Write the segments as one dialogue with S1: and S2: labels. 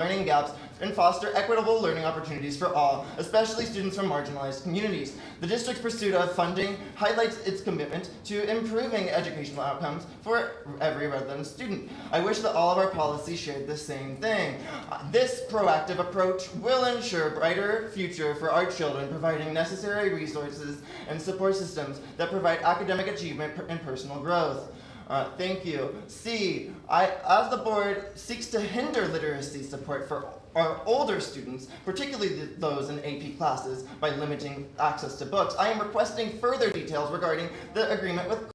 S1: learning gaps and foster equitable learning opportunities for all, especially students from marginalized communities. The district's pursuit of funding highlights its commitment to improving educational outcomes for every Redlands student. I wish that all of our policies shared the same thing. This proactive approach will ensure a brighter future for our children, providing necessary resources and support systems that provide academic achievement and personal growth. Thank you. C, as the board seeks to hinder literacy support for our older students, particularly those in AP classes, by limiting access to books, I am requesting further details regarding the agreement with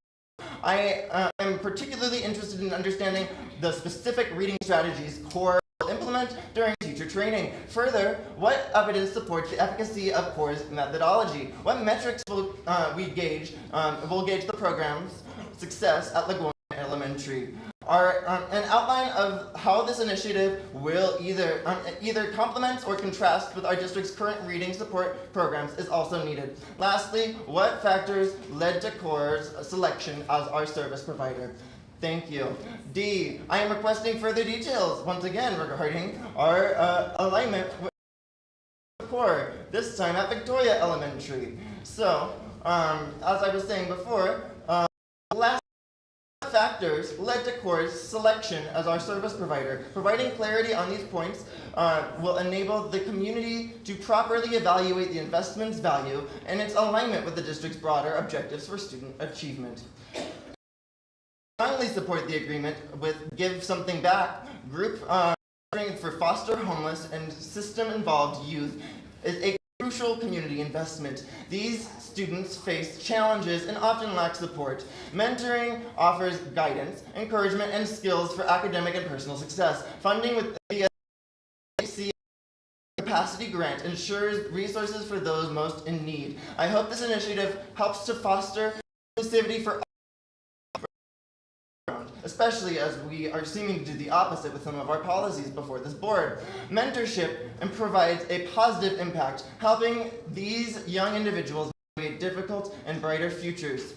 S1: I am particularly interested in understanding the specific reading strategies CORE will implement during teacher training. Further, what evidence supports the efficacy of CORE's methodology? What metrics will gauge the program's success at Laguna Elementary? An outline of how this initiative will either complement or contrast with our district's current reading support programs is also needed. Lastly, what factors led to CORE's selection as our service provider? Thank you. D, I am requesting further details, once again, regarding our alignment with CORE, this time at Victoria Elementary. So, as I was saying before, last factors led to CORE's selection as our service provider. Providing clarity on these points will enable the community to properly evaluate the investment's value and its alignment with the district's broader objectives for student achievement. I strongly support the agreement with Give Something Back group for foster homeless and system-involved youth is a crucial community investment. These students face challenges and often lack support. Mentoring offers guidance, encouragement, and skills for academic and personal success. Funding with the Capacity Grant ensures resources for those most in need. I hope this initiative helps to foster inclusivity for especially as we are seeming to do the opposite with some of our policies before this board. Mentorship provides a positive impact, helping these young individuals navigate difficult and brighter futures.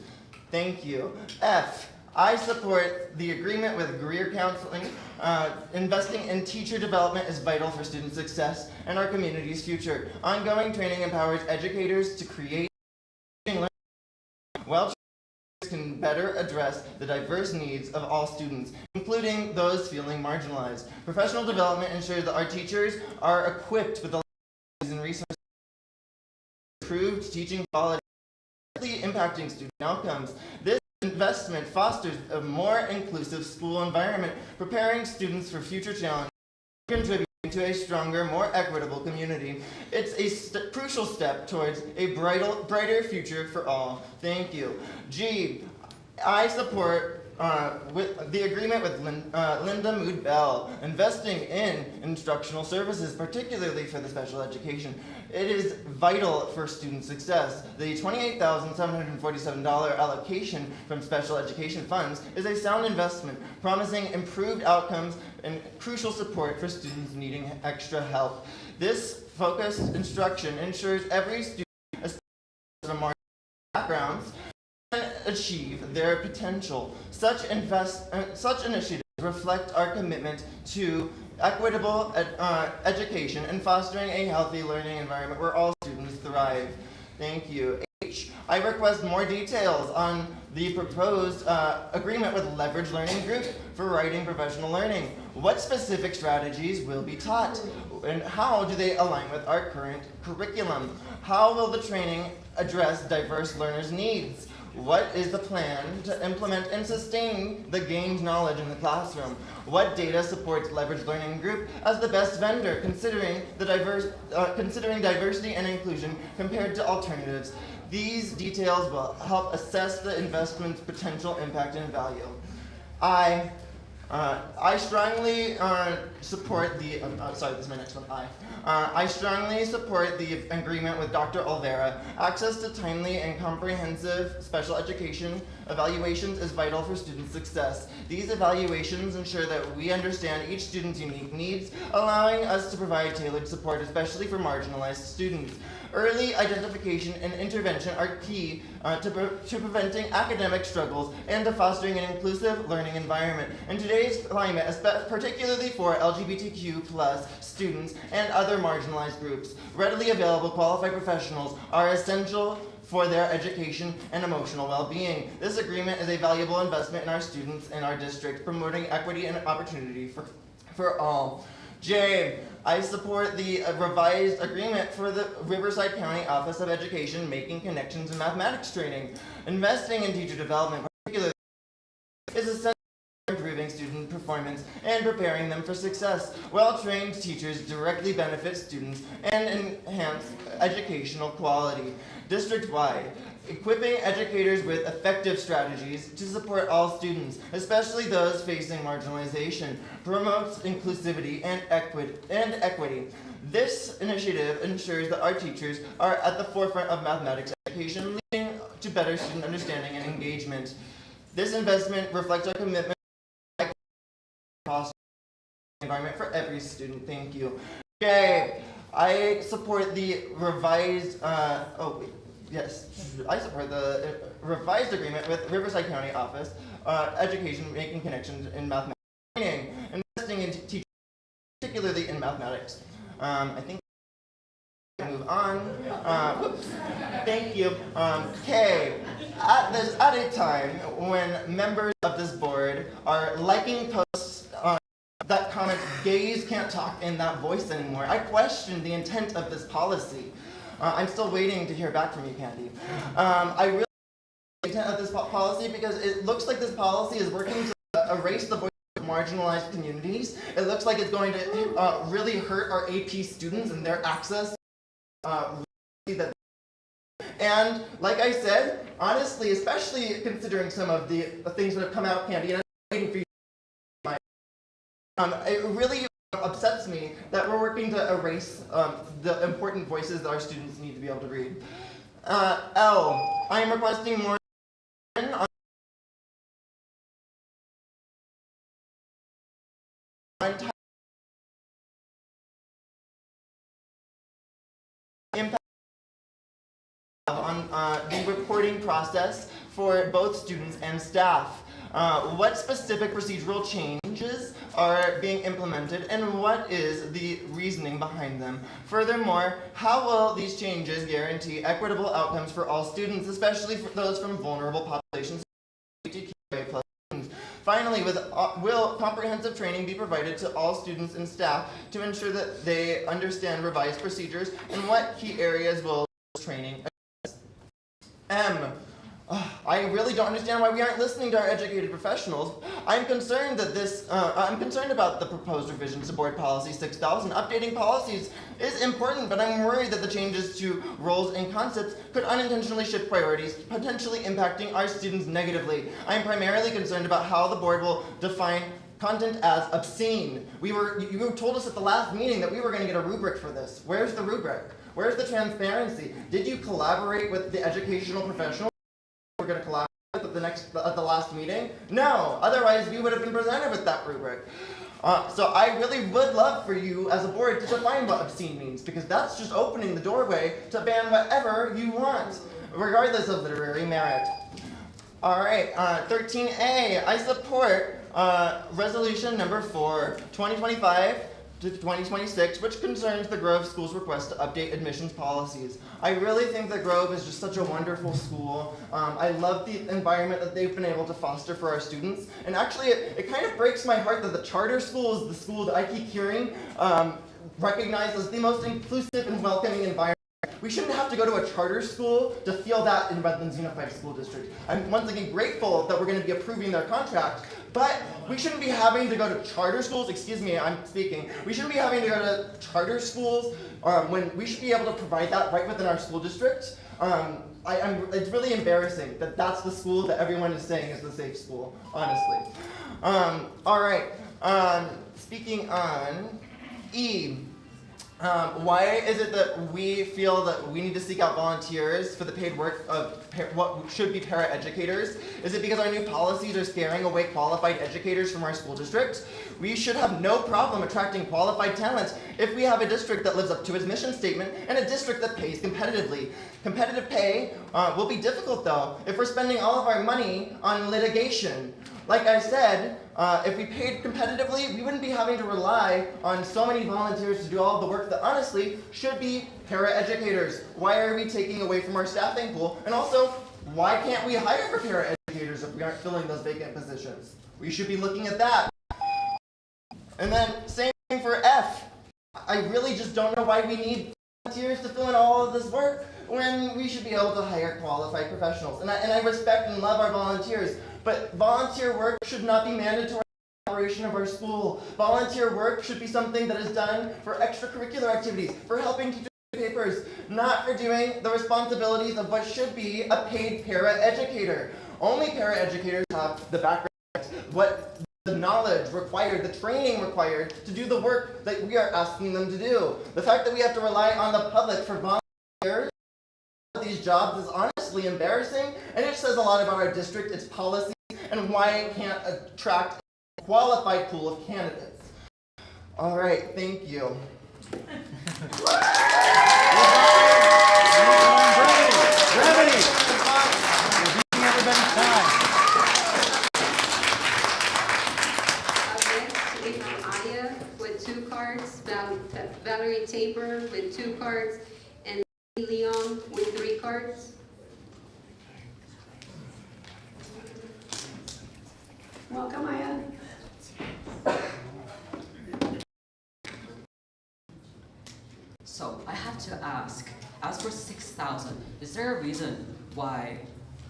S1: Thank you. F, I support the agreement with career counseling. Investing in teacher development is vital for student success and our community's future. Ongoing training empowers educators to create well can better address the diverse needs of all students, including those feeling marginalized. Professional development ensures that our teachers are equipped with the and resources to improve teaching quality, impacting student outcomes. This investment fosters a more inclusive school environment, preparing students for future challenges, contributing to a stronger, more equitable community. It's a crucial step towards a brighter future for all. Thank you. G, I support with the agreement with Linda Mood Bell, investing in instructional services, particularly for the special education. It is vital for student success. The $28,747 allocation from special education funds is a sound investment, promising improved outcomes and crucial support for students needing extra help. This focused instruction ensures every student, especially from backgrounds, can achieve their potential. Such initiatives reflect our commitment to equitable education and fostering a healthy learning environment where all students thrive. Thank you. H, I request more details on the proposed agreement with Leverage Learning Group for writing professional learning. What specific strategies will be taught, and how do they align with our current curriculum? How will the training address diverse learners' needs? What is the plan to implement and sustain the gained knowledge in the classroom? What data supports Leverage Learning Group as the best vendor, considering diversity and inclusion compared to alternatives? These details will help assess the investment's potential impact and value. I strongly support the. Sorry, this is my next one. I strongly support the agreement with Dr. Olvera. Access to timely and comprehensive special education evaluations is vital for student success. These evaluations ensure that we understand each student's unique needs, allowing us to provide tailored support, especially for marginalized students. Early identification and intervention are key to preventing academic struggles and to fostering an inclusive learning environment. In today's climate, particularly for LGBTQ plus students and other marginalized groups. Readily available qualified professionals are essential for their education and emotional well-being. This agreement is a valuable investment in our students in our district, promoting equity and opportunity for all. J, I support the revised agreement for the Riverside County Office of Education making connections in mathematics training. Investing in teacher development, particularly, is essential for improving student performance and preparing them for success. Well-trained teachers directly benefit students and enhance educational quality. District-wide, equipping educators with effective strategies to support all students, especially those facing marginalization, promotes inclusivity and equity. This initiative ensures that our teachers are at the forefront of mathematics education, leading to better student understanding and engagement. This investment reflects our commitment to foster an environment for every student. Thank you. Okay, I support the revised, I support the revised agreement with Riverside County Office Education making connections in mathematics training, investing in teachers, particularly in mathematics. I think move on. Whoops. Thank you. Okay. At a time when members of this board are liking posts that comment, gays can't talk in that voice anymore, I question the intent of this policy. I'm still waiting to hear back from you, Candy. I really like the intent of this policy because it looks like this policy is working to erase the voice of marginalized communities. It looks like it's going to really hurt our AP students and their access. And like I said, honestly, especially considering some of the things that have come out, Candy, and I'm waiting for you to it really upsets me that we're working to erase the important voices that our students need to be able to read. L, I am requesting more impact on the reporting process for both students and staff. What specific procedural changes are being implemented and what is the reasoning behind them? Furthermore, how will these changes guarantee equitable outcomes for all students, especially for those from vulnerable populations? Finally, will comprehensive training be provided to all students and staff to ensure that they understand revised procedures, and what key areas will training address? M, I really don't understand why we aren't listening to our educated professionals. I'm concerned that I'm concerned about the proposed revisions to Board Policy 6000. Updating policies is important, but I'm worried that the changes to roles and concepts could unintentionally shift priorities, potentially impacting our students negatively. I'm primarily concerned about how the board will define content as obscene. You told us at the last meeting that we were going to get a rubric for this. Where's the rubric? Where's the transparency? Did you collaborate with the educational professionals we're going to collaborate at the last meeting? No, otherwise we would have been presented with that rubric. So I really would love for you as a board to define what obscene means, because that's just opening the doorway to ban whatever you want, regardless of literary merit. All right, 13A, I support resolution number 4, 2025 to 2026, which concerns the Grove School's request to update admissions policies. I really think that Grove is just such a wonderful school. I love the environment that they've been able to foster for our students. And actually, it kind of breaks my heart that the charter school is the school that I keep hearing recognized as the most inclusive and welcoming environment. We shouldn't have to go to a charter school to feel that in Redlands Unified School District. I'm once again grateful that we're going to be approving their contract, but we shouldn't be having to go to charter schools, excuse me, I'm speaking. We shouldn't be having to go to charter schools when we should be able to provide that right within our school district. It's really embarrassing that that's the school that everyone is saying is the safe school, honestly. All right, speaking on E. Why is it that we feel that we need to seek out volunteers for the paid work of what should be para-educators? Is it because our new policies are scaring away qualified educators from our school district? We should have no problem attracting qualified talent if we have a district that lives up to its mission statement and a district that pays competitively. Competitive pay will be difficult though if we're spending all of our money on litigation. Like I said, If we paid competitively, we wouldn't be having to rely on so many volunteers to do all the work that honestly should be paraeducators. Why are we taking away from our staffing pool? And also, why can't we hire for paraeducators if we aren't filling those vacant positions? We should be looking at that. And then same thing for F. I really just don't know why we need volunteers to fill in all of this work when we should be able to hire qualified professionals. And I respect and love our volunteers, but volunteer work should not be mandatory in the operation of our school. Volunteer work should be something that is done for extracurricular activities, for helping teachers do papers, not for doing the responsibilities of what should be a paid paraeducator. Only paraeducators have the background, what the knowledge required, the training required to do the work that we are asking them to do. The fact that we have to rely on the public for volunteers for these jobs is honestly embarrassing, and it says a lot about our district, its policies, and why it can't attract a qualified pool of candidates. All right, thank you.
S2: Brevity! We're beating everybody's time.
S3: Next, we have Aya with 2 cards, Valerie Tabor with 2 cards, and Leon with 3 cards.
S4: Welcome, Aya.
S5: So, I have to ask, as for 6,000, is there a reason why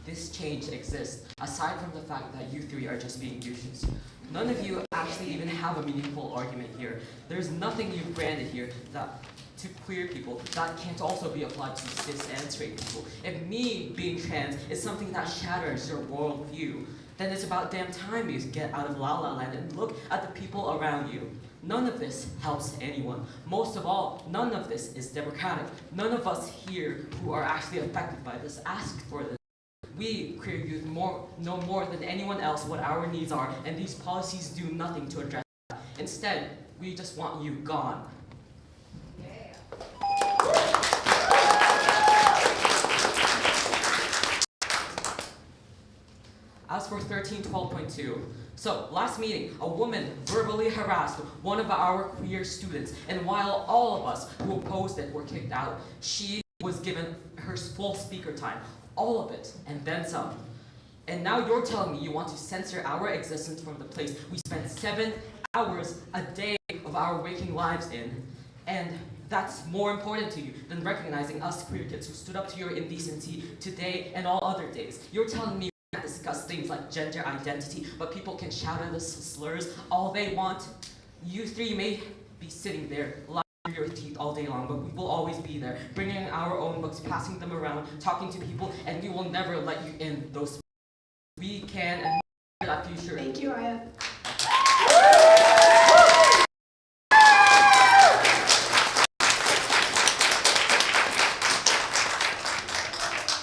S5: this change exists, aside from the fact that you 3 are just being douches? None of you actually even have a meaningful argument here. There's nothing you've branded here that to queer people that can't also be applied to cis and straight people. If me being trans is something that shatters your worldview, then it's about damn time you get out of La La Land and look at the people around you. None of this helps anyone. Most of all, none of this is democratic. None of us here who are actually affected by this asked for this. We, queer youth, know more than anyone else what our needs are, and these policies do nothing to address that. Instead, we just want you gone. As for 1312.2, so last meeting, a woman verbally harassed one of our queer students, and while all of us who opposed it were kicked out, she was given her full speaker time, all of it, and then some. And now you're telling me you want to censor our existence from the place we spend 7 hours a day of our waking lives in, and that's more important to you than recognizing us queer kids who stood up to your indecency today and all other days. You're telling me we can't discuss things like gender identity, but people can shout at us slurs all they want. You 3 may be sitting there lying through your teeth all day long, but we will always be there, bringing our own books, passing them around, talking to people, and we will never let you in those. We can and that future.
S4: Thank you, Aya.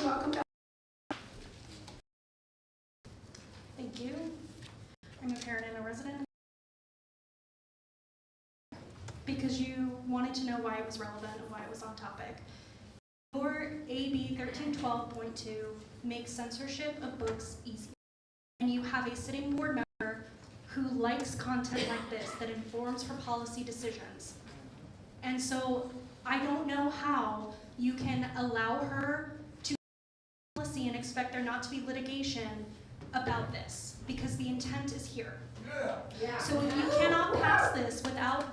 S4: Welcome back.
S6: Thank you. I'm a parent and a resident. Because you wanted to know why it was relevant and why it was on topic. Your AB 1312.2 makes censorship of books easy. And you have a sitting board member who likes content like this that informs her policy decisions. And so I don't know how you can allow her to policy and expect there not to be litigation about this, because the intent is here. Yeah. So if you cannot pass this without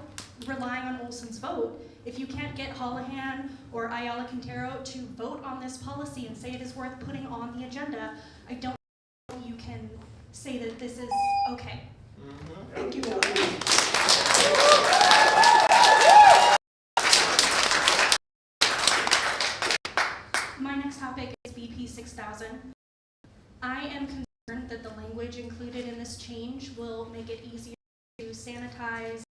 S6: relying on Olson's vote, if you can't get Holohan or Ayala Quintero to vote on this policy and say it is worth putting on the agenda, I don't know how you can say that this is okay.
S4: Thank you, Valerie.
S6: My next topic is BP 6000. I am concerned that the language included in this change will make it easier to sanitize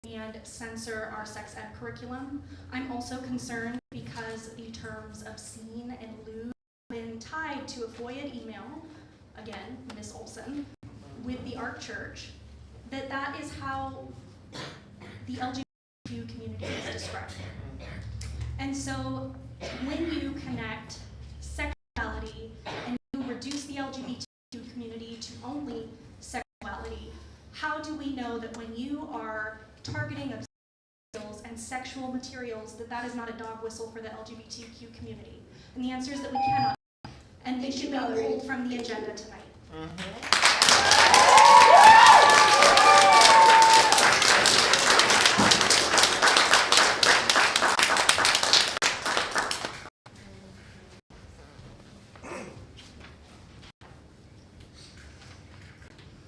S6: and censor our sex ed curriculum. I'm also concerned because the terms obscene and lewd have been tied to a FOIA email, again, Ms. Olson, with the ARC Church, that is how the LGBTQ community is described. And so when you connect sexuality and you reduce the LGBTQ community to only sexuality, do we know that when you are targeting materials and sexual materials, that is not a dog whistle for the LGBTQ community? And the answer is that we cannot. And it should be pulled from the agenda tonight.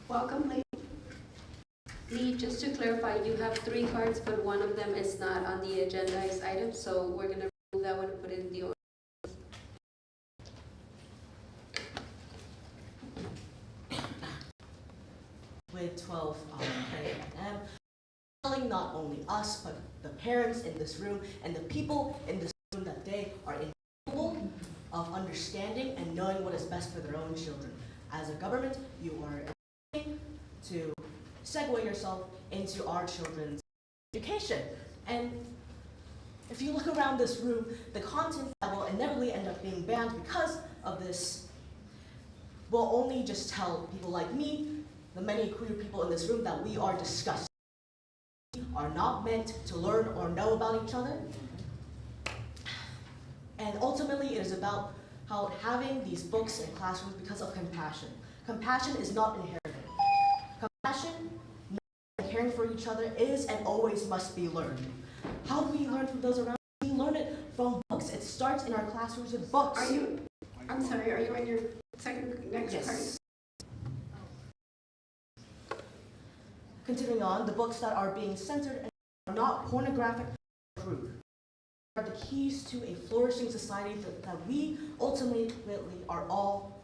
S4: Welcome, ladies.
S3: Lee, just to clarify, you have 3 cards, but one of them is not on the agendized item, so we're going to remove that one and put it in the order.
S7: With 12 credit M, telling not only us, but the parents in this room and the people in this room that they are incapable of understanding and knowing what is best for their own children. As a government, you are to segue yourself into our children's education. And if you look around this room, the content that will inevitably end up being banned because of this will only just tell people like me, the many queer people in this room, that we are disgusting. We are not meant to learn or know about each other. And ultimately, it is about how having these books in classrooms because of compassion. Compassion is not inherited. Compassion, and caring for each other is and always must be learned. How do we learn from those around us? We learn it from books. It starts in our classrooms with books.
S4: I'm sorry, are you on your next
S7: Yes.
S4: card?
S7: Continuing on, the books that are being censored and are not pornographic or crude are the keys to a flourishing society that we ultimately are all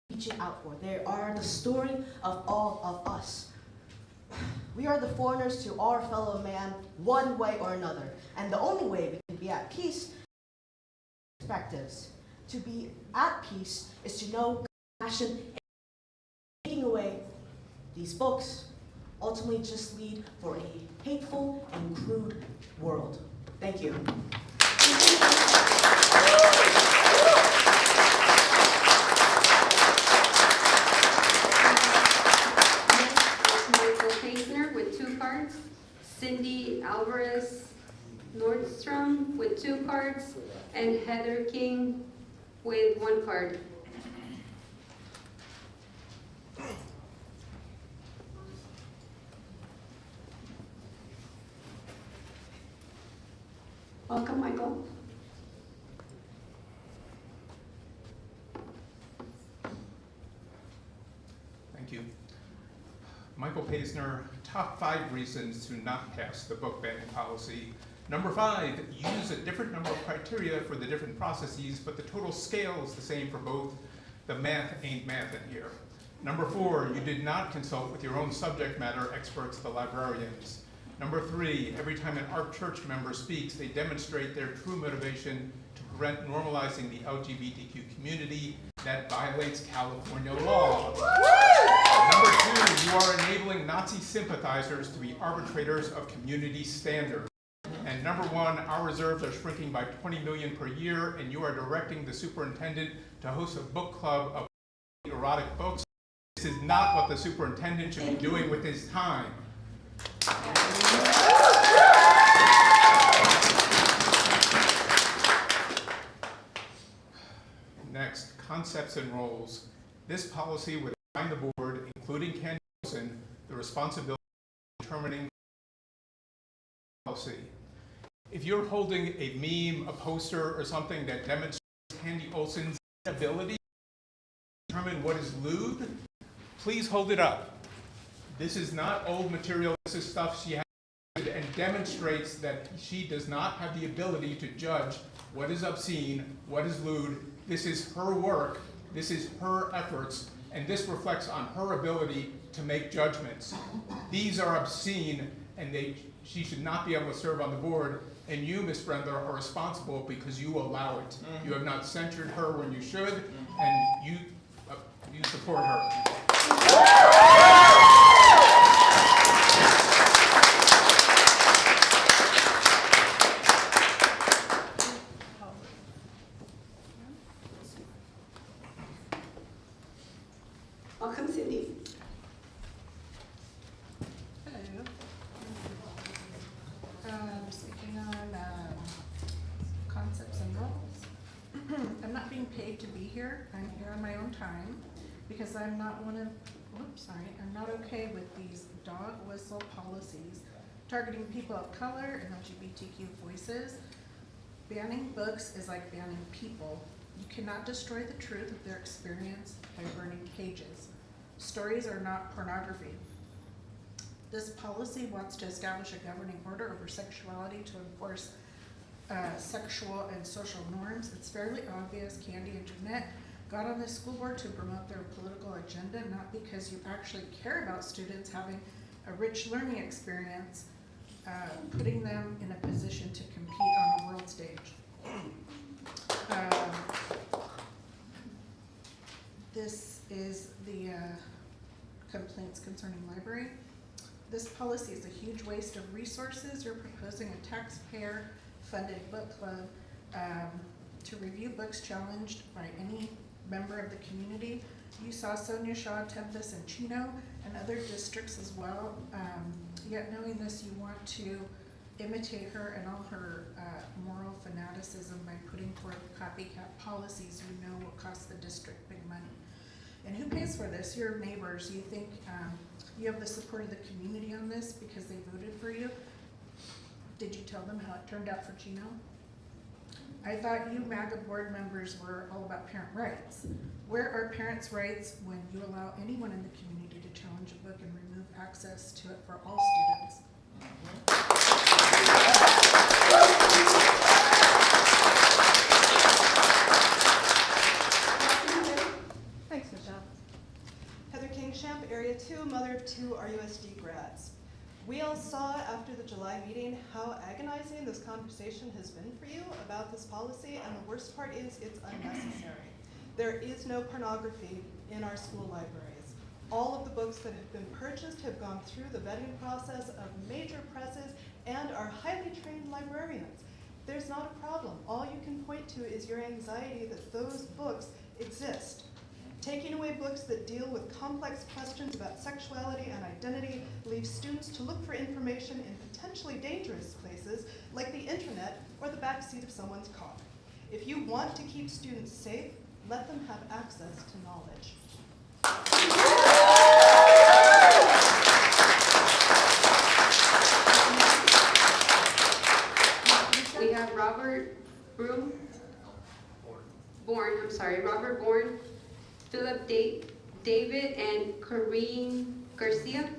S7: reaching out for. They are the story of all of us. We are the foreigners to our fellow man, one way or another. And the only way we can be at peace perspectives. To be at peace is to know compassion, and taking away these books ultimately just lead for a hateful and crude world. Thank you.
S3: Michael Paisner with 2 cards, Cindy Alvarez Nordstrom with 2 cards, and Heather King with 1 card.
S4: Welcome, Michael.
S8: Thank you. Michael Paisner, top 5 reasons to not pass the book banning policy. Number 5, use a different number of criteria for the different processes, but the total scale is the same for both. The math ain't math in here. Number 4, you did not consult with your own subject matter experts, the librarians. Number 3, every time an ARC church member speaks, they demonstrate their true motivation to prevent normalizing the LGBTQ community. That violates California law. Number 2, you are enabling Nazi sympathizers to be arbitrators of community standards. And number 1, our reserves are shrinking by 20 million per year, and you are directing the superintendent to host a book club of erotic books. This is not what the superintendent should be doing with his time. Next, concepts and roles. This policy would assign the board, including Candy Olson, the responsibility of determining policy. If you're holding a meme, a poster, or something that demonstrates Candy Olson's ability to determine what is lewd, please hold it up. This is not old material. This is stuff she has and demonstrates that she does not have the ability to judge what is obscene, what is lewd. This is her work, this is her efforts, and this reflects on her ability to make judgments. These are obscene, and she should not be able to serve on the board, and you, Ms. Brendler, are responsible because you allow it. You have not censured her when you should, and you support her.
S4: Welcome, Cindy.
S9: paid to be here. I'm here on my own time because I'm not I'm not okay with these dog whistle policies targeting people of color and LGBTQ voices. Banning books is like banning people. You cannot destroy the truth of their experience by burning pages. Stories are not pornography. This policy wants to establish a governing order over sexuality to enforce sexual and social norms. It's fairly obvious Candy and Jeanette got on this school board to promote their political agenda, not because you actually care about students having a rich learning experience, putting them in a position to compete on a world stage. This is the complaints concerning library. This policy is a huge waste of resources. You're proposing a taxpayer-funded book club to review books challenged by any member of the community. You saw Sonia Shaw, Tempest, and Chino, and other districts as well. Yet knowing this, you want to imitate her and all her moral fanaticism by putting forth copycat policies you know will cost the district big money. And who pays for this? Your neighbors. You think you have the support of the community on this because they voted for you? Did you tell them how it turned out for Chino? I thought you MAGA board members were all about parent rights. Where are parents' rights when you allow anyone in the community to challenge a book and remove access to it for all students?
S10: Thanks, Michelle. Heather Kingshamp, Area 2, mother of 2 USD grads. We all saw after the July meeting how agonizing this conversation has been for you about this policy, and the worst part is it's unnecessary. There is no pornography in our school libraries. All of the books that have been purchased have gone through the vetting process of major presses and are highly trained librarians. There's not a problem. All you can point to is your anxiety that those books exist. Taking away books that deal with complex questions about sexuality and identity leaves students to look for information in potentially dangerous places like the internet or the backseat of someone's car. If you want to keep students safe, let them have access to knowledge.
S3: We have Robert Bourne, Philip David, and Corinne Garcia.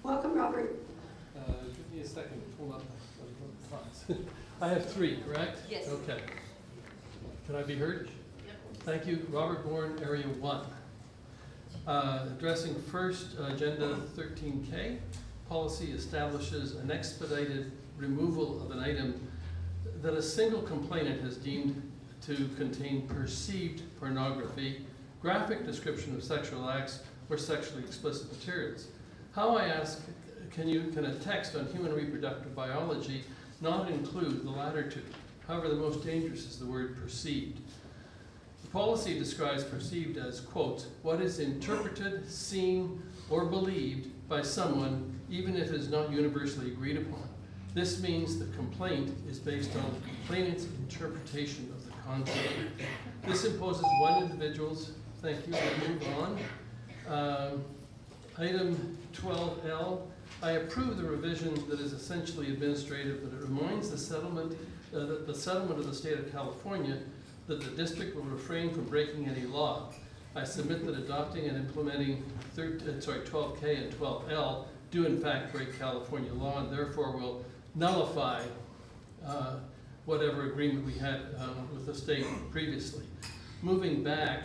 S4: Welcome, Robert.
S11: Give me a second to pull up my slides. I have 3, correct?
S5: Yes.
S11: Okay. Can I be heard? Yep. Thank you. Robert Bourne, Area 1. Addressing first Agenda 13K, policy establishes an expedited removal of an item that a single complainant has deemed to contain perceived pornography, graphic description of sexual acts, or sexually explicit materials. How, I ask, can a text on human reproductive biology not include the latter two? However, the most dangerous is the word perceived. The policy describes perceived as, quote, what is interpreted, seen, or believed by someone, even if it is not universally agreed upon. This means the complaint is based on the complainant's interpretation of the content. This imposes one individual's, thank you, we'll move on. Item 12L, I approve the revision that is essentially administrative, but it reminds the settlement of the state of California that the district will refrain from breaking any law. I submit that adopting and implementing 12K and 12L do in fact break California law and therefore will nullify whatever agreement we had with the state previously. Moving back,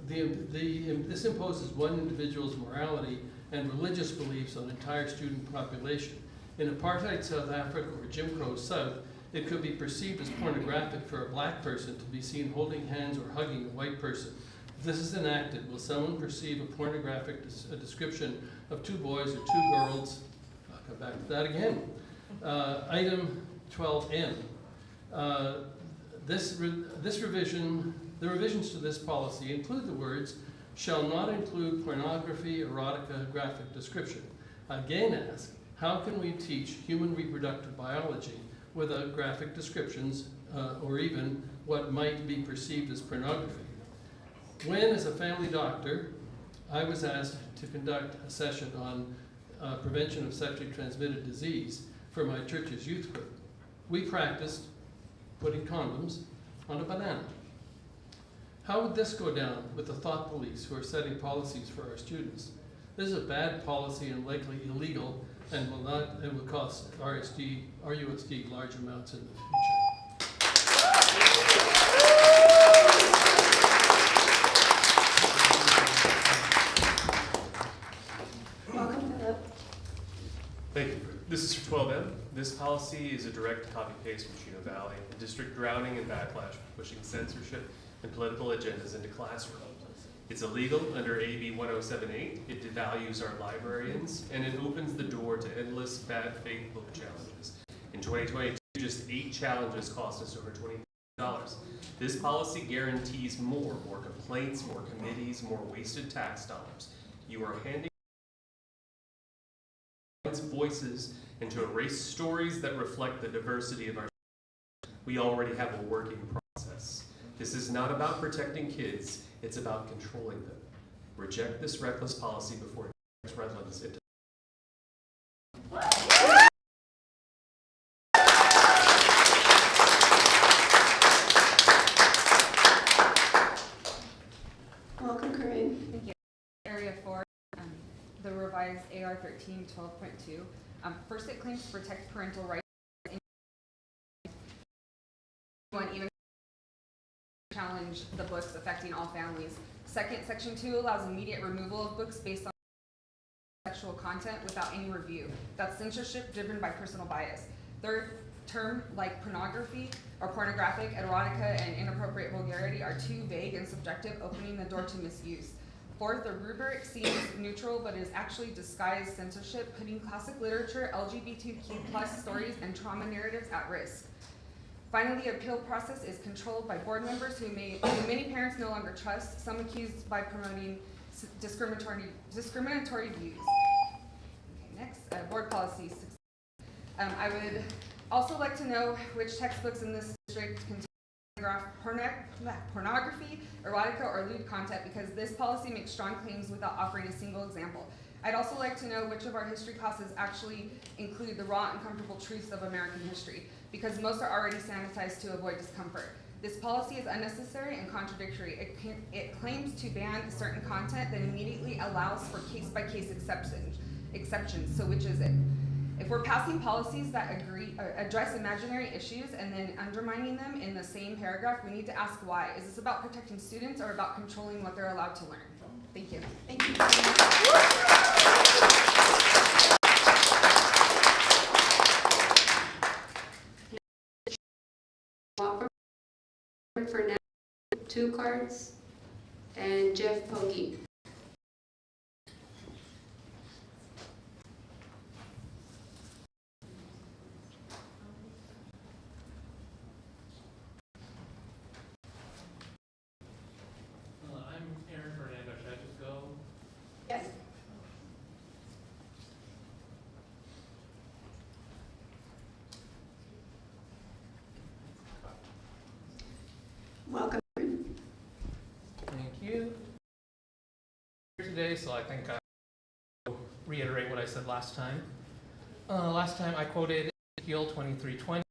S11: this imposes one individual's morality and religious beliefs on entire student population. In apartheid South Africa or Jim Crow South, it could be perceived as pornographic for a black person to be seen holding hands or hugging a white person. If this is enacted, will someone perceive a pornographic description of 2 boys or 2 girls? I'll come back to that again. Item 12N. The revisions to this policy include the words, shall not include pornography, erotica, graphic description. I again ask, how can we teach human reproductive biology without graphic descriptions or even what might be perceived as pornography? When, as a family doctor, I was asked to conduct a session on prevention of sexually transmitted disease for my church's youth group, we practiced putting condoms on a banana. How would this go down with the thought police who are setting policies for our students? This is a bad policy and likely illegal and will cost RUSD large amounts in the future.
S4: Welcome, Philip.
S12: Thank you. This is for 12M. This policy is a direct copy-paste from Chino Valley, a district drowning in backlash for pushing censorship and political agendas into classrooms. It's illegal under AB 1078. It devalues our librarians, and it opens the door to endless bad faith book challenges. In 2022, just 8 challenges cost us over $20,000. This policy guarantees more complaints, more committees, more wasted tax dollars. You are handing voices and to erase stories that reflect the diversity of our society. We already have a working process. This is not about protecting kids, it's about controlling them. Reject this reckless policy before it takes Redlands into
S4: Welcome, Corinne.
S13: Thank you. Area 4, the revised AR 13-12.2. First, it claims to protect parental rights. Even challenge the books affecting all families. Second, Section 2 allows immediate removal of books based on sexual content without any review. That's censorship driven by personal bias. Third, term like pornography or pornographic, erotica, and inappropriate vulgarity are too vague and subjective, opening the door to misuse. Fourth, the rubric seems neutral but is actually disguised censorship, putting classic literature, LGBTQ+ stories, and trauma narratives at risk. Finally, the appeal process is controlled by board members who many parents no longer trust, some accused by promoting discriminatory views. Okay, next, board policy. I would also like to know which textbooks in this district contain pornography, erotica, or lewd content, because this policy makes strong claims without offering a single example. I'd also like to know which of our history classes actually include the raw, uncomfortable truths of American history, because most are already sanitized to avoid discomfort. This policy is unnecessary and contradictory. It claims to ban certain content, then immediately allows for case-by-case exceptions. So which is it? If we're passing policies that address imaginary issues and then undermining them in the same paragraph, we need to ask why. Is this about protecting students or about controlling what they're allowed to learn? Thank you.
S4: Thank you. Welcome for now, 2 cards, and Jeff Pogge. Yes. Welcome.
S14: Thank you. Here today, so I think I'll reiterate what I said last time. Last time I quoted Ezekiel 23:20.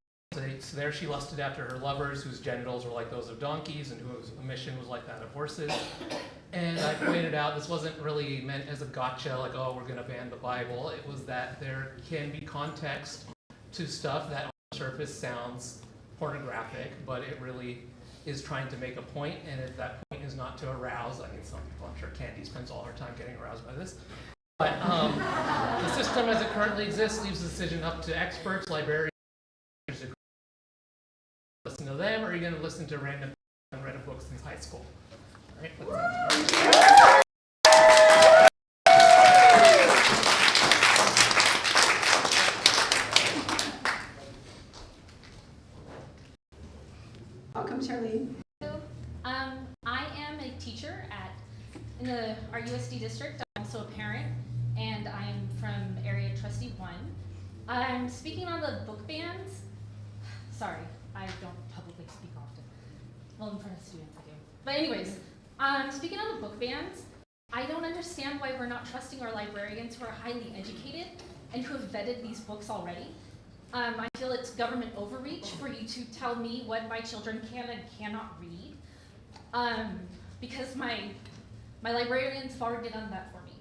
S14: So there she lusted after her lovers, whose genitals were like those of donkeys and whose emission was like that of horses. And I pointed out this wasn't really meant as a gotcha, like, oh, we're going to ban the Bible. It was that there can be context to stuff that on the surface sounds pornographic, but it really is trying to make a point, and if that point is not to arouse, I mean, some people, I'm sure Candy spends all her time getting aroused by this. But the system as it currently exists leaves the decision up to experts, librarians, to listen to them, or are you going to listen to random unread books since high school? All right,
S4: Welcome, Charlene.
S15: I am a teacher in our USD district. I'm also a parent, and I'm from Area Trustee 1. I'm speaking on the book bans. Sorry, I don't publicly speak often. Well, in front of students I do. But anyways, speaking on the book bans, I don't understand why we're not trusting our librarians who are highly educated and who have vetted these books already. I feel it's government overreach for you to tell me what my children can and cannot read, because my librarians have already done that for me.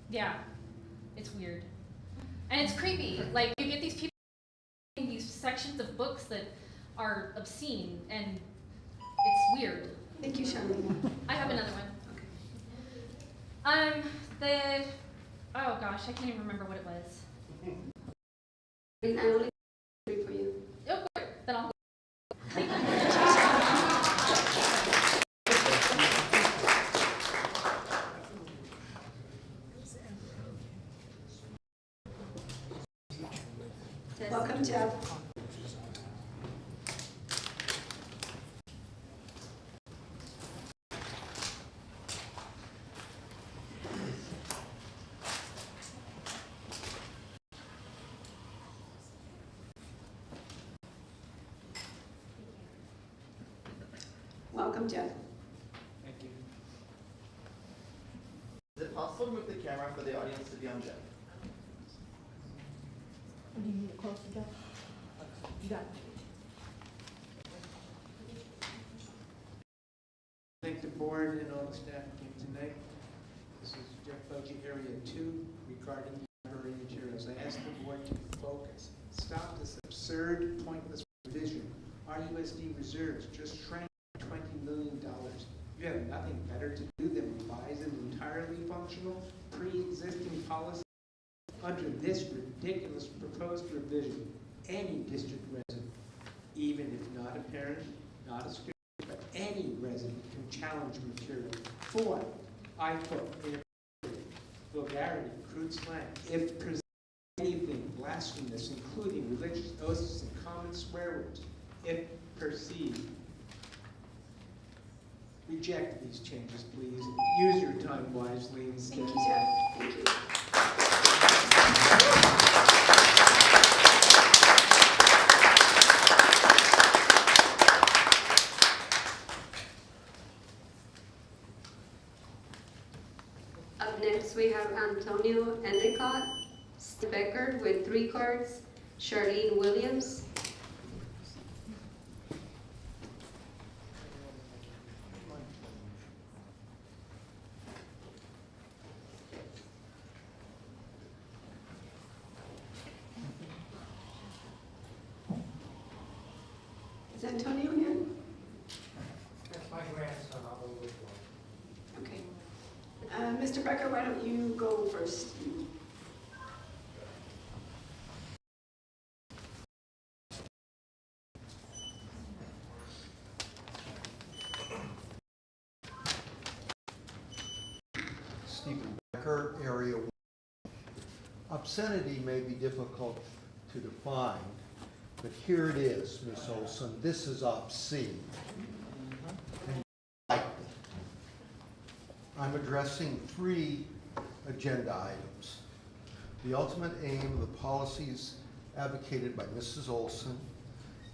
S15: Yeah, it's weird. And it's creepy. Like, you get these people in these sections of books that are obscene, and it's weird.
S4: Thank you, Charlene.
S15: I have another one. Oh gosh, I can't even remember what it was.
S3: I only have 3 for you.
S15: Oh, good. Then I'll go. Thank you.
S4: Welcome, Jeff. Welcome, Jeff.
S16: Thank you.
S1: Is it possible to move the camera for the audience to be on Jeff?
S7: Do you need it close to Jeff? You got it.
S16: Thank the board and all the staff who came tonight. This is Jeff Bogey, Area 2, regarding library materials. I ask the board to focus. Stop this absurd, pointless revision. Our USD reserves just shrank $20 million. You have nothing better to do than revise an entirely functional, pre-existing policy. Under this ridiculous proposed revision, any district resident, even if not a parent, not a student, but any resident can challenge material. 4, I put inappropriate, vulgarity, crude slang, if presented anything blasphemous, including religious oaths and common swear words, if perceived. Reject these changes, please. Use your time wisely instead.
S4: Thank you, Jeff. Thank you.
S3: Up next, we have Antonio Endicott, Steve Becker with 3 cards, Charlene Williams.
S4: Is Antonio here?
S17: That's my grandson, I'll go with one.
S4: Okay. Mr. Becker, why don't you go first?
S2: Stephen Becker, Area 1. Obscenity may be difficult to define, but here it is, Ms. Olson. This is obscene. And you liked it. I'm addressing 3 agenda items. The ultimate aim of the policies advocated by Mrs. Olson,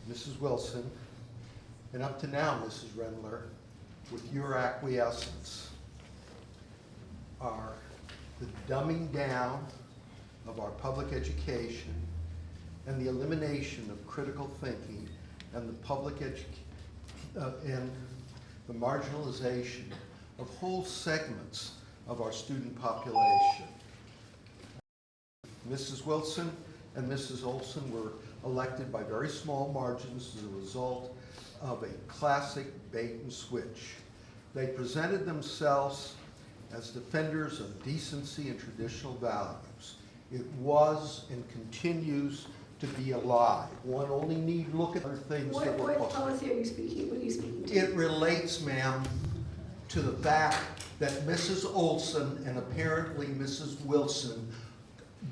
S2: Mrs. Wilson, and up to now, Mrs. Rendler, with your acquiescence, are the dumbing down of our public education and the elimination of critical thinking and and the marginalization of whole segments of our student population. Mrs. Wilson and Mrs. Olson were elected by very small margins as a result of a classic bait and switch. They presented themselves as defenders of decency and traditional values. It was and continues to be a lie. One only need look at other things that were
S4: What policy are you speaking? What are you speaking to?
S2: It relates, ma'am, to the fact that Mrs. Olson and apparently Mrs. Wilson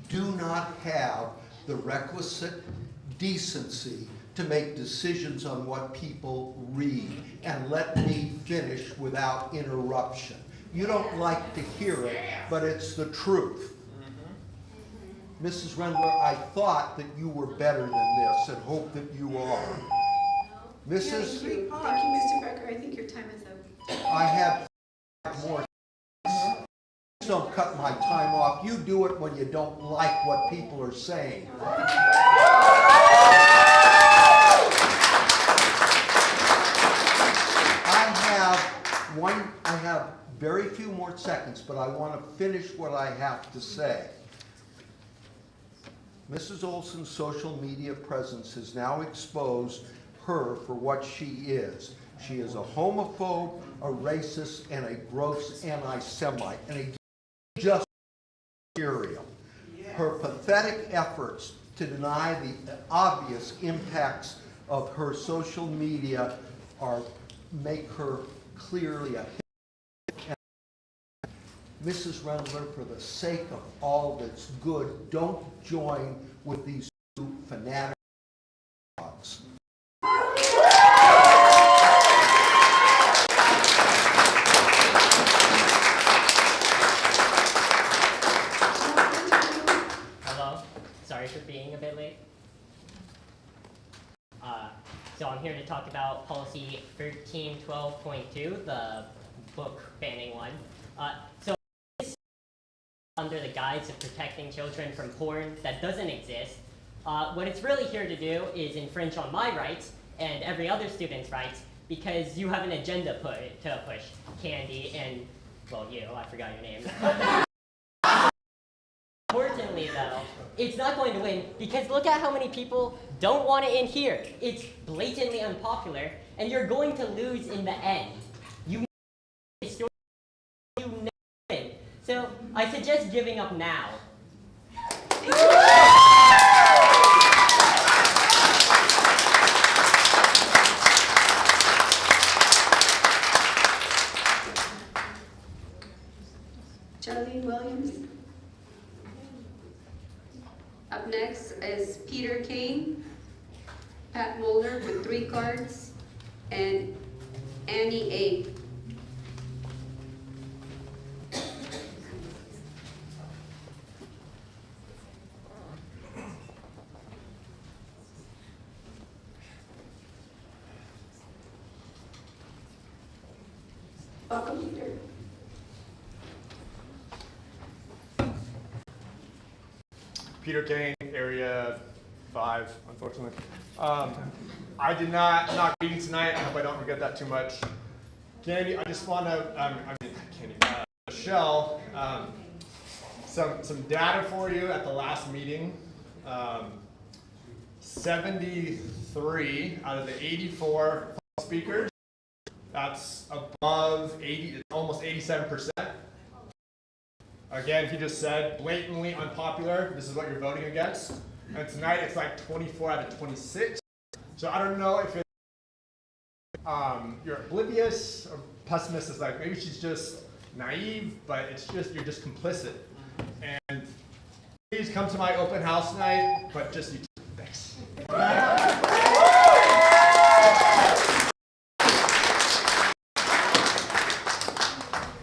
S2: do not have the requisite decency to make decisions on what people read. And let me finish without interruption. You don't like to hear it, but it's the truth. Mrs. Rendler, I thought that you were better than this and hope that you are. Mrs.
S4: Thank you, Mr. Becker. I think your time is up.
S2: I have more. Just don't cut my time off. You do it when you don't like what people are saying. I have very few more seconds, but I want to finish what I have to say. Mrs. Olson's social media presence has now exposed her for what she is. She is a homophobe, a racist, and a gross anti-Semite, and a just material. Her pathetic efforts to deny the obvious impacts of her social media make her clearly a hypocrite. Mrs. Rendler, for the sake of all that's good, don't join with these two fanatic dogs.
S18: Hello, sorry for being a bit late. So I'm here to talk about policy 1312.2, the book banning one. So this, under the guise of protecting children from porn that doesn't exist, what it's really here to do is infringe on my rights and every other student's rights because you have an agenda to push, Candy, and, well, you, I forgot your name. Importantly, though, it's not going to win because look at how many people don't want it in here. It's blatantly unpopular, and you're going to lose in the end. You never win. So I suggest giving up now.
S3: Charlene Williams. Up next is Peter Kane, Pat Mulder with 3 cards, and Annie A. Welcome, Peter.
S19: Peter Kane, Area 5, unfortunately. I'm not reading tonight. I hope I don't forget that too much. Candy, I just want to, Michelle, some data for you at the last meeting. 73 out of the 84 speakers, that's above 80, almost 87%. Again, he just said, blatantly unpopular, this is what you're voting against. And tonight it's like 24 out of 26. So I don't know if it's, you're oblivious or pessimist, like maybe she's just naive, but it's just, you're just complicit. And please come to my open house night, but just you two. Thanks.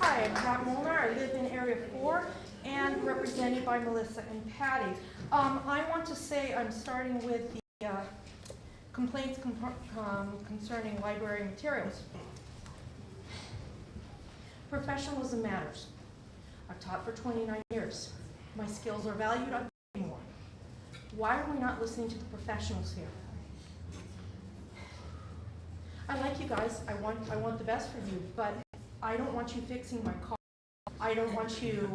S20: Hi, I'm Pat Molnar. I live in Area 4 and represented by Melissa and Patty. I want to say I'm starting with the complaints concerning library materials. Professionalism matters. I've taught for 29 years. My skills are valued, I'm doing more. Why are we not listening to the professionals here? I like you guys, I want the best for you, but I don't want you fixing my car. I don't want you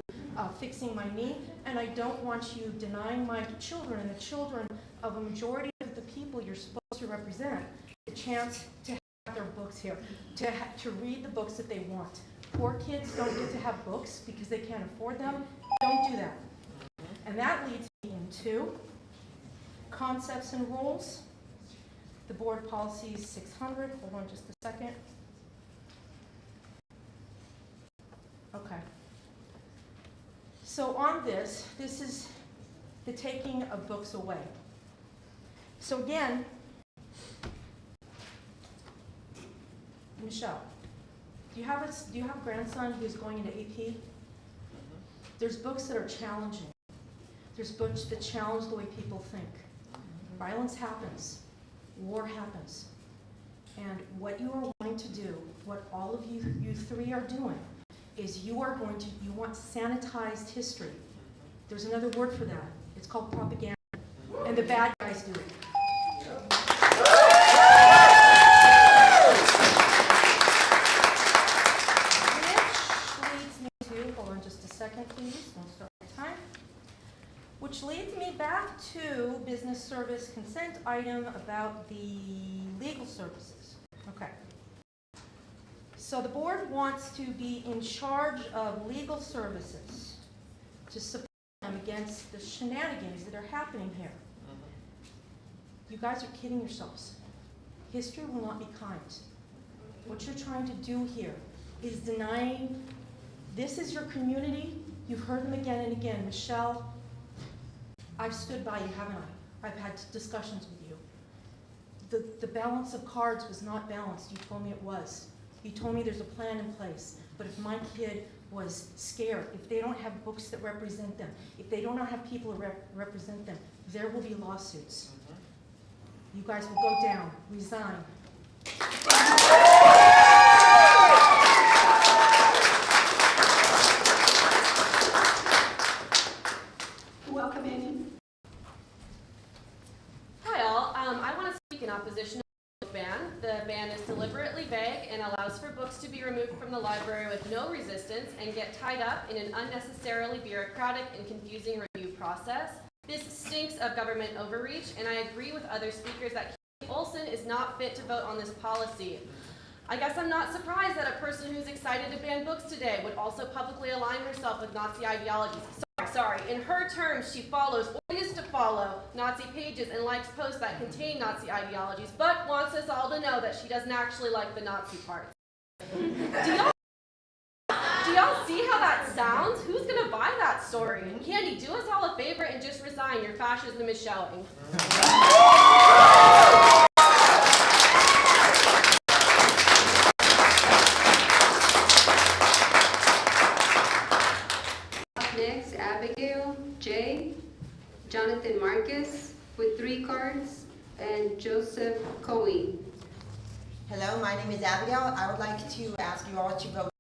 S20: fixing my knee, and I don't want you denying my children and the children of a majority of the people you're supposed to represent the chance to have their books here, to read the books that they want. Poor kids don't get to have books because they can't afford them. Don't do that. And that leads me into concepts and rules. The board policy is 600. Hold on just a second. Okay. So on this is the taking of books away. So again, Michelle, Do you have a grandson who's going into AP? There's books that are challenging. There's books that challenge the way people think. Violence happens. War happens. And what you are wanting to do, what all of you three are doing, is you want sanitized history. There's another word for that. It's called propaganda. And the bad guys do it. Hold on just a second, please. Don't start my time. Which leads me back to business service consent item about the legal services. Okay. So the board wants to be in charge of legal services to support them against the shenanigans that are happening here. You guys are kidding yourselves. History will not be kind. What you're trying to do here is denying. This is your community. You've heard them again and again. Michelle, I've stood by you, haven't I? I've had discussions with you. The balance of cards was not balanced. You told me it was. You told me there's a plan in place. But if my kid was scared, if they don't have books that represent them, if they do not have people to represent them, there will be lawsuits. You guys will go down, resign.
S4: Welcome in.
S21: Hi all, I want to speak in opposition to the book ban. The ban is deliberately vague and allows for books to be removed from the library with no resistance and get tied up in an unnecessarily bureaucratic and confusing review process. This stinks of government overreach, and I agree with other speakers that Katie Olson is not fit to vote on this policy. I guess I'm not surprised that a person who's excited to ban books today would also publicly align herself with Nazi ideologies. Sorry, in her terms, she follows or used to follow Nazi pages and likes posts that contain Nazi ideologies, but wants us all to know that she doesn't actually like the Nazi parts. Do y'all see how that sounds? Who's gonna buy that story? And Candy, do us all a favor and just resign. Your fascism is showing.
S3: Next, Abigail J. Jonathan Marcus with 3 cards, and Joseph Cohen.
S22: Hello, my name is Abigail. I would like to ask you all to vote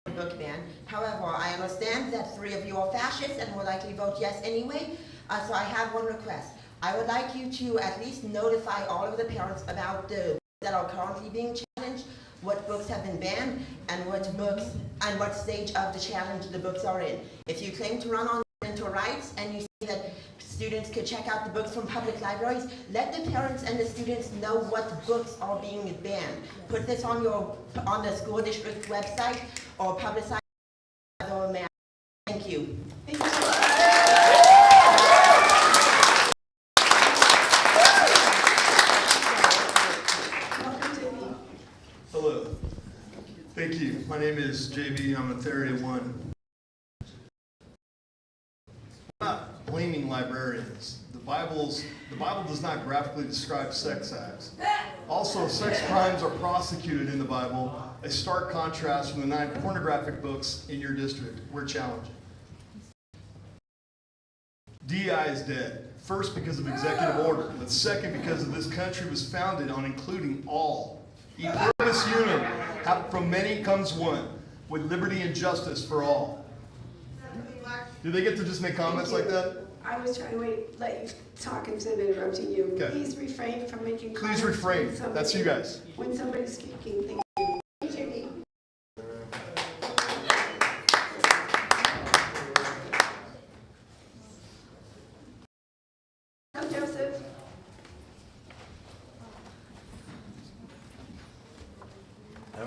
S22: for the book ban. However, I understand that 3 of you are fascists and will likely vote yes anyway, so I have one request. I would like you to at least notify all of the parents about the books that are currently being challenged, what books have been banned, and what stage of the challenge the books are in. If you claim to run on parental rights and you say that students could check out the books from public libraries, let the parents and the students know what books are being banned. Put this on the school district website or publicize it or mail. Thank you.
S4: Thank you.
S23: Hello. Thank you. My name is JB. I'm with Area 1. I'm not blaming librarians. The Bible does not graphically describe sex acts. Also, sex crimes are prosecuted in the Bible, a stark contrast from the 9 pornographic books in your district. We're challenging. DEI is dead. First, because of executive order, but second, because of this country was founded on including all. E pluribus unum, from many comes one, with liberty and justice for all. Do they get to just make comments like that?
S4: I was trying to let you talk instead of interrupting you.
S23: Okay.
S4: Please refrain from making
S23: Please
S4: comments.
S23: refrain.
S4: when
S23: That's you guys.
S4: When somebody's speaking, thank you. JB. Come, Joseph.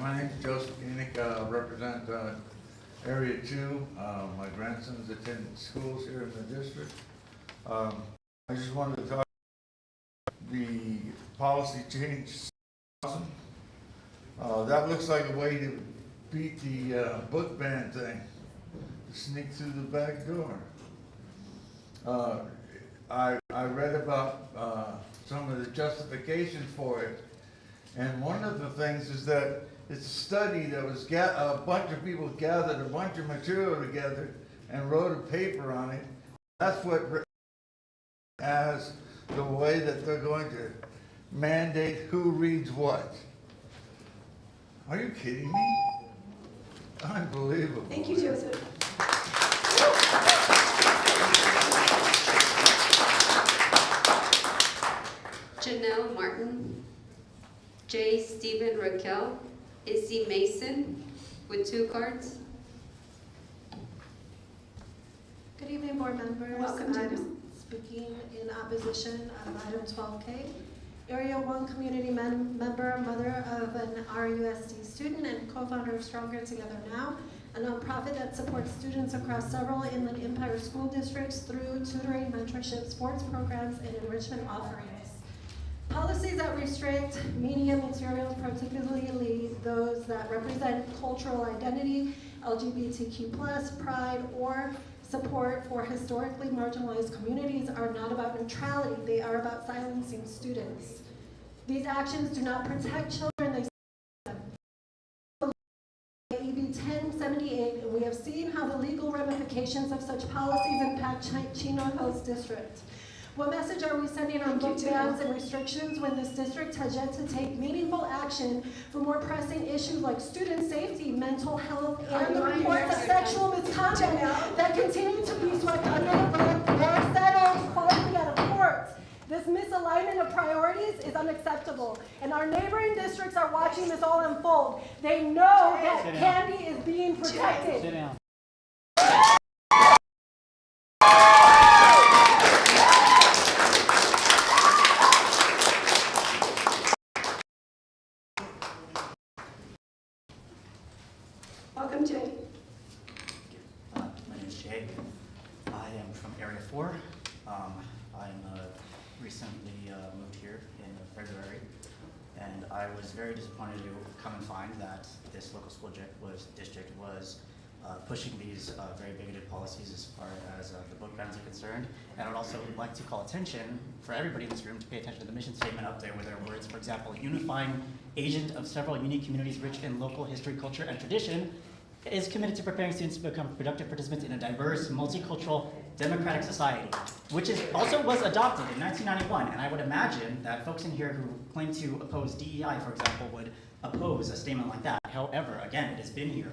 S24: My name is Joseph Koenig, represent Area 2. My grandsons attend schools here in the district. I just wanted to talk about the policy change. That looks like a way to beat the book ban thing, to sneak through the back door. I read about some of the justification for it, and one of the things is that It's a study that was a bunch of people gathered a bunch of material together and wrote a paper on it. That's what as the way that they're going to mandate who reads what. Are you kidding me? Unbelievable.
S4: Thank you, Joseph.
S3: Janelle Martin, J. Stephen Raquel, Izzy Mason with 2 cards.
S6: Good evening, board members.
S4: Welcome to
S6: I'm speaking in opposition of item 12K. Area 1 community member, mother of an RUSD student, and co-founder of Stronger Together Now, a nonprofit that supports students across several Inland Empire school districts through tutoring, mentorship, sports programs, and enrichment offerings. Policies that restrict media materials, particularly those that represent cultural identity, LGBTQ+, pride, or support for historically marginalized communities are not about neutrality, they are about silencing students. These actions do not protect children, they AB 1078, and we have seen how the legal ramifications of such policies impact Chino Hills District. What message are we sending on book bans and restrictions when this district has yet to take meaningful action for more pressing issues like student safety, mental health, and the reports of sexual misconduct that continue to be swept under the rug or settled quietly out of court? This misalignment of priorities is unacceptable, and our neighboring districts are watching this all unfold. They know that Candy is being protected.
S17: Sit down.
S4: Welcome, Jay.
S8: My name is Jay. I am from Area 4. I'm recently moved here in February, and I was very disappointed to come and find that this local school district was pushing these very bigoted policies as far as the book bans are concerned. And I'd also like to call attention for everybody in this room to pay attention to the mission statement up there, where there are words, for example, unifying agent of several unique communities rich in local history, culture, and tradition, is committed to preparing students to become productive participants in a diverse, multicultural, democratic society, which also was adopted in 1991. And I would imagine that folks in here who claim to oppose DEI, for example, would oppose a statement like that. However, again, it has been here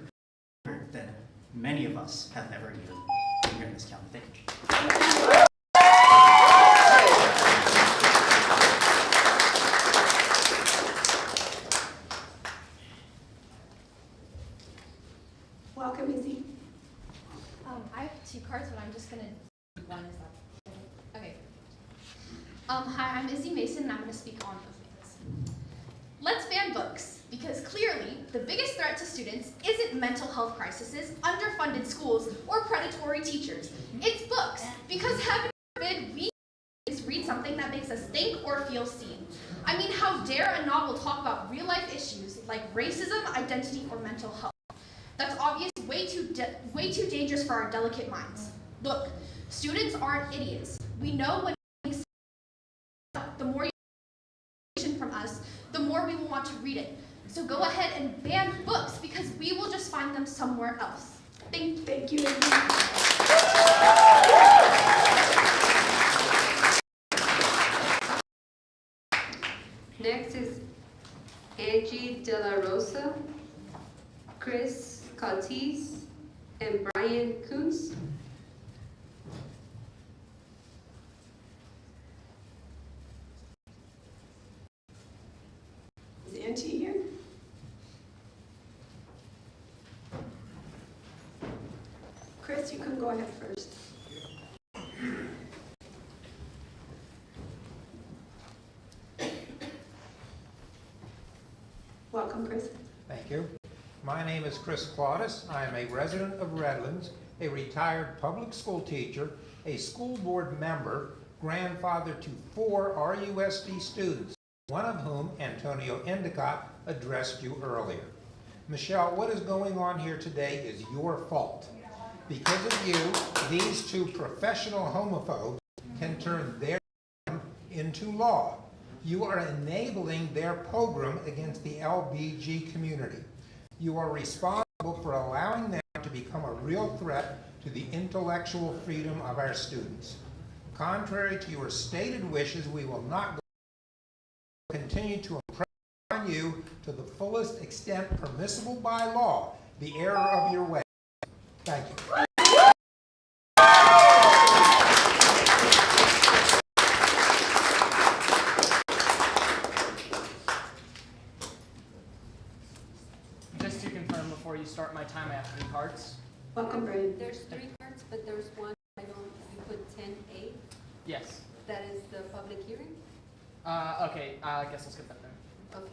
S8: longer than many of us have ever even been here in this county. Thank you.
S4: Welcome, Izzy.
S9: I have 2 cards, but I'm just gonna do one. Is that okay? Hi, I'm Izzy Mason, and I'm gonna speak on book bans. Let's ban books, because clearly the biggest threat to students isn't mental health crises, underfunded schools, or predatory teachers. It's books, because heaven forbid we read something that makes us think or feel seen. I mean, how dare a novel talk about real-life issues like racism, identity, or mental health? That's obviously way too dangerous for our delicate minds. Look, students aren't idiots. We know what the more you from us, the more we will want to read it. So go ahead and ban books, because we will just find them somewhere else. Thank you.
S3: Next is Angie De La Rosa, Chris Caltis, and Brian Kuntz.
S4: Is Angie here? Chris, you can go ahead first. Welcome, Chris.
S17: Thank you. My name is Chris Claudis. I am a resident of Redlands, a retired public school teacher, a school board member, grandfather to 4 RUSD students, one of whom, Antonio Endicott, addressed you earlier. Michelle, what is going on here today is your fault. Because of you, these 2 professional homophobes can turn their into law. You are enabling their pogrom against the LBG community. You are responsible for allowing them to become a real threat to the intellectual freedom of our students. Contrary to your stated wishes, we will not continue to impress on you to the fullest extent permissible by law the error of your way. Thank you.
S5: Just to confirm before you start my time, I have 3 cards.
S3: Welcome, Brian. There's 3 cards, but there's one, you put 10A.
S5: Yes.
S3: That is the public hearing?
S5: Okay, I guess I'll skip that then.
S3: Okay.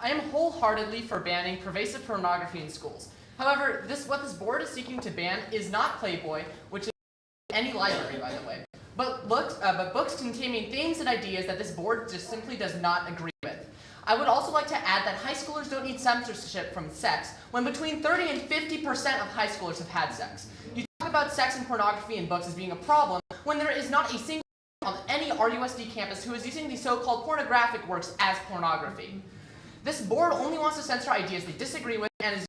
S5: I am wholeheartedly for banning pervasive pornography in schools. However, what this board is seeking to ban is not Playboy, which is any library, by the way, but books containing things and ideas that this board just simply does not agree with. I would also like to add that high schoolers don't need censorship from sex, when between 30 and 50% of high schoolers have had sex. You talk about sex and pornography in books as being a problem, when there is not a single on any RUSD campus who is using these so-called pornographic works as pornography. This board only wants to censor ideas they disagree with and is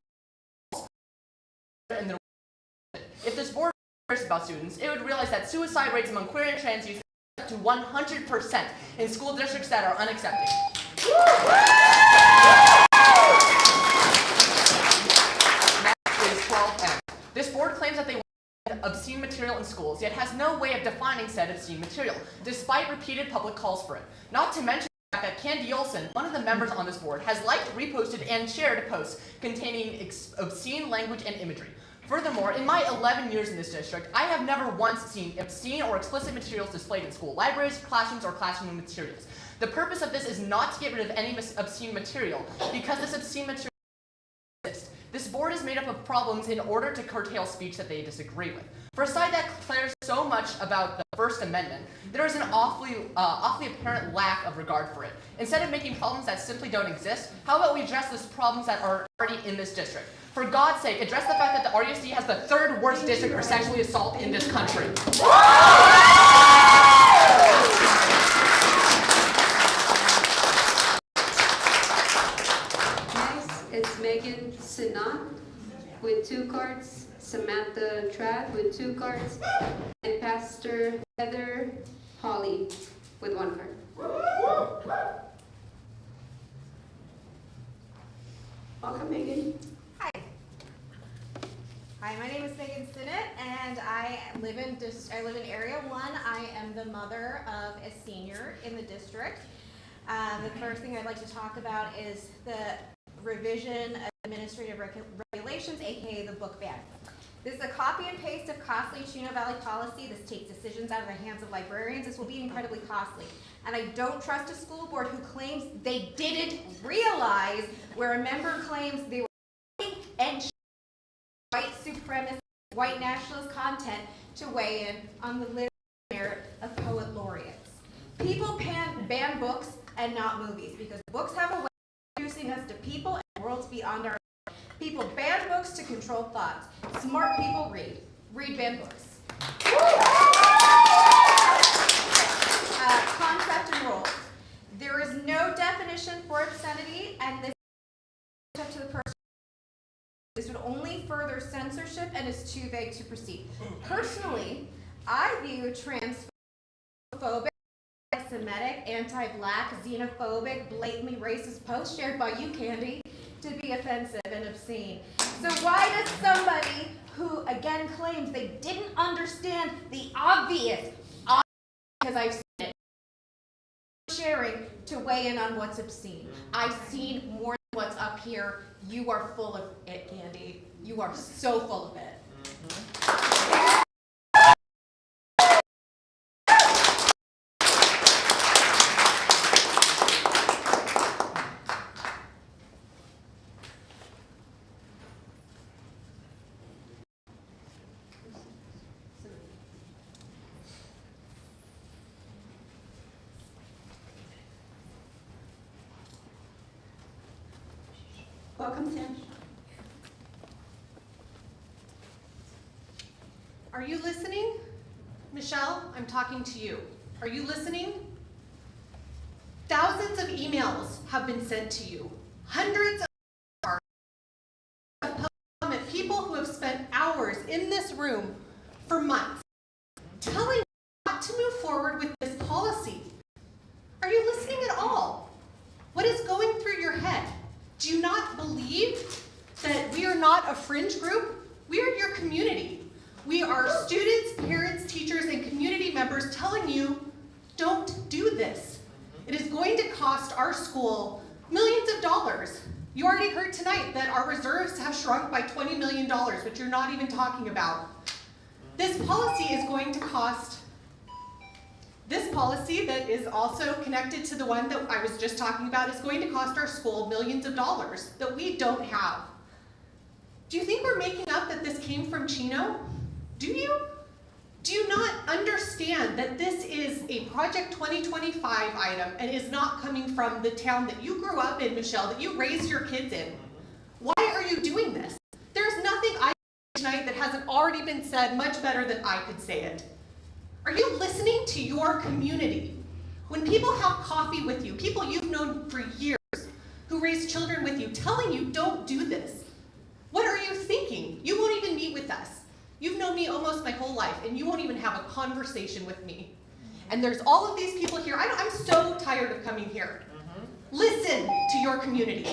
S5: if this board cares about students, it would realize that suicide rates among queer and trans youth are up to 100% in school districts that are unaccepting. Next is 12M. This board claims that they obscene material in schools, yet has no way of defining said obscene material, despite repeated public calls for it. Not to mention the fact that Candy Olson, one of the members on this board, has liked, reposted, and shared posts containing obscene language and imagery. Furthermore, in my 11 years in this district, I have never once seen obscene or explicit materials displayed in school libraries, classrooms, or classroom materials. The purpose of this is not to get rid of any obscene material, because this obscene material exists. This board is made up of problems in order to curtail speech that they disagree with. For a side that cares so much about the First Amendment, there is an awfully apparent lack of regard for it. Instead of making problems that simply don't exist, how about we address these problems that are already in this district? For God's sake, address the fact that the RUSD has the 3rd worst district for sexually assault in this country.
S3: It's Megan Sinat with 2 cards, Samantha Trad with 2 cards, and Pastor Heather Hawley with 1 card.
S4: Welcome, Megan.
S10: Hi, my name is Megan Sinnott, and I live in Area 1. I am the mother of a senior in the district. The first thing I'd like to talk about is the revision of administrative regulations, aka the book ban. This is a copy and paste of costly Chino Valley policy. This takes decisions out of the hands of librarians. This will be incredibly costly. And I don't trust a school board who claims they didn't realize, where a member claims they were and white supremacist, white nationalist content to weigh in on the literary merit of poet laureates. People ban books and not movies because books have a way of introducing us to people and worlds beyond our own. People ban books to control thoughts. Smart people read. Read banned books. Concept and rules. There is no definition for obscenity, and this is up to the person. This would only further censorship and is too vague to proceed. Personally, I view transphobic, anti-Semitic, anti-black, xenophobic, blatantly racist posts shared by you, Candy, to be offensive and obscene. So why does somebody who, again, claims they didn't understand the obvious, because I've seen it, sharing to weigh in on what's obscene? I've seen more than what's up here. You are full of it, Candy. You are so full of it.
S4: Welcome, Sam.
S11: Are you listening? Michelle, I'm talking to you. Are you listening? Thousands of emails have been sent to you. Hundreds of people who have spent hours in this room for months telling you not to move forward with this policy. Are you listening at all? What is going through your head? Do you not believe that we are not a fringe group? We are your community. We are students, parents, teachers, and community members telling you, don't do this. It is going to cost our school millions of dollars. You already heard tonight that our reserves have shrunk by $20 million, which you're not even talking about. This policy is going to cost, this policy that is also connected to the one that I was just talking about is going to cost our school millions of dollars that we don't have. Do you think we're making up that this came from Chino? Do you? Do you not understand that this is a Project 2025 item and is not coming from the town that you grew up in, Michelle, that you raised your kids in? Why are you doing this? There's nothing I say tonight that hasn't already been said much better than I could say it. Are you listening to your community? When people have coffee with you, people you've known for years, who raise children with you, telling you don't do this, what are you thinking? You won't even meet with us. You've known me almost my whole life, and you won't even have a conversation with me. And there's all of these people here. I'm so tired of coming here. Listen to your community.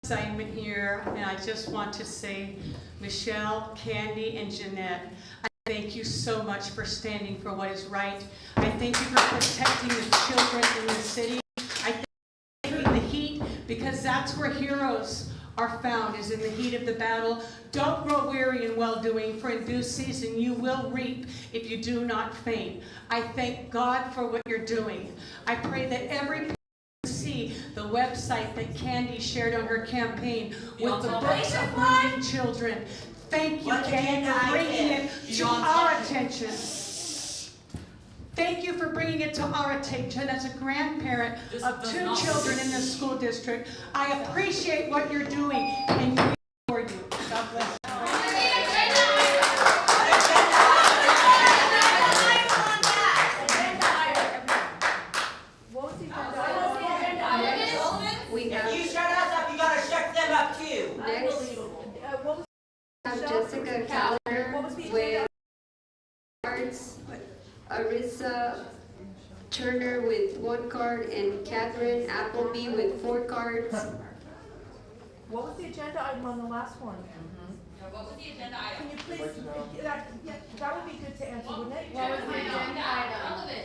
S12: Assignment here, and I just want to say, Michelle, Candy, and Jeanette, I thank you so much for standing for what is right. I thank you for protecting the children in the city. I thank you in the heat, because that's where heroes are found, is in the heat of the battle. Don't grow weary in well-doing, for in due season you will reap if you do not faint. I thank God for what you're doing. I pray that every see the website that Candy shared on her campaign with the books of bleeding children. Thank you, Candy, for bringing it to our attention. Thank you for bringing it to our attention as a grandparent of 2 children in this school district. I appreciate what you're doing, and we for you. God bless you.
S3: Jessica Calendar with cards, Arissa Turner with 1 card, and Catherine Appleby with 4 cards.
S20: What was the agenda item on the last one?
S13: What was the agenda item?
S20: Can you please, that would be good to answer, wouldn't it?
S9: What was the agenda item?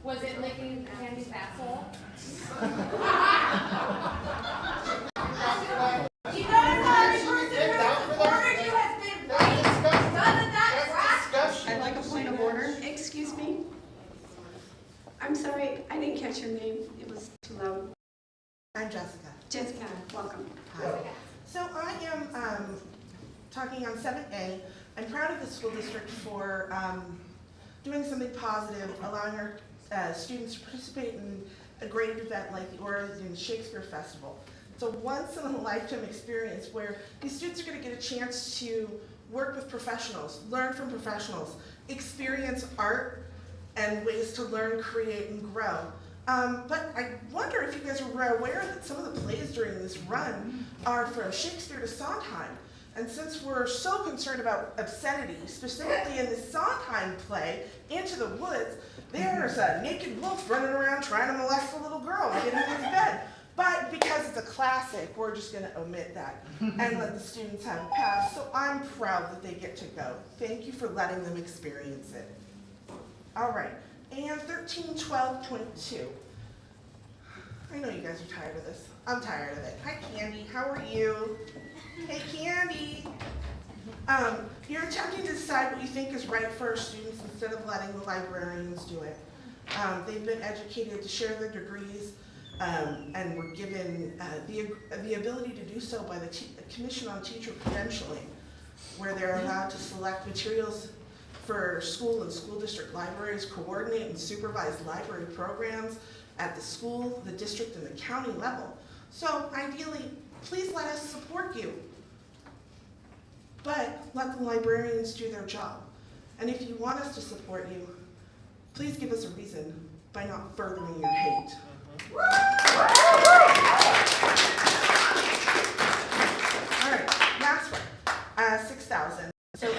S9: Was it licking Candy's asshole?
S13: You notice how every person who ordered you has been right? Doesn't that track?
S4: I'd like a point of order. Excuse me. I'm sorry, I didn't catch your name. It was too loud.
S14: I'm Jessica.
S4: Jessica, welcome.
S14: Hi. So I am talking on 7A. I'm proud of the school district for doing something positive, allowing our students to participate in a great event like the Oregon Shakespeare Festival. It's a once-in-a-lifetime experience where these students are going to get a chance to work with professionals, learn from professionals, experience art and ways to learn, create, and grow. But I wonder if you guys are aware that some of the plays during this run are from Shakespeare to Sondheim. And since we're so concerned about obscenity, specifically in the Sondheim play, Into the Woods, there's a naked wolf running around trying to molest a little girl and get in his bed. But because it's a classic, we're just going to omit that and let the students have a pass. So I'm proud that they get to go. Thank you for letting them experience it. All right, and 1312.2. I know you guys are tired of this. I'm tired of it. Hi, Candy. How are you? Hey, Candy. You're attempting to decide what you think is right for our students instead of letting the librarians do it. They've been educated to share their degrees and were given the ability to do so by the Commission on Teacher Credentialing, where they're allowed to select materials for school and school district libraries coordinate and supervise library programs at the school, the district, and the county level. So ideally, please let us support you. But let the librarians do their job. And if you want us to support you, please give us a reason by not furthering your hate. All right, last one, 6,000. So,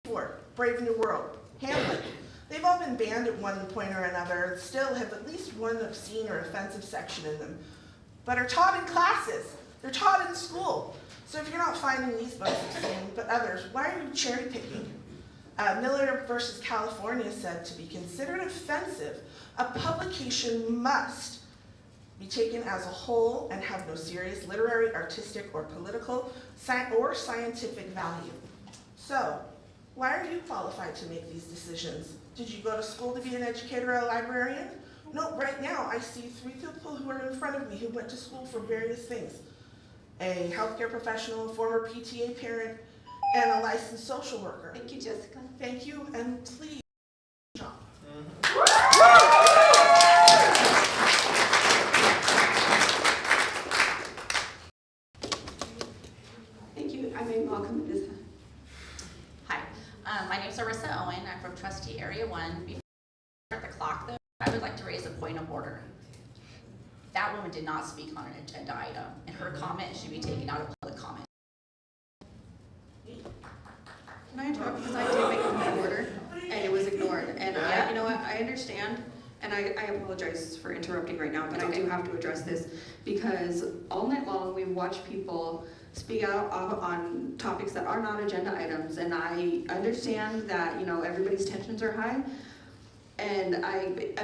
S14: 4, Brave New World, Hamlet. They've all been banned at one point or another, still have at least one obscene or offensive section in them, but are taught in classes. They're taught in school. So if you're not finding these books obscene, but others, why are you cherry picking? Miller versus California said to be considered offensive, a publication must be taken as a whole and have no serious literary, artistic, or political or scientific value. So, why are you qualified to make these decisions? Did you go to school to be an educator or a librarian? No, right now I see 3 people who are in front of me who went to school for various things. A healthcare professional, a former PTA parent, and a licensed social worker.
S4: Thank you, Jessica.
S14: Thank you, and please, job.
S4: Thank you. I may welcome this.
S1: Hi, my name is Arissa Owen. I'm from Trustee Area 1. Before I start the clock, though, I would like to raise a point of order. That woman did not speak on an agenda item, and her comment should be taken out of public comment.
S7: Can I interrupt? Because I did make a point of order, and it was ignored. And I, you know what, I understand, and I apologize for interrupting right now, but I do have to address this, because all night long, we watch people speak out on topics that are not agenda items, and I understand that, you know, everybody's tensions are high, and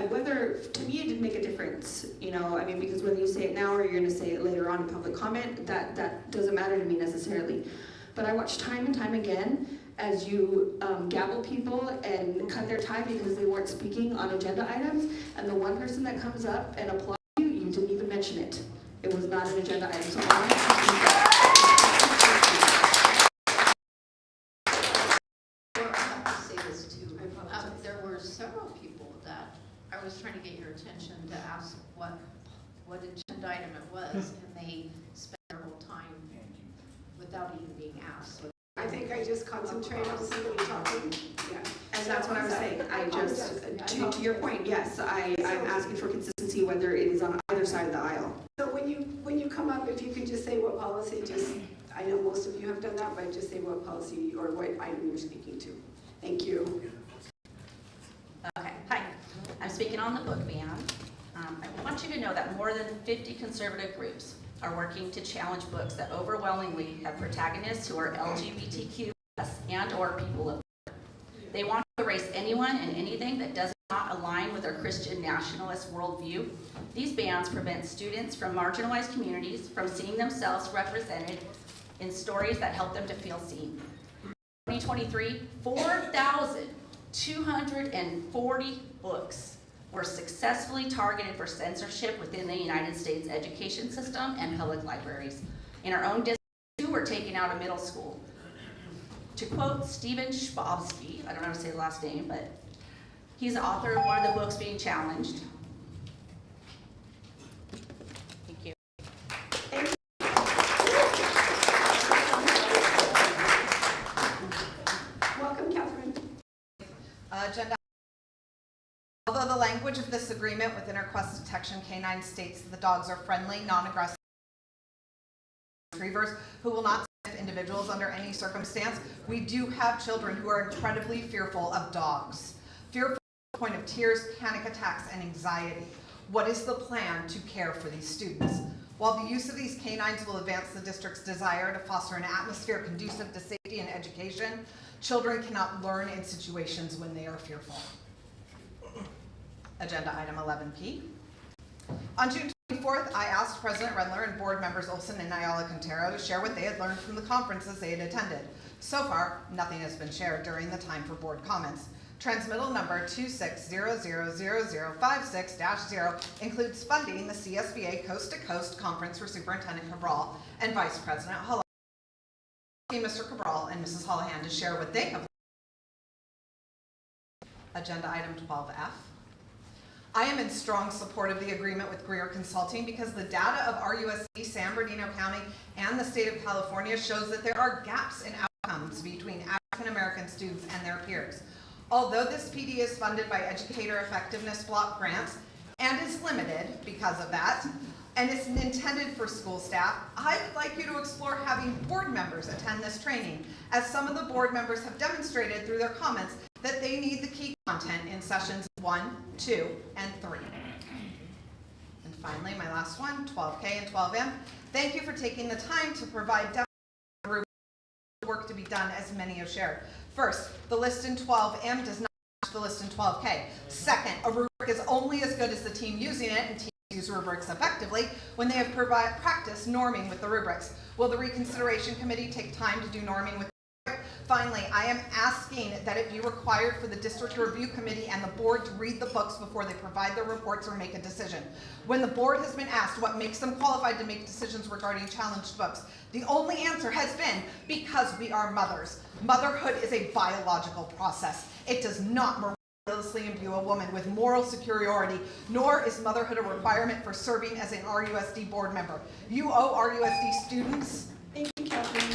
S7: whether, to me, it didn't make a difference, you know, I mean, because whether you say it now or you're gonna say it later on in public comment, that doesn't matter to me necessarily. But I watch time and time again as you gavel people and cut their time because they weren't speaking on agenda items, and the one person that comes up and applauds you, you didn't even mention it. It was not an agenda item, so
S15: There were several people that I was trying to get your attention to ask what agenda item it was, and they spent their whole time without even being asked. So
S4: I think I just concentrate on somebody talking. Yeah.
S7: And that's what I was saying. I just, to your point, yes, I'm asking for consistency whether it is on either side of the aisle.
S4: So when you come up, if you could just say what policy, I know most of you have done that, but just say what policy or what item you're speaking to. Thank you.
S1: Okay, hi. I'm speaking on the book ban. I want you to know that more than 50 conservative groups are working to challenge books that overwhelmingly have protagonists who are LGBTQ+ and or people of color. They want to erase anyone and anything that does not align with their Christian nationalist worldview. These bans prevent students from marginalized communities from seeing themselves represented in stories that help them to feel seen. 2023, 4,240 books were successfully targeted for censorship within the United States education system and public libraries. In our own district, 2 were taken out of middle school. To quote Stephen Schwabsky, I don't know how to say the last name, but he's the author of one of the books being challenged. Thank you.
S4: Welcome, Catherine.
S16: Agenda. Although the language of this agreement within Request Detection K9 states that the dogs are friendly, non-aggressive retrievers who will not sniff individuals under any circumstance, we do have children who are incredibly fearful of dogs. Fearful to the point of tears, panic attacks, and anxiety. What is the plan to care for these students? While the use of these canines will advance the district's desire to foster an atmosphere conducive to safety and education, children cannot learn in situations when they are fearful. Agenda item 11P. On June 24th, I asked President Rendler and board members Olson and Ayala Quintero to share what they had learned from the conferences they had attended. So far, nothing has been shared during the time for board comments. Transmittal number 26000056-0 includes funding the CSBA Coast to Coast Conference for Superintendent Cabral and Vice President Holohan. Mr. Cabral and Mrs. Holohan to share what they have Agenda item 12F. I am in strong support of the agreement with Greer Consulting because the data of RUSD, San Bernardino County, and the state of California shows that there are gaps in outcomes between African American students and their peers. Although this PD is funded by Educator Effectiveness Block grants and is limited because of that, and it's intended for school staff, I would like you to explore having board members attend this training, as some of the board members have demonstrated through their comments that they need the key content in sessions 1, 2, and 3. And finally, my last one, 12K and 12M. Thank you for taking the time to provide work to be done, as many have shared. First, the list in 12M does not match the list in 12K. Second, a rubric is only as good as the team using it, and teams use rubrics effectively when they have practiced norming with the rubrics. Will the reconsideration committee take time to do norming with the rubric? Finally, I am asking that it be required for the district review committee and the board to read the books before they provide their reports or make a decision. When the board has been asked what makes them qualified to make decisions regarding challenged books, the only answer has been because we are mothers. Motherhood is a biological process. It does not miraculously imbue a woman with moral superiority, nor is motherhood a requirement for serving as an RUSD board member. You owe RUSD students.
S4: Thank you, Kathleen.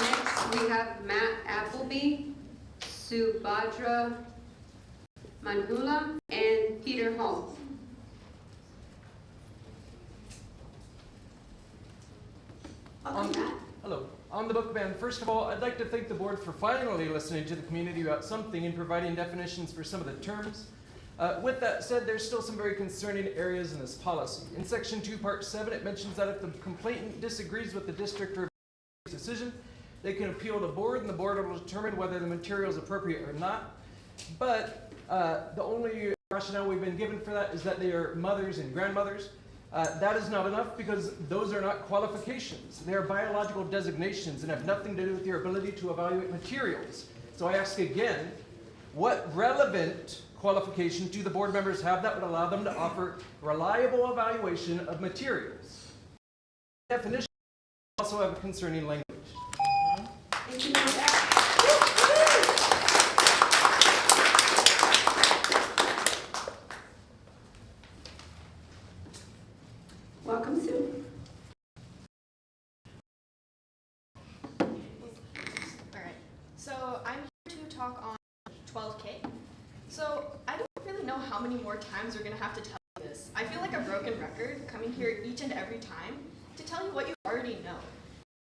S3: Next, we have Matt Appleby, Subhadra Manhula, and Peter Hall.
S2: Hello. On the book ban, first of all, I'd like to thank the board for finally listening to the community about something and providing definitions for some of the terms. With that said, there's still some very concerning areas in this policy. In Section 2, Part 7, it mentions that if the complainant disagrees with the district review's decision, they can appeal to the board, and the board will determine whether the material is appropriate or not. But the only rationale we've been given for that is that they are mothers and grandmothers. That is not enough because those are not qualifications. They are biological designations and have nothing to do with your ability to evaluate materials. So I ask again, what relevant qualification do the board members have that would allow them to offer reliable evaluation of materials? Definition also have a concerning language.
S4: Thank you for that. Welcome, Sue.
S18: Alright, so I'm here to talk on 12K. So I don't really know how many more times we're going to have to tell you this. I feel like a broken record coming here each and every time to tell you what you already know.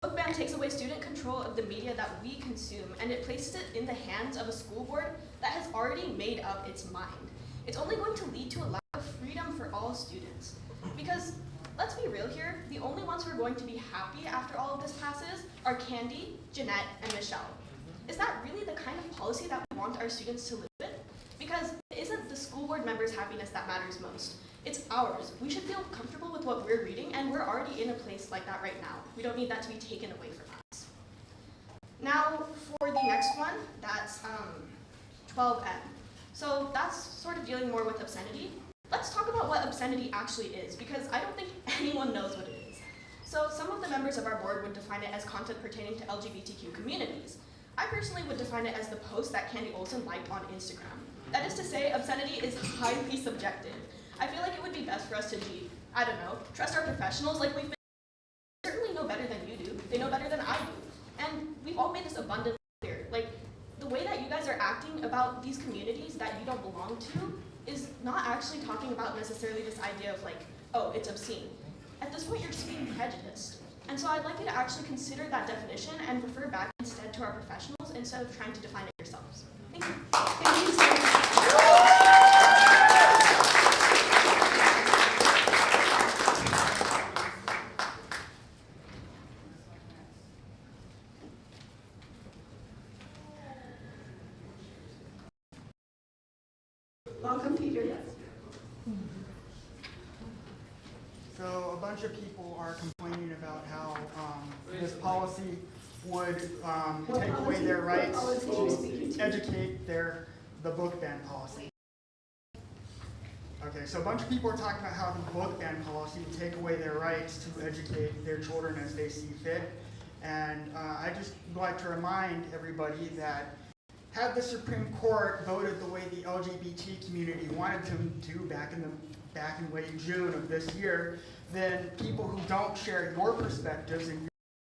S18: The book ban takes away student control of the media that we consume, and it places it in the hands of a school board that has already made up its mind. It's only going to lead to a lack of freedom for all students. Because let's be real here, the only ones who are going to be happy after all of this passes are Candy, Jeanette, and Michelle. Is that really the kind of policy that we want our students to live with? Because it isn't the school board members' happiness that matters most. It's ours. We should feel comfortable with what we're reading, and we're already in a place like that right now. We don't need that to be taken away from us. Now, for the next one, that's 12M. So that's sort of dealing more with obscenity. Let's talk about what obscenity actually is, because I don't think anyone knows what it is. So some of the members of our board would define it as content pertaining to LGBTQ communities. I personally would define it as the post that Candy Olson liked on Instagram. That is to say, obscenity is highly subjective. I feel like it would be best for us to be, I don't know, trust our professionals like we've been. They certainly know better than you do. They know better than I do. And we've all made this abundantly clear. Like, the way that you guys are acting about these communities that you don't belong to is not actually talking about necessarily this idea of like, oh, it's obscene. At this point, you're just being prejudiced. And so I'd like you to actually consider that definition and refer back instead to our professionals instead of trying to define it yourselves. Thank you.
S4: Thank you so much. Welcome, Peter.
S19: So a bunch of people are complaining about how this policy would take away their rights to educate the book ban policy. Okay, so a bunch of people are talking about how the book ban policy would take away their rights to educate their children as they see fit. And I just like to remind everybody that had the Supreme Court voted the way the LGBT community wanted them to back in late June of this year, then people who don't share your perspectives and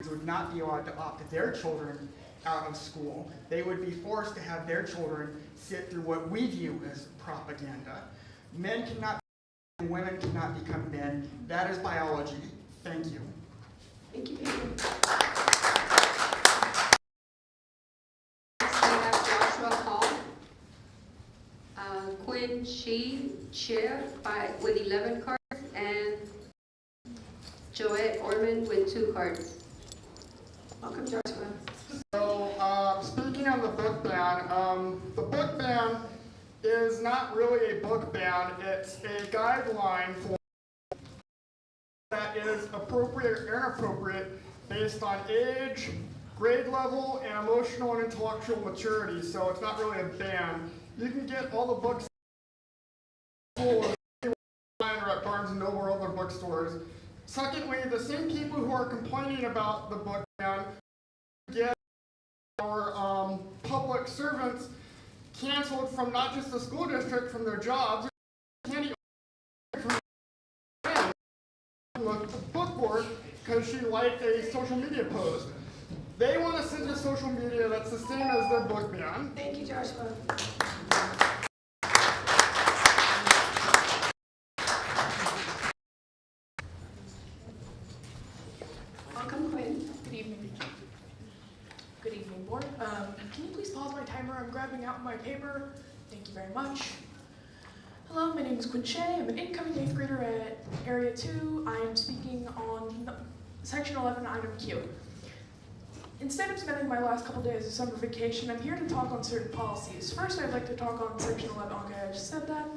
S19: would not be allowed to opt their children out of school. They would be forced to have their children sit through what we view as propaganda. Men cannot and women cannot become men. That is biology. Thank you.
S4: Thank you.
S3: Next, we have Joshua Hall. Quinn Shee Chair with 11 cards, and Joette Orman with 2 cards.
S4: Welcome, Joshua.
S19: So, speaking on the book ban is not really a book ban. It's a guideline for that is appropriate or inappropriate based on age, grade level, and emotional and intellectual maturity. So it's not really a ban. You can get all the books or at Barnes & Noble or other bookstores. Secondly, the same people who are complaining about the book ban get our public servants canceled from not just the school district, from their jobs, from the book board because she liked a social media post. They want to send to social media that's the same as their book ban.
S4: Thank you, Joshua. Welcome, Quinn.
S21: Good evening. Good evening, board. Can you please pause my timer? I'm grabbing out my paper. Thank you very much. Hello, my name is Quinn Shea. I'm an incoming 8th grader at Area 2. I am speaking on Section 11, Item Q. Instead of spending my last couple days of summer vacation, I'm here to talk on certain policies. First, I'd like to talk on Section 11. Okay, I just said that.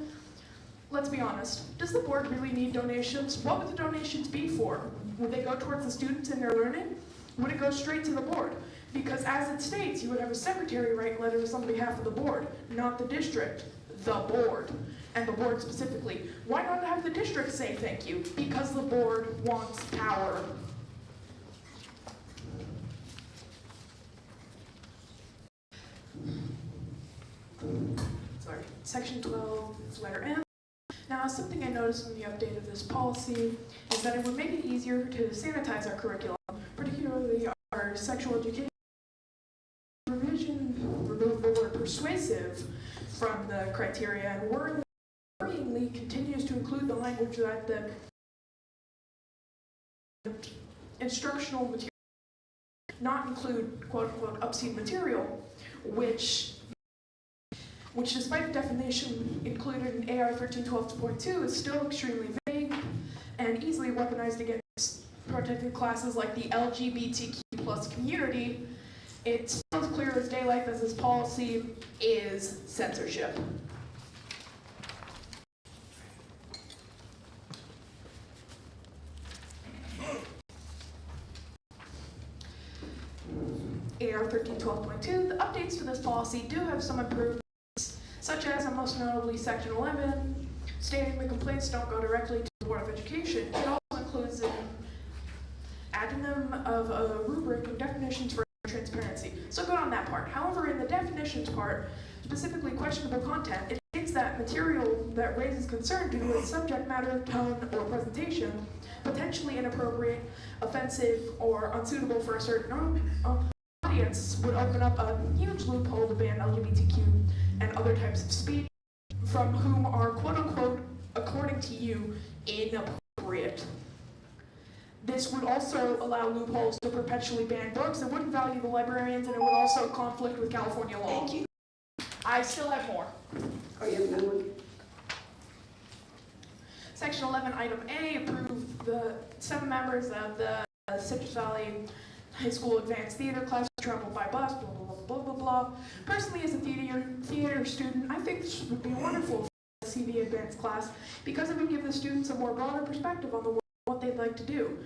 S21: Let's be honest. Does the board really need donations? What would the donations be for? Would they go towards the students and their learning? Would it go straight to the board? Because as it states, you would have a secretary write letters on behalf of the board, not the district, the board. And the board specifically. Why not have the district say thank you? Because the board wants power. Sorry. Section 12, letter M. Now, something I noticed in the update of this policy is that it would make it easier to sanitize our curriculum, particularly our sexual education. Revision removed the word persuasive from the criteria and worryingly continues to include the language that the instructional material not include quote-unquote obscene material, which despite the definition included in AR 1312.2 is still extremely vague and easily weaponized against protected classes like the LGBTQ plus community. It's as clear as daylight that this policy is censorship. AR 1312.2, the updates to this policy do have some improvements, such as, and most notably, Section 11, stating the complaints don't go directly to the Board of Education. It also includes an addendum of a rubric of definitions for transparency. So good on that part. However, in the definitions part, specifically questionable content, it states that material that raises concern due to its subject matter, tone, or presentation, potentially inappropriate, offensive, or unsuitable for a certain audience would open up a huge loophole to ban LGBTQ and other types of speech from whom are quote-unquote, according to you, inappropriate. This would also allow loopholes to perpetually ban books. It wouldn't value the librarians, and it would also conflict with California law.
S4: Thank you.
S21: I still have more.
S4: Oh, you have another one?
S21: Section 11, Item A, approved the 7 members of the Citrus Valley High School Advanced Theater class traveled by bus, blah, blah, blah, blah, blah, blah. Personally, as a theater student, I think this would be wonderful for the CV Advanced class because it would give the students a more broader perspective on the world, what they'd like to do.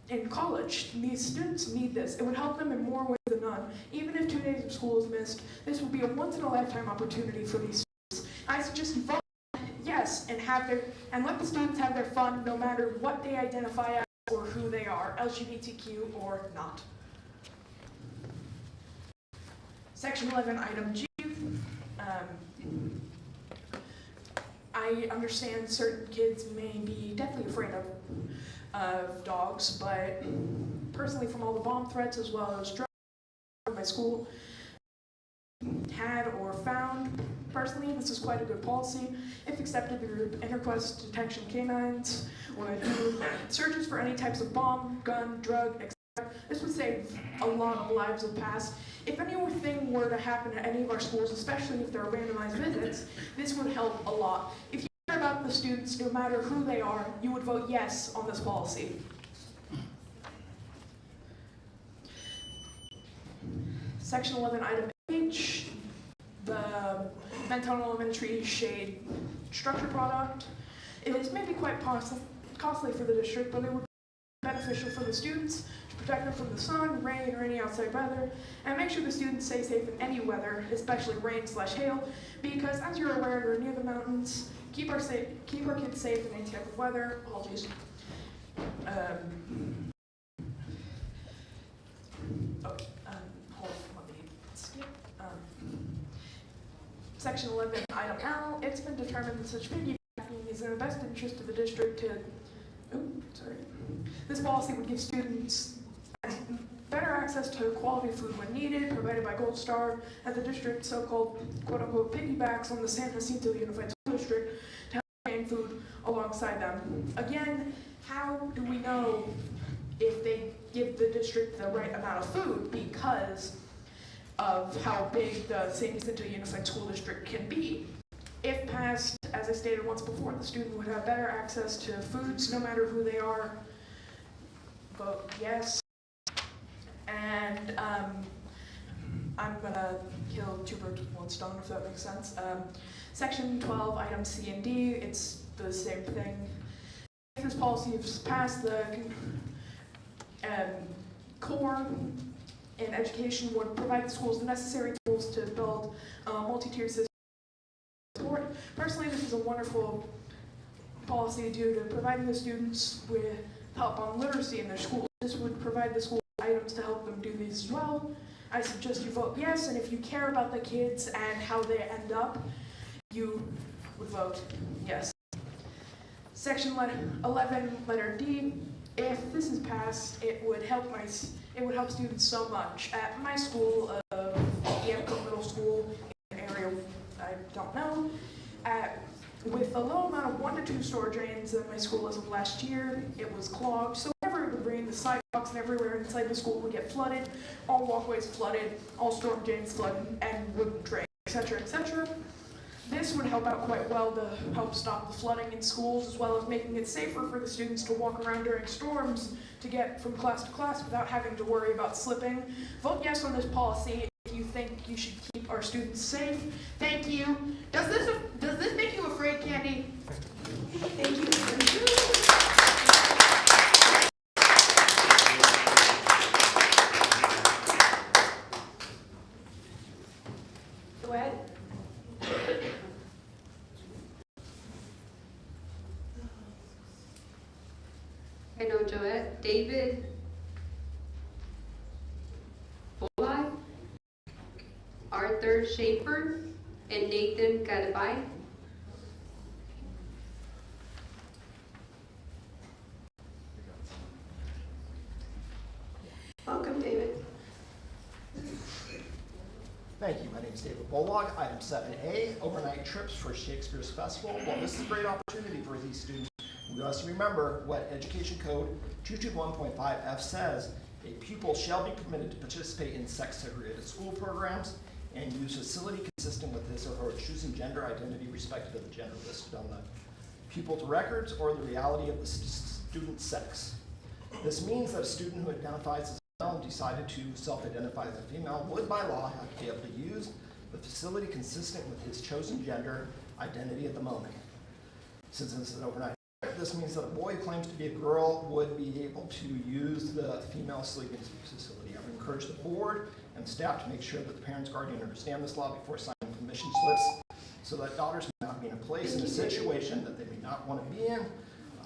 S21: In college, these students need this. It would help them in more ways than none. Even if 2 days of school is missed, this would be a once-in-a-lifetime opportunity for these students. I suggest vote yes and let the students have their fun no matter what they identify as. or who they are, LGBTQ or not. Section 11, item G. I understand certain kids may be deathly afraid of dogs, but personally from all the bomb threats as well as drugs my school had or found, personally this is quite a good policy. If accepted, the group Interquest Detection Canines would do searches for any types of bomb, gun, drug, etc. This would save a lot of lives of past. If anything were to happen at any of our schools, especially if there are randomized visits, this would help a lot. If you care about the students, no matter who they are, you would vote yes on this policy. Section 11, item H, the Mentone Elementary Shade Structure product. It is maybe quite costly for the district, but it would be beneficial for the students to protect them from the sun, rain, or any outside weather, and make sure the students stay safe in any weather, especially rain/hail, because as you're aware, we're near the mountains. Keep our kids safe in any type of weather. Apologies. Section 11, item L, it's been determined that such piggybacking is in the best interest of the district to, This policy would give students better access to quality food when needed, provided by Gold Star at the district's so-called quote-unquote piggybacks on the San Jacinto Unified School District to help obtain food alongside them. Again, how do we know if they give the district the right amount of food? Because of how big the San Jacinto Unified School District can be. If passed, as I stated once before, the student would have better access to foods no matter who they are. Vote yes. And I'm gonna kill two birds with one stone, if that makes sense. Section 12, item C and D, it's the same thing. If this policy is passed, the core in education would provide the schools the necessary tools to build a multi-tiered system of support. Personally, this is a wonderful policy due to providing the students with help on literacy in their schools. This would provide the school items to help them do these as well. I suggest you vote yes, and if you care about the kids and how they end up, you would vote yes. Section 11, letter D. If this is passed, it would help students so much. At my school, Yamco Middle School, in an area I don't know, with a low amount of 1 to 2 storm drains in my school as of last year, it was clogged. So whenever it would rain, the sidewalks and everywhere inside the school would get flooded, all walkways flooded, all storm drains flooded, and wouldn't drain, etc., etc. This would help out quite well to help stop the flooding in schools, as well as making it safer for the students to walk around during storms to get from class to class without having to worry about slipping. Vote yes on this policy if you think you should keep our students safe. Thank you. Does this make you afraid, Candy? Thank you.
S4: Go ahead.
S3: I know Joette, David Bolai, Arthur Schaefer, and Nathan Gadabay.
S4: Welcome, David.
S6: Thank you. My name is David Bolog. Item 7A, overnight trips for Shakespeare's Festival. Well, this is a great opportunity for these students. We must remember what Education Code 221.5F says. A pupil shall be permitted to participate in sex-segregated school programs and use facility consistent with his or her choosing gender identity respective of the gender listed on the pupil's records or the reality of the student's sex. This means that a student who identifies as a male and decided to self-identify as a female would by law have to be able to use the facility consistent with his chosen gender identity at the moment. Since this is an overnight, this means that a boy who claims to be a girl would be able to use the female sleeping facility. I would encourage the board and staff to make sure that the parents guardian understand this law before signing permission slips so that daughters may not be in a place in a situation that they may not want to be in.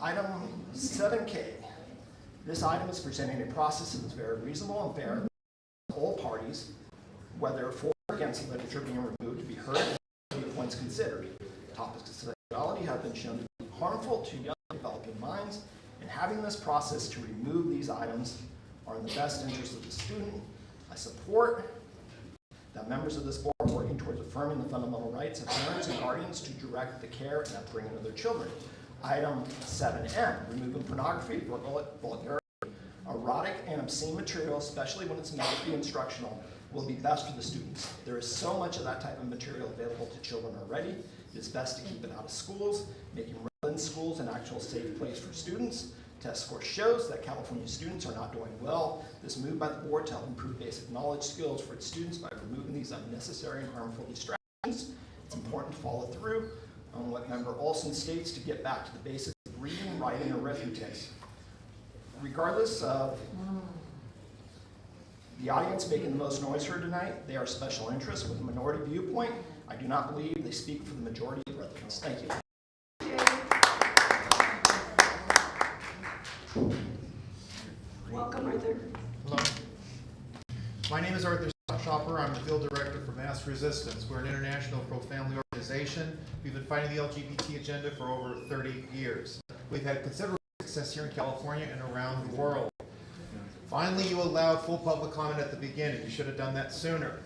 S6: Item 7K. This item is presenting a process that is very reasonable and fair. All parties, whether for or against the literature being removed, to be heard and viewpoints considered. Topics of sexuality have been shown to be harmful to young developing minds, and having this process to remove these items are in the best interest of the student. I support that members of this board are working towards affirming the fundamental rights of parents and guardians to direct the care and upbringing of their children. Item 7N, removing pornography, vulgarity, erotic, and obscene material, especially when it's meant to be instructional, will be best for the students. There is so much of that type of material available to children already. It is best to keep it out of schools, making Redlands schools an actual safe place for students. Test score shows that California students are not doing well. This move by the board to help improve basic knowledge skills for its students by removing these unnecessary and harmful distractions. It's important to follow through on what Member Olson states to get back to the basics of reading, writing, and arithmetic. Regardless of the audience making the most noise here tonight, they are special interests with a minority viewpoint. I do not believe they speak for the majority of Redlands. Thank you.
S4: Welcome, Arthur.
S8: Hello. My name is Arthur Shopper. I'm the field director for Mass Resistance. We're an international pro-family organization. We've been fighting the LGBT agenda for over 30 years. We've had considerable success here in California and around the world. Finally, you allowed full public comment at the beginning. You should have done that sooner.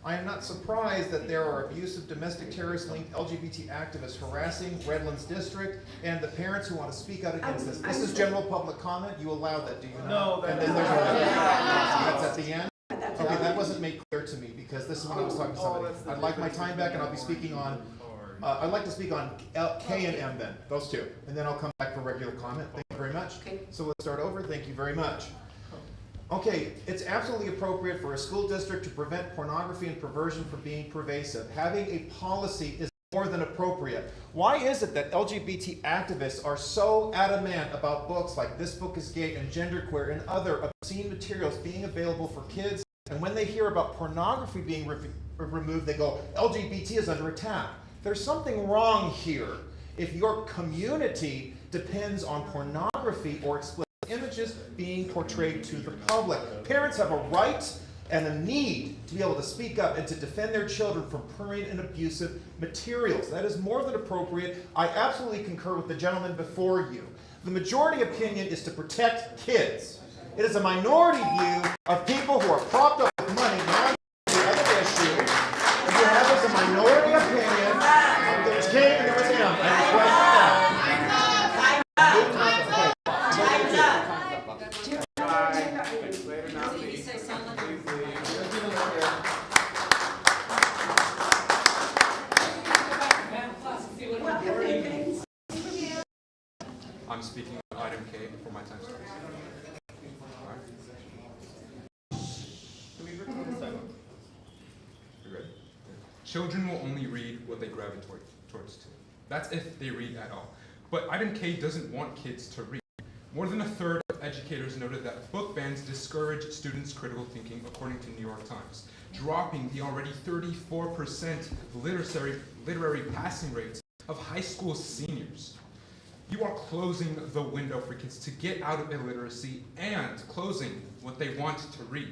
S8: I am not surprised that there are abusive domestic terrorist-linked LGBT activists harassing Redlands District and the parents who want to speak out against this. This is general public comment. You allowed that, do you not?
S2: No,
S8: and then there's that's at the end? Okay, that wasn't made clear to me because this is when I was talking to somebody. I'd like my time back and I'll be speaking on, I'd like to speak on K and M then, those two. And then I'll come back for regular comment. Thank you very much.
S4: Okay.
S8: So let's start over. Thank you very much. Okay, it's absolutely appropriate for a school district to prevent pornography and perversion from being pervasive. Having a policy is more than appropriate. Why is it that LGBT activists are so adamant about books like This Book is Gay and Genderqueer and other obscene materials being available for kids, and when they hear about pornography being removed, they go, LGBT is under attack. There's something wrong here. If your community depends on pornography or explicit images being portrayed to the public. Parents have a right and a need to be able to speak up and to defend their children from prurient and abusive materials. That is more than appropriate. I absolutely concur with the gentleman before you. The majority opinion is to protect kids. It is a minority view of people who are propped up with money. Now the other issue, if you have as a minority opinion, there's K and there was M. I request that.
S22: I'm speaking on item K before my time starts. All right. You ready? Children will only read what they gravitate towards to. That's if they read at all. But item K doesn't want kids to read. More than a third of educators noted that book bans discourage students' critical thinking, according to New York Times, dropping the already 34% literary passing rates of high school seniors. You are closing the window for kids to get out of illiteracy and closing what they want to read.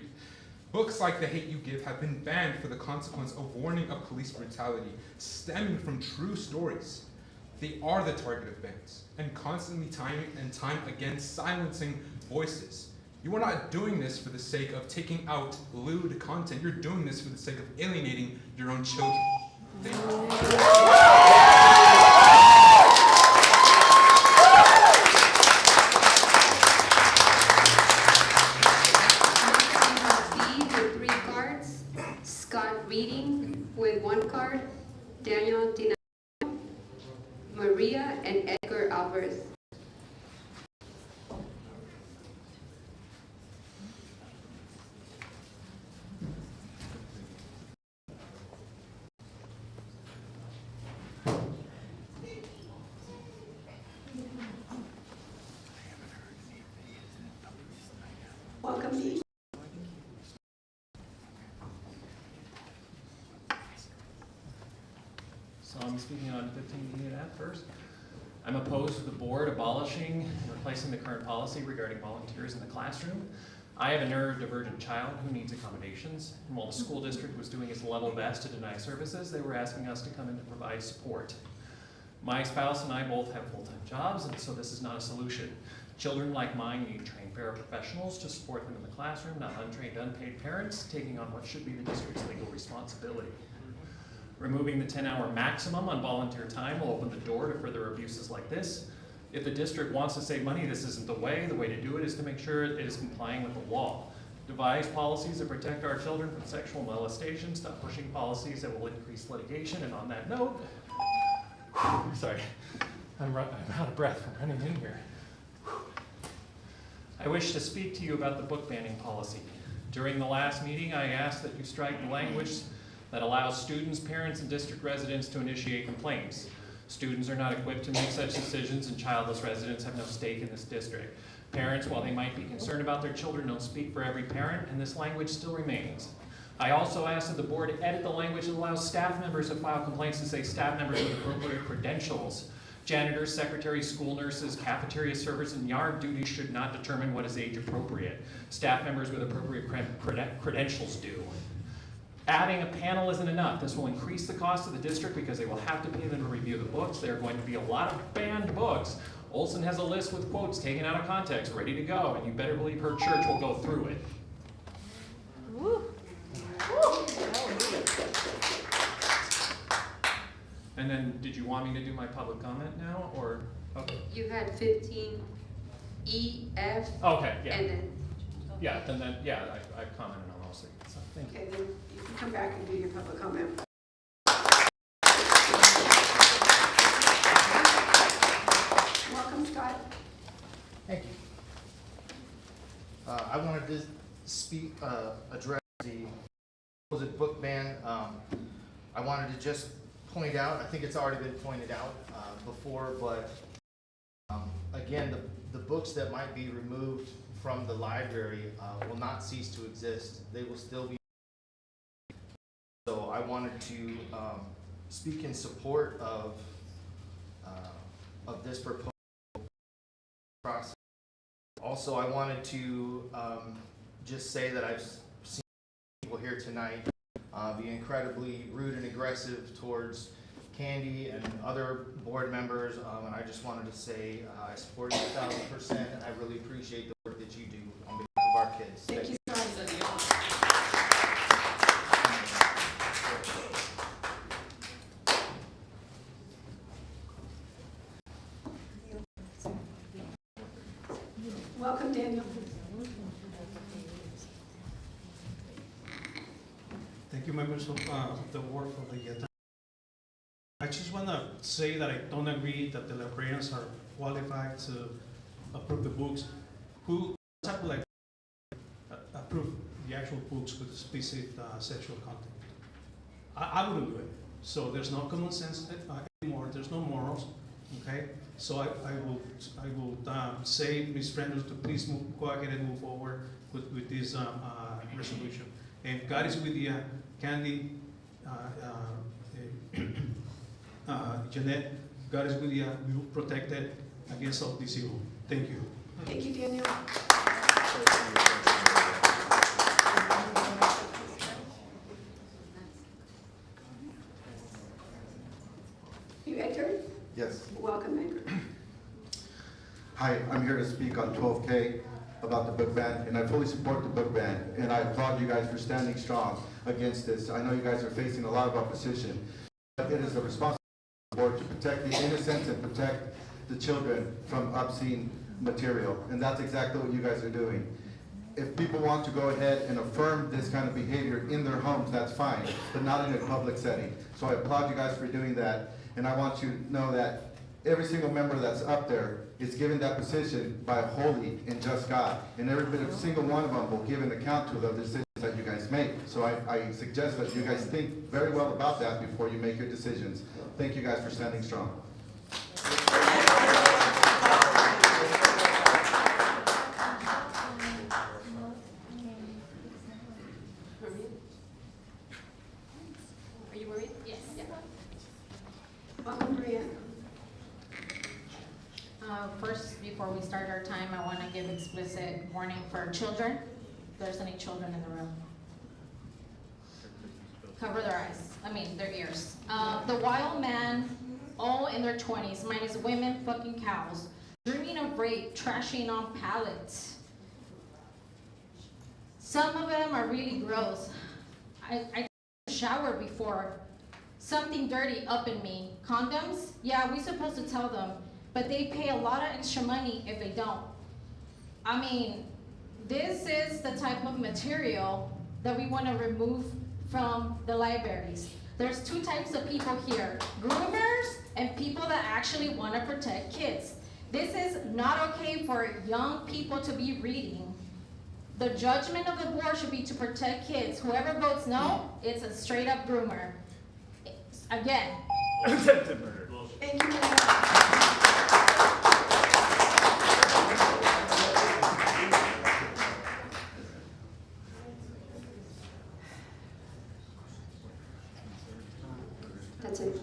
S22: Books like The Hate You Give have been banned for the consequence of warning of police brutality stemming from true stories. They are the target of bans and constantly time and time again silencing voices. You are not doing this for the sake of taking out lewd content. You're doing this for the sake of alienating your own children. Thank you.
S3: Reading with 1 card, Daniel Dina, Maria and Edgar Alvarez.
S4: Welcome, Dee.
S2: So I'm speaking on 15E and F first.
S5: I'm opposed to the board abolishing and replacing the current policy regarding volunteers in the classroom. I have a neurodivergent child who needs accommodations, and while the school district was doing its level best to deny services, they were asking us to come in to provide support. My spouse and I both have full-time jobs, and so this is not a solution. Children like mine need trained paraprofessionals to support them in the classroom, not untrained, unpaid parents taking on what should be the district's legal responsibility. Removing the 10-hour maximum on volunteer time will open the door to further abuses like this. If the district wants to save money, this isn't the way. The way to do it is to make sure it is complying with the law. Devise policies that protect our children from sexual molestation. Stop pushing policies that will increase litigation. And on that note, sorry, I'm out of breath from running in here. I wish to speak to you about the book banning policy. During the last meeting, I asked that you strike the language that allows students, parents, and district residents to initiate complaints. Students are not equipped to make such decisions, and childless residents have no stake in this district. Parents, while they might be concerned about their children, don't speak for every parent, and this language still remains. I also asked that the board edit the language that allows staff members to file complaints to say staff members with appropriate credentials. Janitors, secretaries, school nurses, cafeteria servers, and yard duties should not determine what is age appropriate. Staff members with appropriate credentials do. Adding a panel isn't enough. This will increase the cost of the district because they will have to pay them to review the books. There are going to be a lot of banned books. Olson has a list with quotes taken out of context, ready to go, and you better believe her church will go through it.
S9: Woo.
S5: And then, did you want me to do my public comment now, or? Okay.
S3: You had 15 E, F,
S5: Okay, yeah.
S3: and then.
S5: Yeah, then yeah, I've commented on those things, so thank you.
S4: Okay, then you can come back and do your public comment. Welcome, Scott.
S6: Thank you. I wanted to speak, address the supposed book ban. I wanted to just point out, I think it's already been pointed out before, but again, the books that might be removed from the library will not cease to exist. They will still be. So I wanted to speak in support of this proposal process. Also, I wanted to just say that I've seen people here tonight be incredibly rude and aggressive towards Candy and other board members, and I just wanted to say I support you 1,000%, and I really appreciate the work that you do on behalf of our kids.
S4: Thank you. Welcome, Daniel.
S17: Thank you, members of the board for the time. I just want to say that I don't agree that the librarians are qualified to approve the books. Who approve the actual books with explicit sexual content? I wouldn't do it. So there's no common sense anymore. There's no morals. Okay. So I will say, Ms. Renders, to please go ahead and move forward with this resolution. And God is with you, Candy, Jeanette. God is with you. We will protect it against all this evil. Thank you.
S4: Thank you, Daniel. You, Edgar?
S23: Yes.
S4: Welcome, Edgar.
S23: Hi, I'm here to speak on 12K about the book ban, and I fully support the book ban, and I applaud you guys for standing strong against this. I know you guys are facing a lot of opposition, but it is a responsibility of the board to protect the innocent and protect the children from obscene material, and that's exactly what you guys are doing. If people want to go ahead and affirm this kind of behavior in their homes, that's fine, but not in a public setting. So I applaud you guys for doing that, and I want you to know that every single member that's up there is given that position by a holy and just God, and every single one of them will give an account to the decisions that you guys make. So I suggest that you guys think very well about that before you make your decisions. Thank you guys for standing strong.
S4: Are you worried? Yes. Yeah. Welcome, Maria.
S10: want to give explicit warning for children. If there's any children in the room. Cover their eyes, their ears. The wild man, all in their 20s, minus women fucking cows, dreaming of rape, trashing on pallets. Some of them are really gross. I took a shower before. Something dirty up in me. Condoms? Yeah, we're supposed to tell them, but they pay a lot of extra money if they don't. This is the type of material that we want to remove from the libraries. There's two types of people here, groomers and people that actually want to protect kids. This is not okay for young people to be reading. The judgment of the board should be to protect kids. Whoever votes no, it's a straight up groomer. Again.
S8: Attempted murder.
S4: Thank you.
S3: That's it.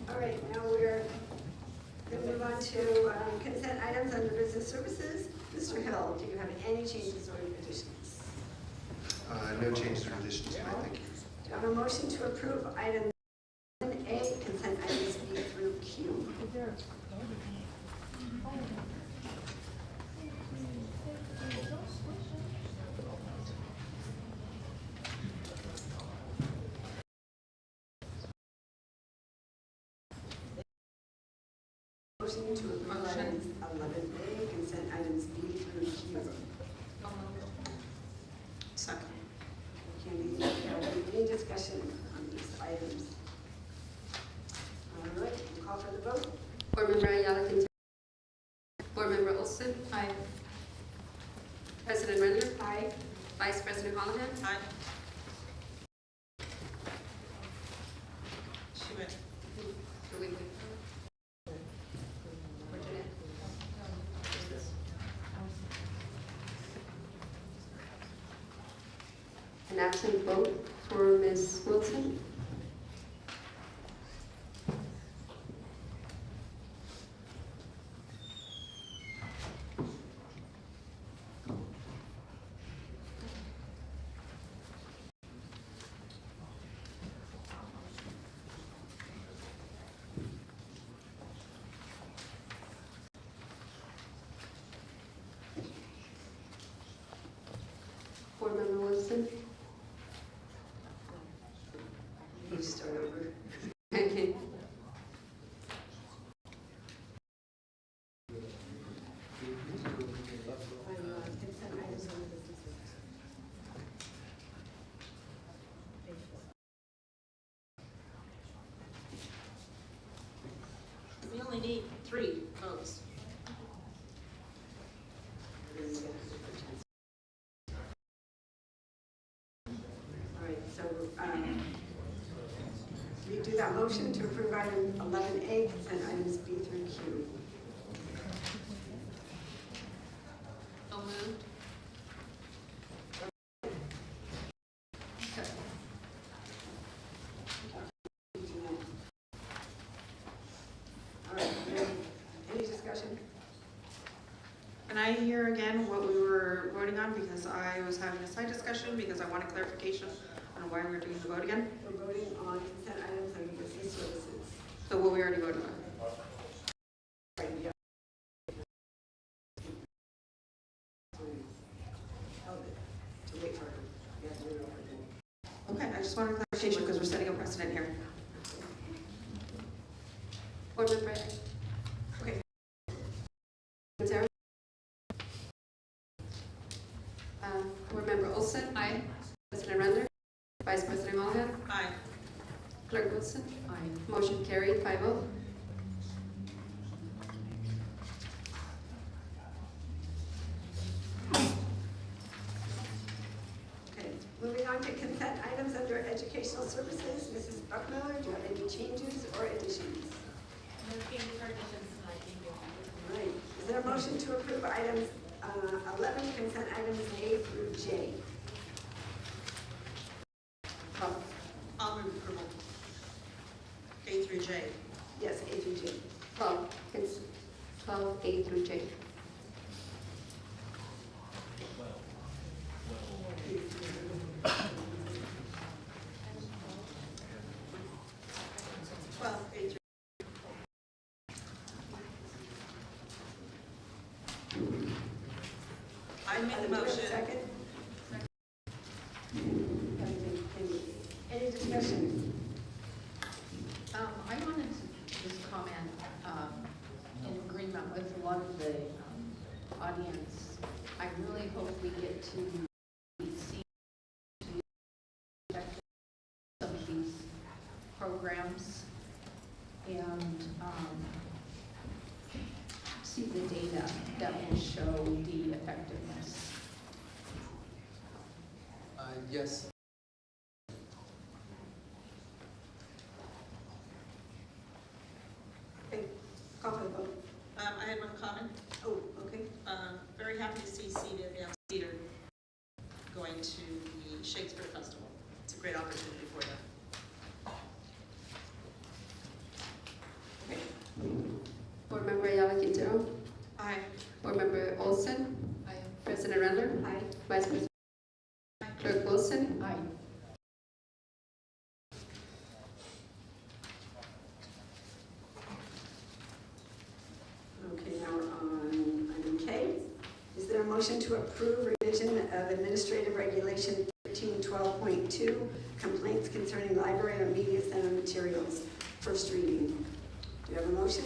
S4: All right, now we're going to move on to consent items under business services. Mr. Hill, do you have any changes or additions?
S11: No changes or additions tonight, thank you.
S4: Do I have a motion to approve item 1A, consent items B through Q? Motion to approve items 11A, consent items B through Q.
S7: Second.
S4: Any discussion on these items? All right, we'll call for the vote.
S3: Board Member Ayala Quintero. Board Member Olson.
S7: Aye.
S3: President Redler.
S4: Aye.
S3: Vice President Holohan.
S7: Aye.
S3: An absent vote for Ms. Wilson. Board Member Wilson.
S4: You start over.
S3: Okay.
S7: We only need 3 votes.
S4: All right, so we do that motion to approve item 11A, consent items B through Q.
S7: So moved.
S4: All right, any discussion?
S7: Can I hear again what we were voting on, because I was having a side discussion, because I wanted clarification on why we're doing the vote again?
S4: We're voting on consent items under business services.
S7: So what we already voted on?
S4: Right, yeah. To wait for her. Yeah, to wait for her.
S7: Okay, I just wanted clarification, because we're setting a precedent here.
S3: Board Member
S4: Okay.
S3: Quintero. Board Member Olson. Aye. President Redler. Vice President Holohan.
S7: Aye.
S3: Clerk Wilson. Aye. Motion carried 5-0.
S4: Okay, moving on to consent items under educational services. Mrs. Buckmiller, do you have any changes or additions?
S10: No changes or additions tonight, thank you.
S4: All right, is there a motion to approve items 11, consent items A through J?
S21: J.
S4: Yes, A through J.
S3: 12, it's 12A through J.
S21: I made the motion.
S4: Second. Any discussion?
S15: I wanted to just comment in agreement with a lot of the audience. I really hope we get to see some of these programs and see the data that will show the effectiveness.
S2: Yes.
S4: Okay, call for the vote.
S21: I had one comment.
S4: Oh, okay.
S21: Very happy to see Cedar going to the Shakespeare Festival. It's a great opportunity for them.
S3: Board Member Ayala Quintero.
S21: Aye.
S3: Board Member Olson.
S15: Aye.
S3: President Rendler.
S4: Aye.
S3: Vice President. Clerk Wilson.
S15: Aye.
S4: Okay, now we're on item K. Is there a motion to approve revision of Administrative Regulation 1312.2, complaints concerning library and media center materials, first reading? Do you have a motion?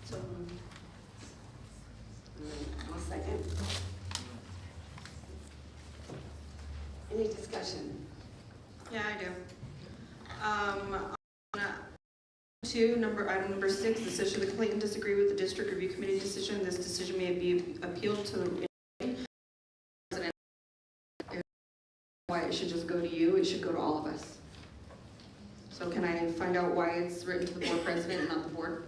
S4: So, I'll second. Any discussion?
S7: Yeah, I do. Item number 6, the decision the complainant disagree with the district review committee decision. This decision may be appealed to the president. Why it should just go to you, it should go to all of us. So can I find out why it's written to the board president and not the board?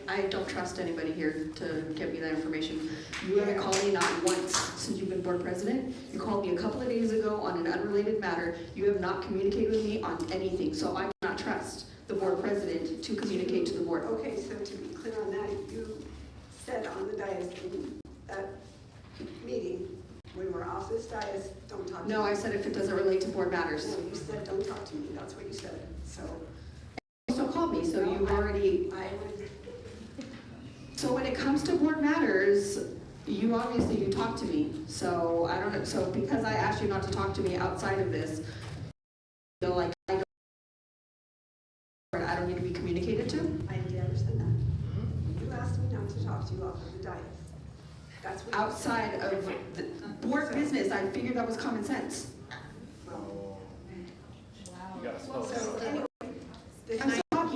S7: I don't trust anybody here to give me that information. You haven't called me not once since you've been board president. You called me a couple of days ago on an unrelated matter. You have not communicated with me on anything, so I do not trust the board president to communicate to the board.
S4: Okay, so to be clear on that, you said on the dais in that meeting, when we're off this dais, don't talk to me.
S7: No, I said if it doesn't relate to board matters.
S4: No, you said don't talk to me, that's what you said, so.
S7: You still called me, so you already.
S4: I would.
S7: So when it comes to board matters, you talk to me. So I don't know. So because I asked you not to talk to me outside of this, you feel like I don't need to be communicated to?
S4: I understand that. You asked me not to talk to you off of the dais. That's what.
S7: Outside of the board business, I figured that was common sense.
S4: So anyway.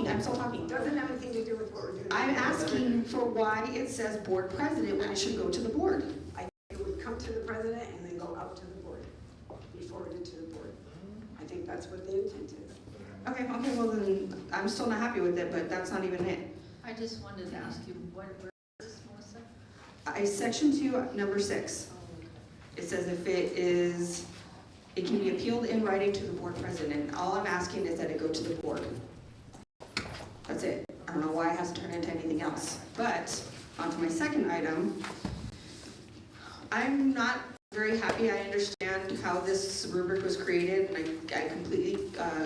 S7: I'm still talking.
S4: Doesn't have anything to do with what we're doing.
S7: I'm asking for why it says board president when it should go to the board.
S4: It would come to the president and then go out to the board, be forwarded to the board. I think that's what the intent is.
S7: Okay, well then, I'm still not happy with it, but that's not even it.
S15: I just wanted to ask you, where is this, Melissa?
S7: Section 2, number 6. It says it can be appealed in writing to the board president. All I'm asking is that it go to the board. That's it. I don't know why it has to turn into anything else. But on to my second item. I'm not very happy. I understand how this rubric was created, and I completely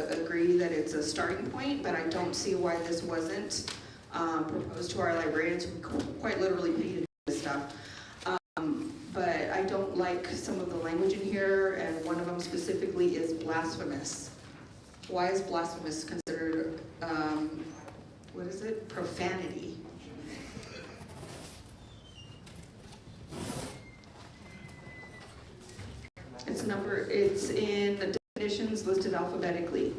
S7: agree that it's a starting point, but I don't see why this wasn't proposed to our librarians who quite literally pay to do this stuff. But I don't like some of the language in here, and one of them specifically is blasphemous. Why is blasphemous considered, what is it? Profanity. It's in the definitions listed alphabetically.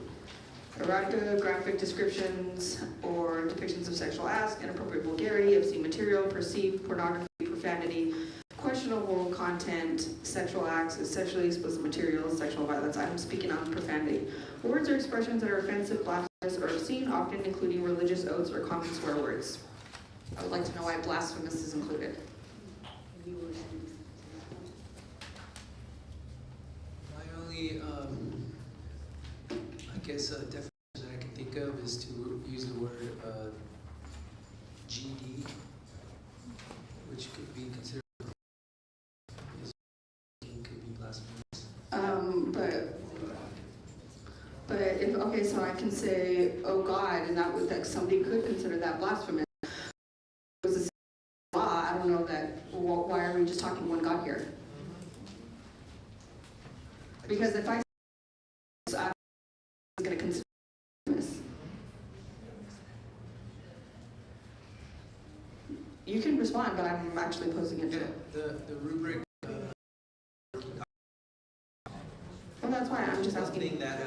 S7: Erotica, graphic descriptions, or depictions of sexual acts, inappropriate vulgarity, obscene material, perceived pornography, profanity, questionable content, sexual acts, sexually explicit materials, sexual violence. I'm speaking on profanity. Words or expressions that are offensive, blasphemous, or obscene, often including religious oaths or common swear words. I would like to know why blasphemous is included.
S12: only, I guess, definition that I can think of is to use the word GD, which could be considered could be blasphemous.
S7: But if, okay, so I can say, oh God, and that would, that somebody could consider that blasphemous. It was the same law. I don't know that, why are we just talking one God here? Because if I say, I'm going to consider blasphemous. You can respond, but I'm actually posing it too.
S12: The rubric.
S7: Well, that's why I'm just asking.
S12: One thing that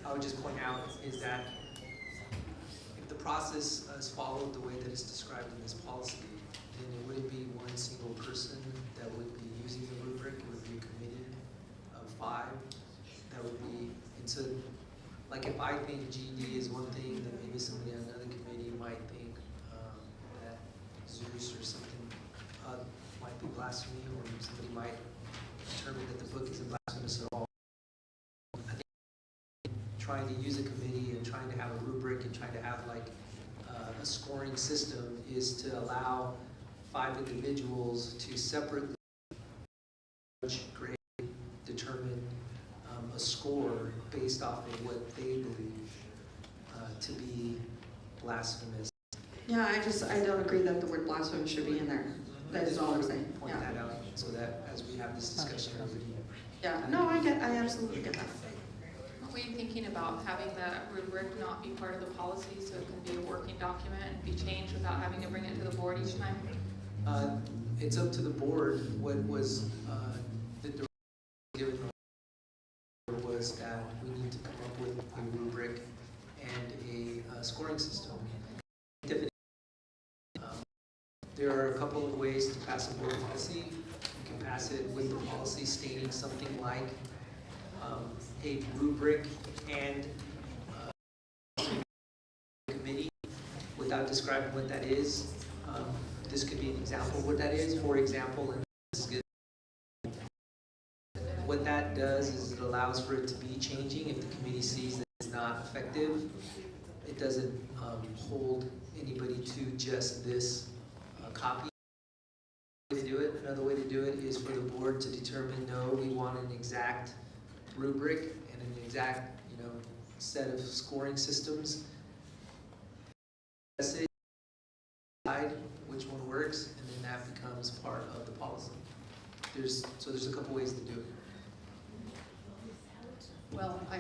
S12: I would just point out is that if the process is followed the way that it's described in this policy, then it wouldn't be one single person that would be using the rubric. It would be a committee of 5 that would be. And so, like if I think GD is one thing, then maybe somebody on another committee might think that Zeus or something might be blasphemy, or somebody might determine that the book isn't blasphemous at all. Trying to use a committee and trying to have a rubric and trying to have like a scoring system is to allow 5 individuals to separately grade, determine a score based off of what they believe to be blasphemous.
S7: Yeah, I don't agree that the word blasphemy should be in there. That is all I'm saying.
S12: Point that out so that as we have this discussion, everybody.
S7: Yeah, no, I absolutely get that.
S13: Were you thinking about having that rubric not be part of the policy so it can be a working document and be changed without having to bring it to the board each time?
S12: It's up to the board. What was the direction given was that we need to come up with a rubric and a scoring system. There are a couple of ways to pass a board policy. You can pass it with the policy stating something like a rubric and committee without describing what that is. This could be an example of what that is. For example, and this is good. What that does is it allows for it to be changing if the committee sees that it's not effective. It doesn't hold anybody to just this copy. Another way to do it is for the board to determine, no, we want an exact rubric and an exact, set of scoring systems. Decide which one works, and then that becomes part of the policy. There's a couple ways to do it.
S15: Well, I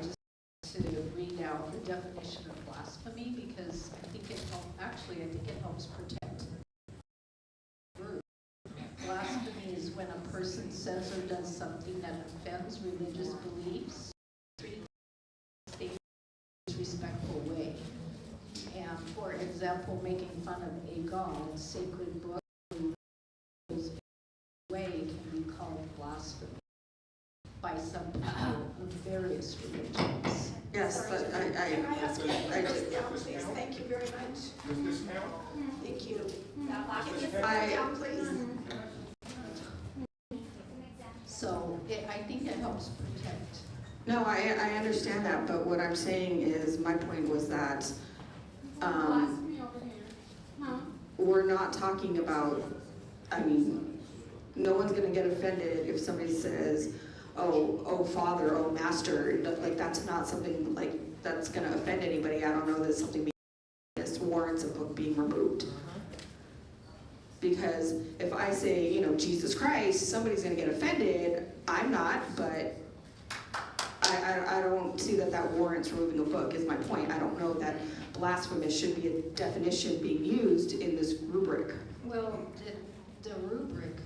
S15: just to read out the definition of blasphemy because I think it helps protect the group. Blasphemy is when a person says or does something that offends religious beliefs in a disrespectful way. And for example, making fun of a god, sacred book, way can be called blasphemy by some people of various religions.
S7: Yes, but
S4: Can I ask you to put this down, please? Thank you very much. Thank you. Can you put it down, please?
S15: So I think it helps protect.
S7: No, I understand that, but what I'm saying is, my point was that we're not talking about, no one's gonna get offended if somebody says, oh father, oh master, like that's not something like that's gonna offend anybody. I don't know that something warrants a book being removed. Because if I say, Jesus Christ, somebody's gonna get offended. I'm not, but I don't see that warrants removing a book, is my point. I don't know that blasphemous should be a definition being used in this rubric.
S15: Well, the rubric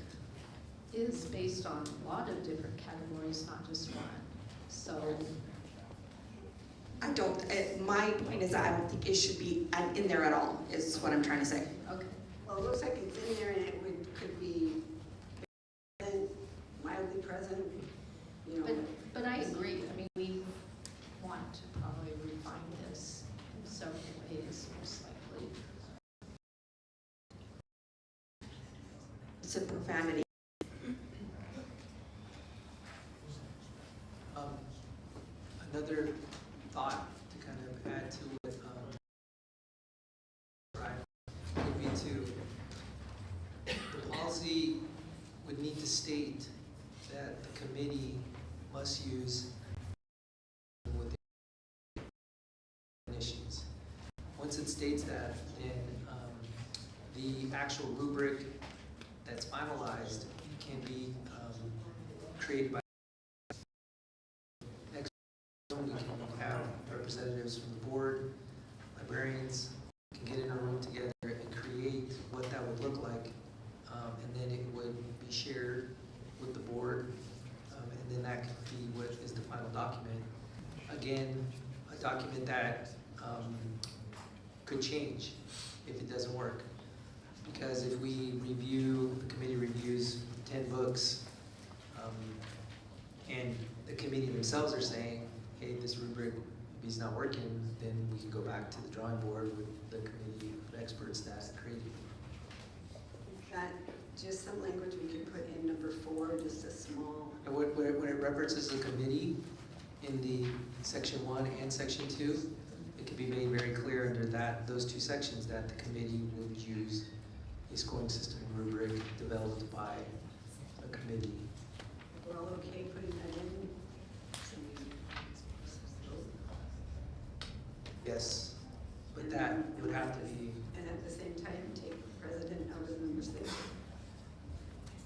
S15: is based on a lot of different categories, not just one. So
S7: my point is that I don't think it should be in there at all, is what I'm trying to say.
S15: Okay.
S4: Well, it looks like it's in there and it could be mildly present,
S15: But I agree. We want to probably refine this in several ways, most likely.
S7: It's a profanity.
S12: policy would need to state that the committee must use with definitions. Once it states that, then the actual rubric that's finalized can be created by next. We can have representatives from the board, librarians, can get in a room together and create what that would look like, and then it would be shared with the board, and then that could be what is the final document. Again, a document that could change if it doesn't work. Because if we review, the committee reviews 10 books, and the committee themselves are saying, hey, this rubric is not working, then we can go back to the drawing board with the committee of experts that created it.
S4: Is that just some language we could put in number 4, just a small?
S12: And when it references the committee in the section 1 and section 2, it can be made very clear under those 2 sections that the committee would use a scoring system rubric developed by a committee.
S4: We're all okay putting that in?
S12: Yes, but that would have to be.
S4: And at the same time, take president out of number 6,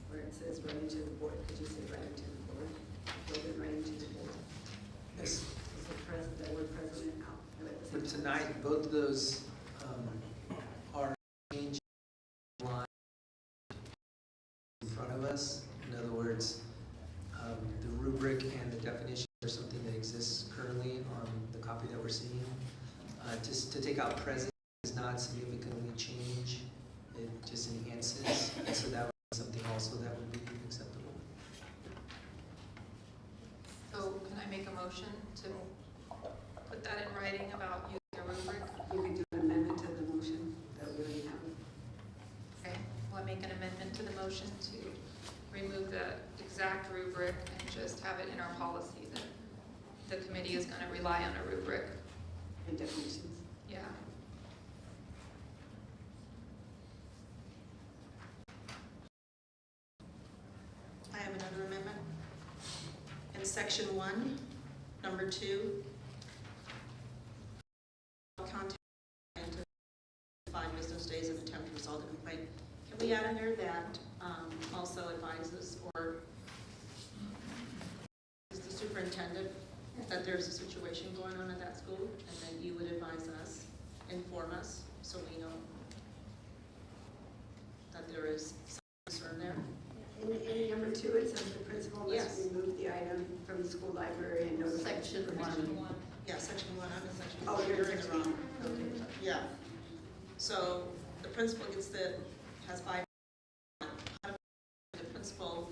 S4: where it says writing to the board. Could you say writing to the board? Build it writing to the board.
S12: Yes.
S4: Is the word president out?
S12: But tonight, both of those are changing line in front of us. In other words, the rubric and the definition are something that exists currently on the copy that we're seeing. Just to take out present does not significantly change, it just enhances, and so that would be something also that would be acceptable.
S13: So can I make a motion to put that in writing about using a rubric?
S4: You could do an amendment to the motion that we already have.
S13: Okay, well, I make an amendment to the motion to remove the exact rubric and just have it in our policy that the committee is going to rely on a rubric.
S4: And definitions.
S13: Yeah.
S7: I have another amendment. In section 1, number 2, contact into 5 business days of attempt to resolve the complaint. Can we add in there that also advises or is the superintendent that there's a situation going on at that school, and then you would advise us, inform us, so we know that there is some concern there?
S4: In number 2, it says the principal must remove the item from the school library and notify
S15: Section
S4: superintendent.
S15: 1.
S7: Yeah, section 1, I'm in section 1.
S4: Oh, you're in
S7: in the
S4: section
S7: wrong.
S4: 1. Okay.
S7: Yeah. So the principal has 5. The principal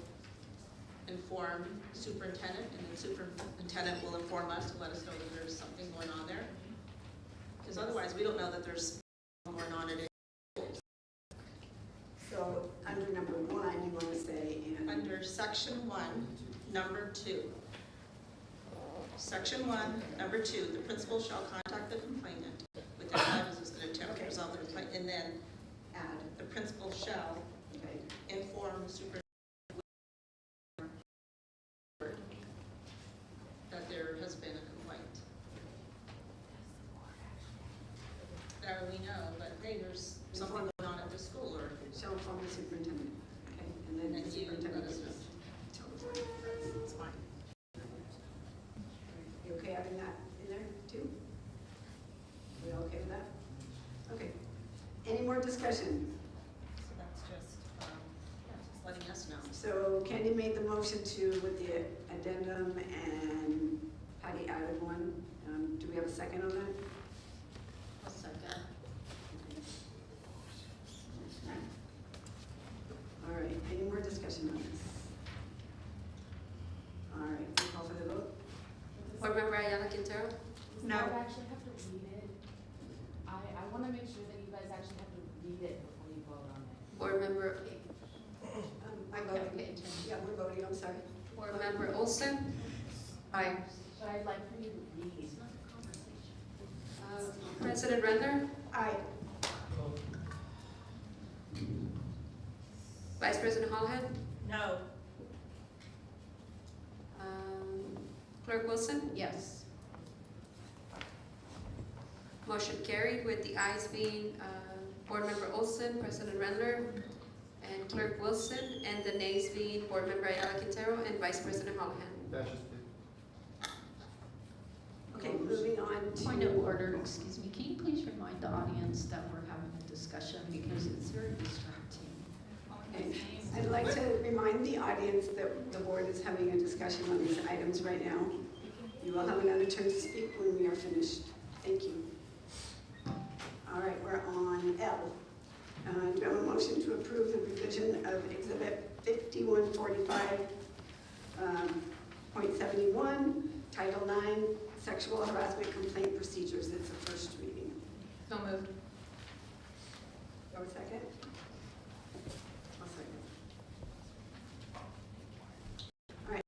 S7: inform superintendent, and then superintendent will inform us to let us know that there's something going on there. Because otherwise, we don't know that there's something going on at it.
S4: So under number 1, you want to say
S7: under section 1, number 2. Section 1, number 2, the principal shall contact the complainant with advices an attempt to resolve the complaint, and then add the principal shall inform the superintendent that there has been a complaint. That we know, but hey, there's something going on at the school, or
S4: shall inform the superintendent. Okay, and then the superintendent
S7: let us know. It's fine.
S4: You okay having that in there too? We all okay with that? Okay. Any more discussion?
S7: So that's just letting us know.
S4: So Candy made the motion with the addendum, and Patty added one. Do we have a second on that?
S15: A second.
S4: All right, any more discussion on this? All right, we'll call for the vote.
S3: Board Member Ayala Quintero?
S7: No.
S1: I actually have to read it. I want to make sure that you guys actually have to read it before you vote on it.
S3: Board Member,
S4: I'm voting. Yeah, we're voting, I'm sorry.
S3: Board Member Olsen? Aye.
S1: But I'd like for you to read it.
S3: President Render?
S4: Aye.
S3: Vice President Holohan?
S15: No.
S3: Clerk Wilson?
S15: Yes.
S3: Motion carried with the ayes being Board Member Olson, President Rendler, and Clerk Wilson, and the nays being Board Member Ayala Quintero and Vice President Holohan.
S4: Okay, moving on to.
S15: Point of order, excuse me, can you please remind the audience that we're having a discussion because it's very distracting.
S4: Okay. I'd like to remind the audience that the board is having a discussion on these items right now. You will have another turn to speak when we are finished. Thank you. All right, we're on L. Do we have a motion to approve the revision of Exhibit 5145.71, Title 9, Sexual Harassment Complaint Procedures? It's a first reading.
S13: So moved.
S4: Or a second? I'll second. All right.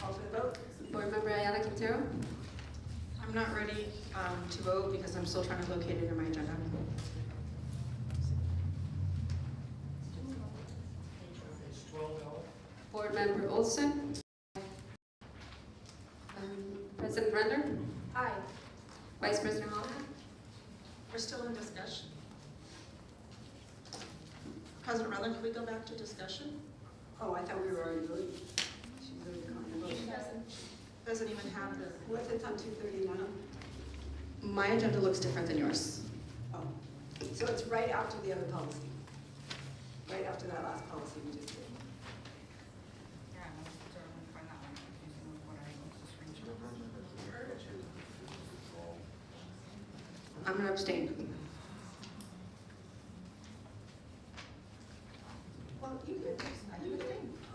S4: Call for the vote.
S3: Board Member Ayala Quintero?
S7: I'm not ready to vote because I'm still trying to locate it in my agenda.
S3: Board Member Olson? President Rendler?
S15: Aye.
S3: Vice President Holohan?
S15: We're still in discussion. President Redlands, can we go back to discussion?
S4: Oh, I thought we were already voting. She's already calling the vote.
S15: Doesn't even have the.
S4: What's it on 239?
S7: My agenda looks different than yours.
S4: Oh, so it's right after the other policy. Right after that last policy we just did.
S7: I'm gonna abstain.
S4: Well, you could,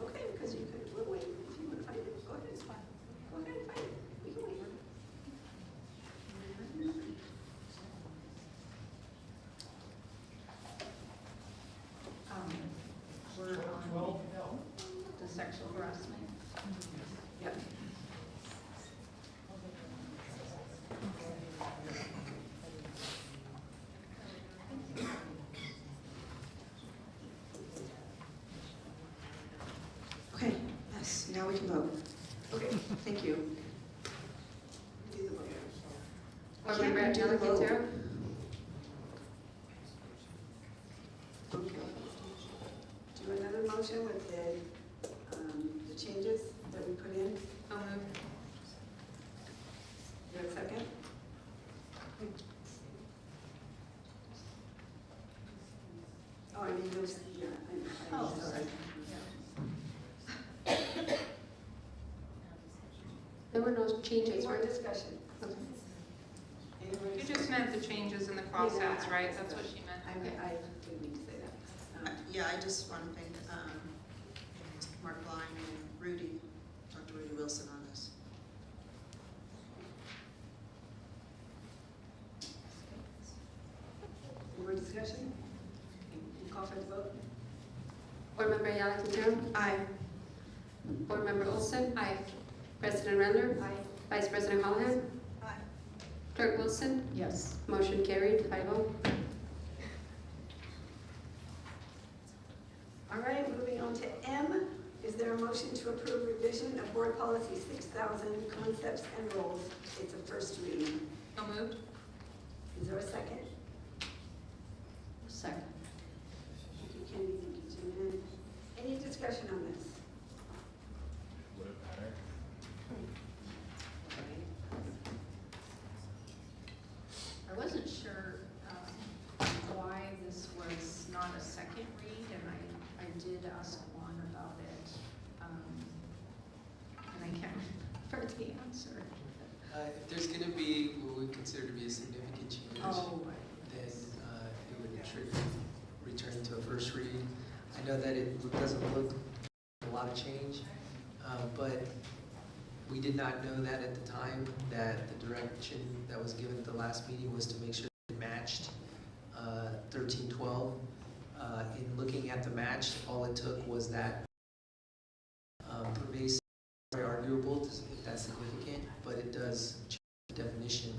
S4: okay, because you could, we'll wait, if you want to find it, go ahead, it's fine. Go ahead and find it, we can wait.
S15: We're on the sexual harassment.
S4: Yep.
S7: Okay, yes, now we can vote.
S4: Okay,
S7: Thank you.
S4: do the vote.
S3: Board
S4: Can't
S3: Member
S4: we do
S3: Ayala
S4: the vote?
S3: Quintero?
S4: Okay. Do another motion with the changes that we put in.
S13: So moved.
S4: You have a second? Oh, I mean, those, yeah, I'm sorry.
S3: There were no changes,
S4: Any more
S3: right?
S4: discussion? Any more
S13: You
S4: discussion?
S13: just meant the changes in the crossouts, right? That's what she meant.
S4: I didn't mean to say that.
S14: Yeah, I just want to thank Mark Line and Rudy, Dr. Rudy Wilson on this.
S4: Any more discussion? Okay, call for the vote.
S3: Board Member Ayala Quintero?
S7: Aye.
S3: Board Member Olson? Aye. President Rendler?
S4: Aye.
S3: Vice President Holohan?
S14: Aye.
S3: Clerk Wilson?
S15: Yes.
S3: Motion carried, 5-0.
S4: All right, moving on to M. Is there a motion to approve revision of Board Policy 6000, Concepts and Roles? It's a first reading.
S13: So moved.
S4: Is there a second?
S15: Second.
S4: Thank you, Candy. Thank you, Jen. Any discussion on this?
S8: Would it matter?
S15: I wasn't sure why this was not a second read, and I did ask Juan about it, and I can't remember the answer.
S12: If there's going to be what we consider to be a significant change, then it would trigger returning to a first read. I know that it doesn't look a lot of change, but we did not know that at the time, that the direction that was given at the last meeting was to make sure it matched 1312. In looking at the match, all it took was that pervasive, very arguable if that's significant, but it does change the definition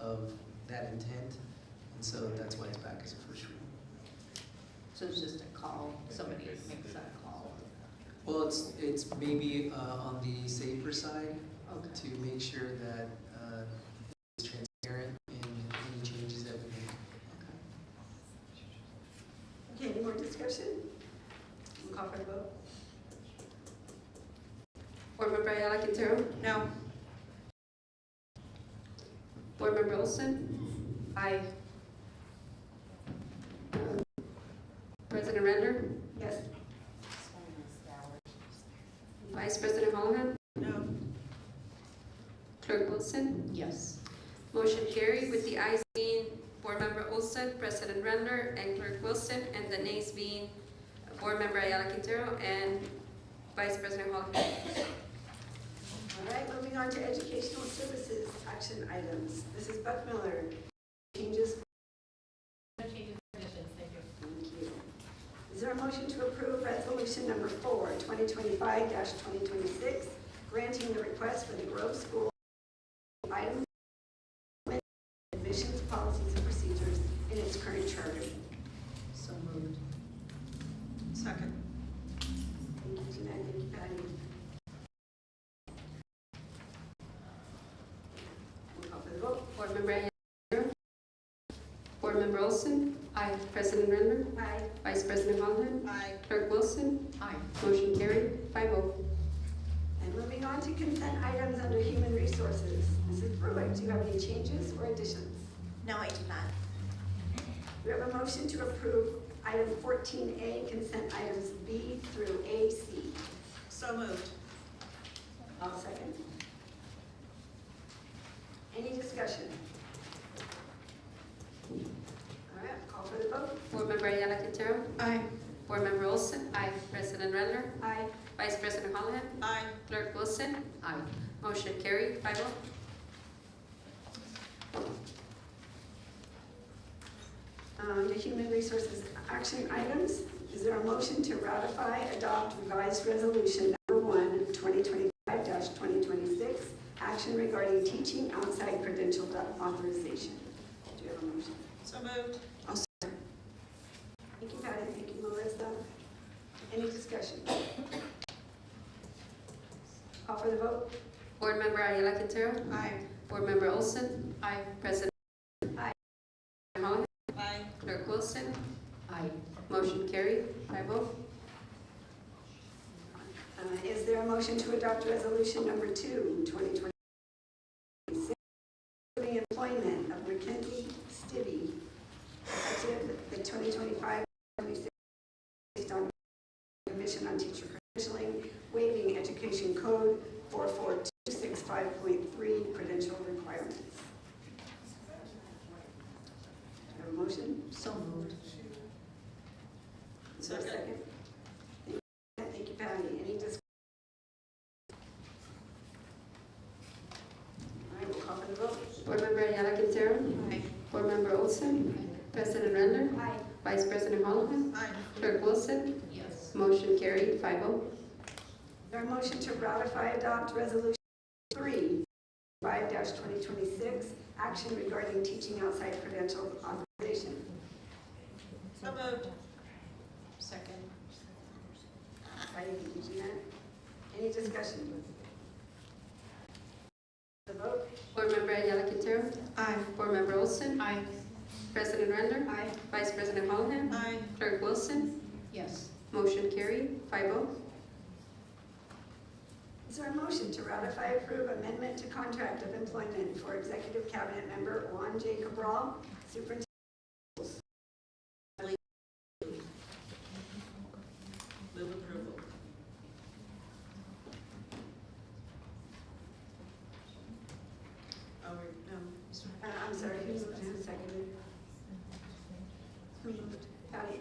S12: of that intent, and so that's why it's back.
S15: So it's just a call, somebody makes that call.
S12: Well, it's maybe on the safer side to make sure that it's transparent in any changes that we make.
S4: Okay, any more discussion? We'll call for the vote.
S3: Board Member Ayala Quintero?
S7: No.
S3: Board Member Olson?
S4: Aye.
S3: President Render?
S4: Yes.
S3: Vice President Holohan?
S14: No.
S3: Clerk Wilson?
S15: Yes.
S3: Motion carried with the ayes being Board Member Olson, President Render, and Clerk Wilson, and the nays being Board Member Ayala Quintero and Vice President Holohan.
S4: All right, moving on to educational services action items. This is Buck Miller. Changes.
S10: Thank you.
S4: Thank you. Is there a motion to approve resolution number 4, 2025-2026, granting the request for the Grove School items, admissions, policies, and procedures in its current charter?
S15: So moved.
S14: Second.
S4: Thank you, Jeanette. Thank you, Patty. We'll call for the vote.
S3: Board Member Ayala Quintero? Board Member Olson? Aye. President Render?
S4: Aye.
S3: Vice President Holohan?
S14: Aye.
S3: Clerk Wilson?
S15: Aye.
S3: Motion carried, 5-0.
S4: And moving on to consent items under human resources. Mrs. Pruitt, do you have any changes or additions?
S14: No, I do not.
S4: We have a motion to approve item 14A, consent items B through AC.
S14: So moved.
S4: I'll second. Any discussion? All right, call for the vote.
S3: Board Member Ayala Quintero?
S7: Aye.
S3: Board Member Olson? Aye. President Render?
S4: Aye.
S3: Vice President Holohan?
S14: Aye.
S3: Clerk Wilson?
S15: Aye.
S3: Motion carried, 5-0.
S4: The human resources action items. Is there a motion to ratify, adopt revised resolution number 1, 2025-2026, action regarding teaching outside credential authorization? Do you have a motion?
S14: So moved.
S4: Thank you, Patty. Thank you, Melissa. Any discussion? Call for the vote.
S3: Board Member Ayala Quintero?
S14: Aye.
S3: Board Member Olson? Aye. President
S4: Aye.
S3: Holohan?
S14: Aye.
S3: Clerk Wilson?
S15: Aye.
S3: Motion carried, 5-0.
S4: Is there a motion to adopt resolution number 2, 2026, approving employment of Mackenzie Stibbe, effective the 2025-26 based on Commission on Teacher Credentialing, waiving Education Code 44265.3 credential requirements? Do you have a motion?
S15: So moved.
S4: Is there a second? Thank you, Patty. Any discussion? All right, we'll call for the vote.
S3: Board Member Ayala Quintero?
S14: Aye.
S3: Board Member Olson? President Render?
S4: Aye.
S3: Vice President Holohan?
S14: Aye.
S3: Clerk Wilson?
S15: Yes.
S3: Motion carried, 5-0.
S4: Is there a motion to ratify, adopt resolution 3, 5-2026, action regarding teaching outside credential authorization?
S14: So moved.
S15: Second.
S4: Patty, thank you, Jeanette. Any discussion? The vote?
S3: Board Member Ayala Quintero?
S7: Aye.
S3: Board Member Olson?
S15: Aye.
S3: President Render?
S4: Aye.
S3: Vice President Holohan?
S14: Aye.
S3: Clerk Wilson?
S15: Yes.
S3: Motion carried, 5-0.
S4: Is there a motion to ratify, approve amendment to contract of employment for Executive Cabinet Member Juan J. Cabral, Superintendent?
S14: Move approval. Oh, no.
S4: I'm sorry, who moved and seconded? Who moved? Patty?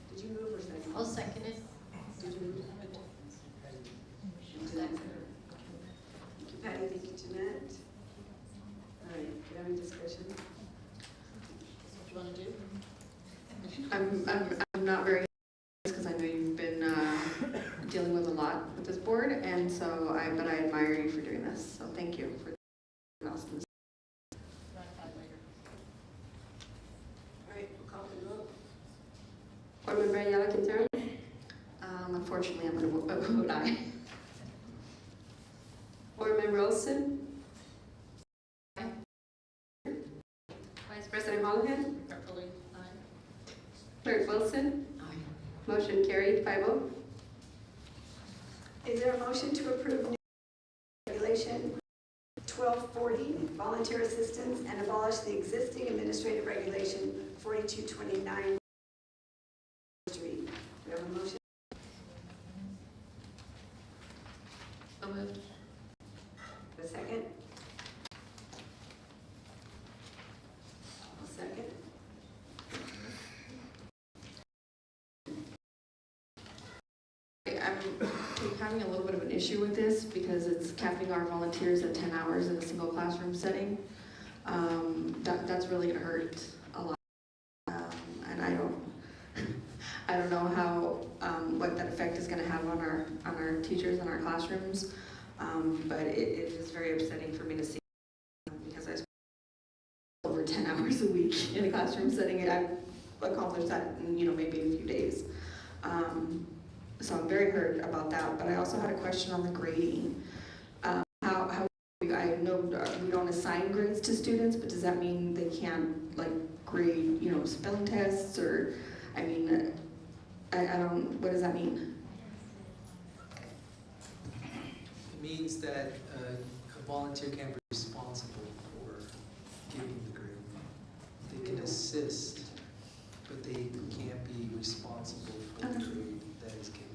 S4: Did you move or second?
S15: I'll second it.
S4: Did you move? Thank you, Patty. Thank you, Jeanette. All right, do you have any discussion?
S14: What do you want to do?
S7: I'm not very, because I know you've been dealing with a lot with this board, and so but I admire you for doing this, so thank you for asking this.
S4: All right, we'll call for the vote.
S3: Board Member Ayala Quintero?
S7: Unfortunately, I'm going to vote aye.
S3: Board Member Olson? Vice President Holohan?
S15: Preferably aye.
S3: Clerk Wilson?
S15: Aye.
S3: Motion carried 5-0.
S4: Is there a motion to approve new regulation 1240, volunteer assistance, and abolish the existing administrative regulation 4229? We have a motion.
S15: So moved.
S4: A second? A second.
S7: I'm having a little bit of an issue with this because it's capping our volunteers at 10 hours in a single classroom setting. That's really going to hurt a lot. And I don't know how what that effect is going to have on our teachers and our classrooms. But it is very upsetting for me to see because I spend over 10 hours a week in a classroom setting. I've accomplished that in maybe a few days. So I'm very hurt about that, but I also had a question on the grading. How I know we don't assign grades to students, but does that mean they can't grade, spelling tests or, I don't, what does that mean?
S12: It means that a volunteer can be responsible for giving the grade. They can assist, but they can't be responsible for the grade that is given.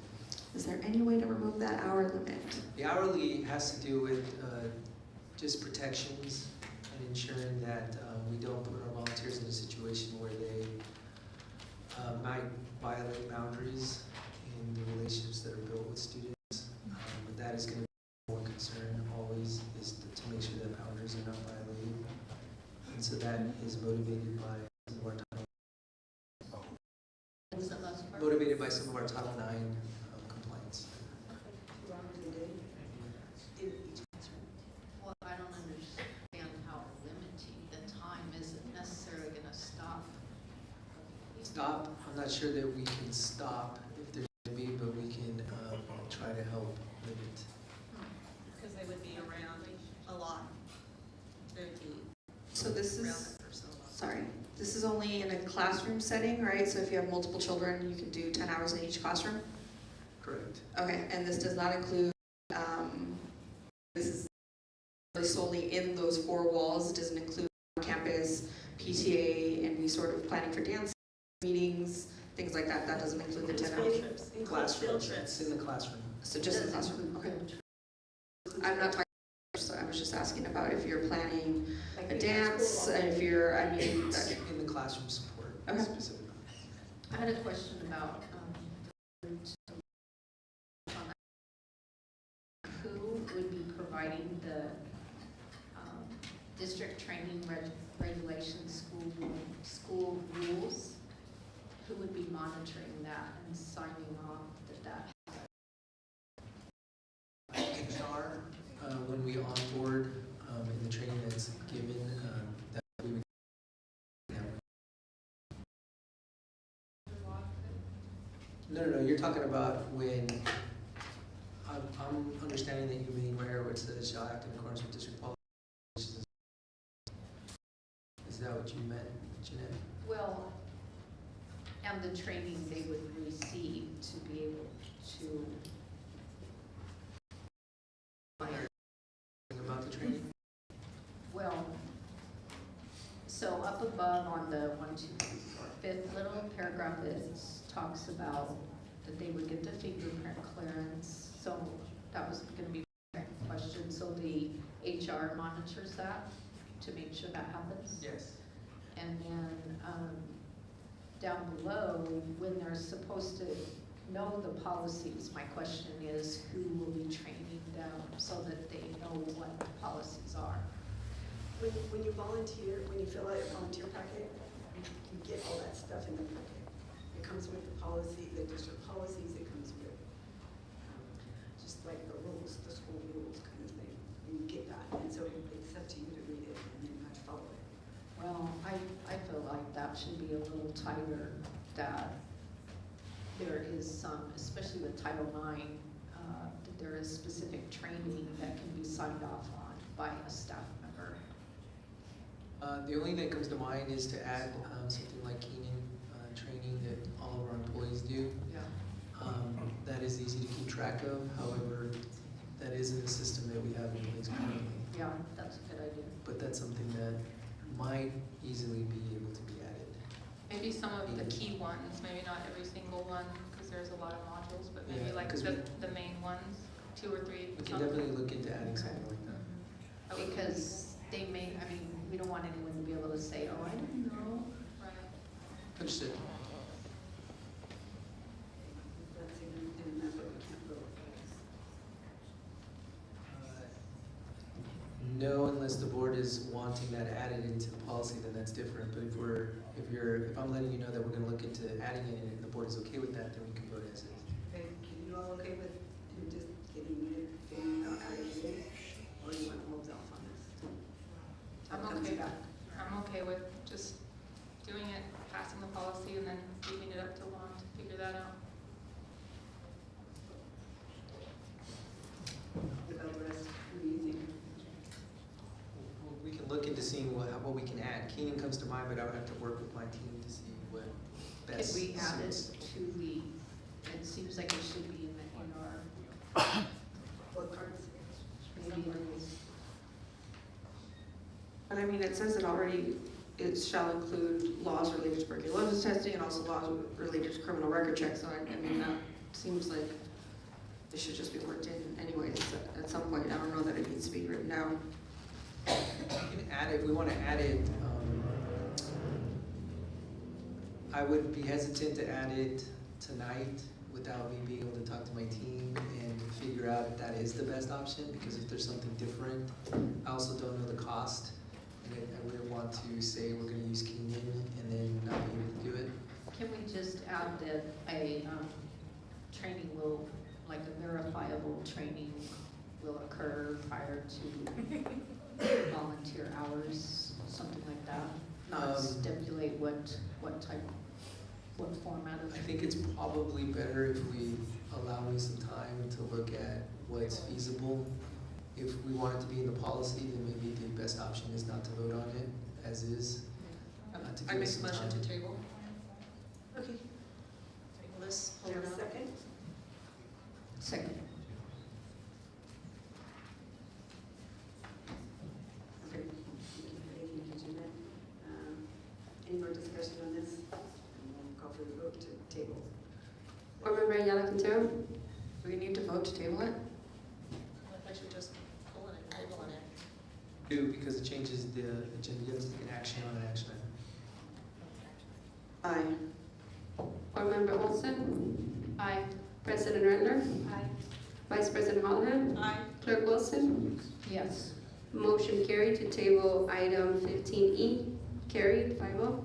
S7: Is there any way to remove that hour limit?
S12: The hourly has to do with just protections and ensuring that we don't put our volunteers in a situation where they might violate boundaries in the relationships that are built with students. But that is going to be one concern always, is to make sure that boundaries are not violated. And so that is motivated by some of our Title IX complaints.
S15: Well, I don't understand how limiting the time isn't necessarily going to stop.
S12: Stop? I'm not sure that we can stop if there's going to be, but we can try to help limit.
S14: Because they would be around a lot.
S7: So this is, sorry, this is only in a classroom setting, right? So if you have multiple children, you can do 10 hours in each classroom?
S12: Correct.
S7: Okay, and this does not include, this is solely in those 4 walls. It doesn't include campus, PTA, and we sort of planning for dance meetings, things like that. That doesn't include the 10 hours.
S12: Classroom. It's in the classroom.
S7: So just the classroom, okay. I'm not talking, so I was just asking about if you're planning a dance, and if you're,
S12: It's in the classroom support specifically.
S15: I had a question about who would be providing the district training regulations, school rules? Who would be monitoring that and signing off that?
S12: HR, when we onboard in the training that's given, that we would. No, you're talking about when, I'm understanding that you mean where it says shall act in accordance with district policies. Is that what you meant, Jeanette?
S15: Well, and the training they would receive to be able to.
S12: About the training?
S15: Well, so up above on the 1, 2, 3, 4, 5th little paragraph, it talks about that they would get the fingerprint clearance. So that was going to be my question. So the HR monitors that to make sure that happens?
S12: Yes.
S15: And then down below, when they're supposed to know the policies, my question is who will be training them so that they know what the policies are?
S4: When you volunteer, when you fill out a volunteer packet, you get all that stuff in the packet. It comes with the policy, the district policies, it comes with just like the rules, the school rules kind of thing. You get that, and so it's up to you to read it and then you have to follow it.
S15: Well, I feel like that should be a little tighter, that there is some, especially with Title IX, that there is specific training that can be signed off on by a staff member.
S12: The only thing that comes to mind is to add something like Keenan training that all of our employees do.
S15: Yeah.
S12: That is easy to keep track of. However, that isn't a system that we have in place currently.
S15: Yeah, that's a good idea.
S12: But that's something that might easily be able to be added.
S13: Maybe some of the key ones, maybe not every single one, because there's a lot of modules, but maybe
S12: Yeah,
S13: like
S12: 'cause
S13: the main ones, 2 or 3.
S12: We can definitely look into adding something like that.
S15: Because they may, I mean, we don't want anyone to be able to say, oh, I didn't know.
S13: Right.
S12: Understood.
S4: That's in that, but we can't vote.
S12: No, unless the board is wanting that added into the policy, then that's different. But if I'm letting you know that we're gonna look into adding it and the board is okay with that, then we can vote as is.
S4: Okay, you all okay with him just getting it, adding it? Or you want to hold off on this?
S13: I'm
S4: Comes
S13: okay.
S4: back.
S13: I'm okay with just doing it, passing the policy, and then leaving it up to Juan to figure that out.
S4: Without the rest, what do you think?
S12: We can look into seeing what we can add. Keenan comes to mind, but I would have to work with my team to see what best
S15: Can we add it
S12: suits.
S15: to the, it seems like it should be in our,
S4: What cards?
S15: maybe it is.
S7: And I mean, it says it already, it shall include laws related to tuberculosis testing and also laws related to criminal record checks. So I mean, that seems like it should just be worked in anyways at some point. I don't know that it needs to be written down.
S12: We can add it, if we want to add it, I would be hesitant to add it tonight without me being able to talk to my team and figure out if that is the best option, because if there's something different, I also don't know the cost. And I wouldn't want to say we're gonna use Keenan and then not be able to do it.
S15: Can we just add that a training will, like a verifiable training will occur prior to volunteer hours, something like that? Not stipulate what type, what format of.
S12: I think it's probably better if we allow me some time to look at what's feasible. If we want it to be in the policy, then maybe the best option is not to vote on it as is.
S7: I make a motion to
S12: table.
S7: Okay. Table this,
S4: Do
S7: hold
S4: you
S7: it
S4: have a
S7: up.
S4: second?
S15: Second.
S4: Okay. Thank you, Jeanette. Any more discussion on this? And we'll call for the vote to table.
S3: Board Member Ayala Quintero?
S7: Do we need to vote to table it?
S14: I should just pull it and table on it.
S12: Do, because it changes the agenda, you have to take an action on an action item.
S7: Aye.
S3: Board Member Olson?
S15: Aye.
S3: President Redler?
S15: Aye.
S3: Vice President Hollihan?
S14: Aye.
S3: Clerk Wilson?
S15: Yes.
S3: Motion carried to table item 15E. Carried, 5-0.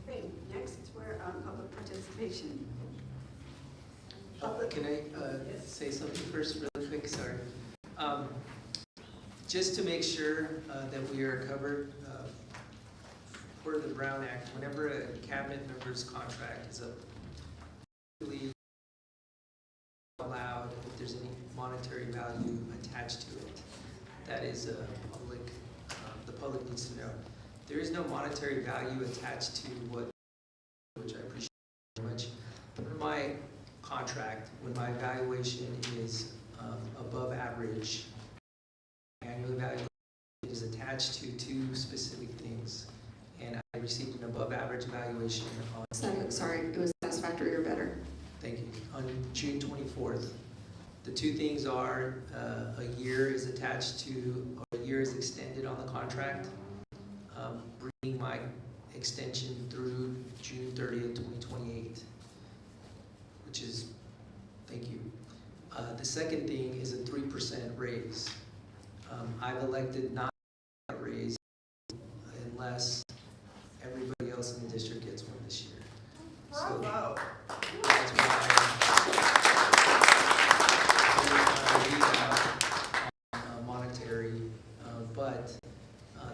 S4: Okay, next we're on public participation.
S12: Can I say something first really quick? Sorry. Just to make sure that we are covered for the Brown Act, whenever a cabinet member's contract is up, really allowed if there's any monetary value attached to it. That is public, the public needs to know. There is no monetary value attached to what, which I appreciate very much. For my contract, when my evaluation is above average, annual evaluation is attached to 2 specific things. And I received an above average evaluation on
S7: Sorry, it was satisfactory or better.
S12: Thank you. On June 24th. The 2 things are a year is attached to, or a year is extended on the contract, bringing my extension through June 30th, 2028, which is, thank you. The second thing is a 3% raise. I've elected not to raise unless everybody else in the district gets one this year. So that's why monetary, but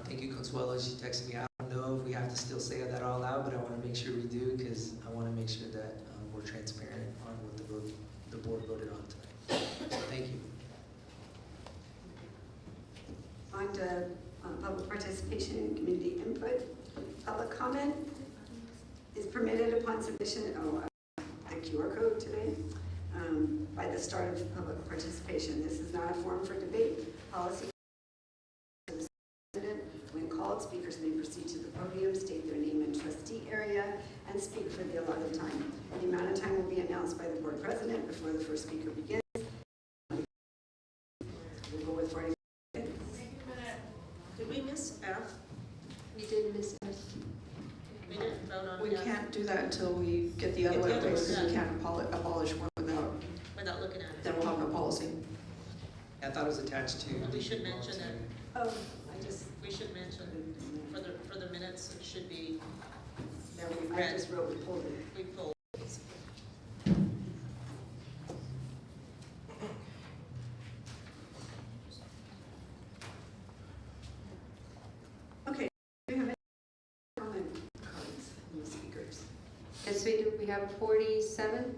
S12: thank you, Consuelo. She texted me. I don't know know if we have to still say that all out, but I want to make sure we do, because I want to make sure that we're transparent on what the board voted on tonight. So thank you.
S4: On to public participation and community input. Public comment is permitted upon submission of the QR code today by the start of public participation. This is not a forum for debate. Policy. When called, speakers may proceed to the podium, state their name and trustee area, and speak for the allotted time. The amount of time will be announced by the board president before the first speaker begins. We'll go with 40 minutes.
S14: Did we miss F?
S3: We did miss F.
S14: We didn't vote on
S7: We
S14: F.
S7: can't do that until we get the other one, because we can't abolish one
S14: Without looking at it.
S7: then we'll have no policy.
S12: I thought it was attached to.
S14: We should mention it.
S4: Oh,
S14: We should mention for the minutes, it should be
S4: I just wrote, we pulled it.
S14: we pulled.
S4: Okay, do we have any comment cards from the speakers?
S3: Yes, we do. We have 47.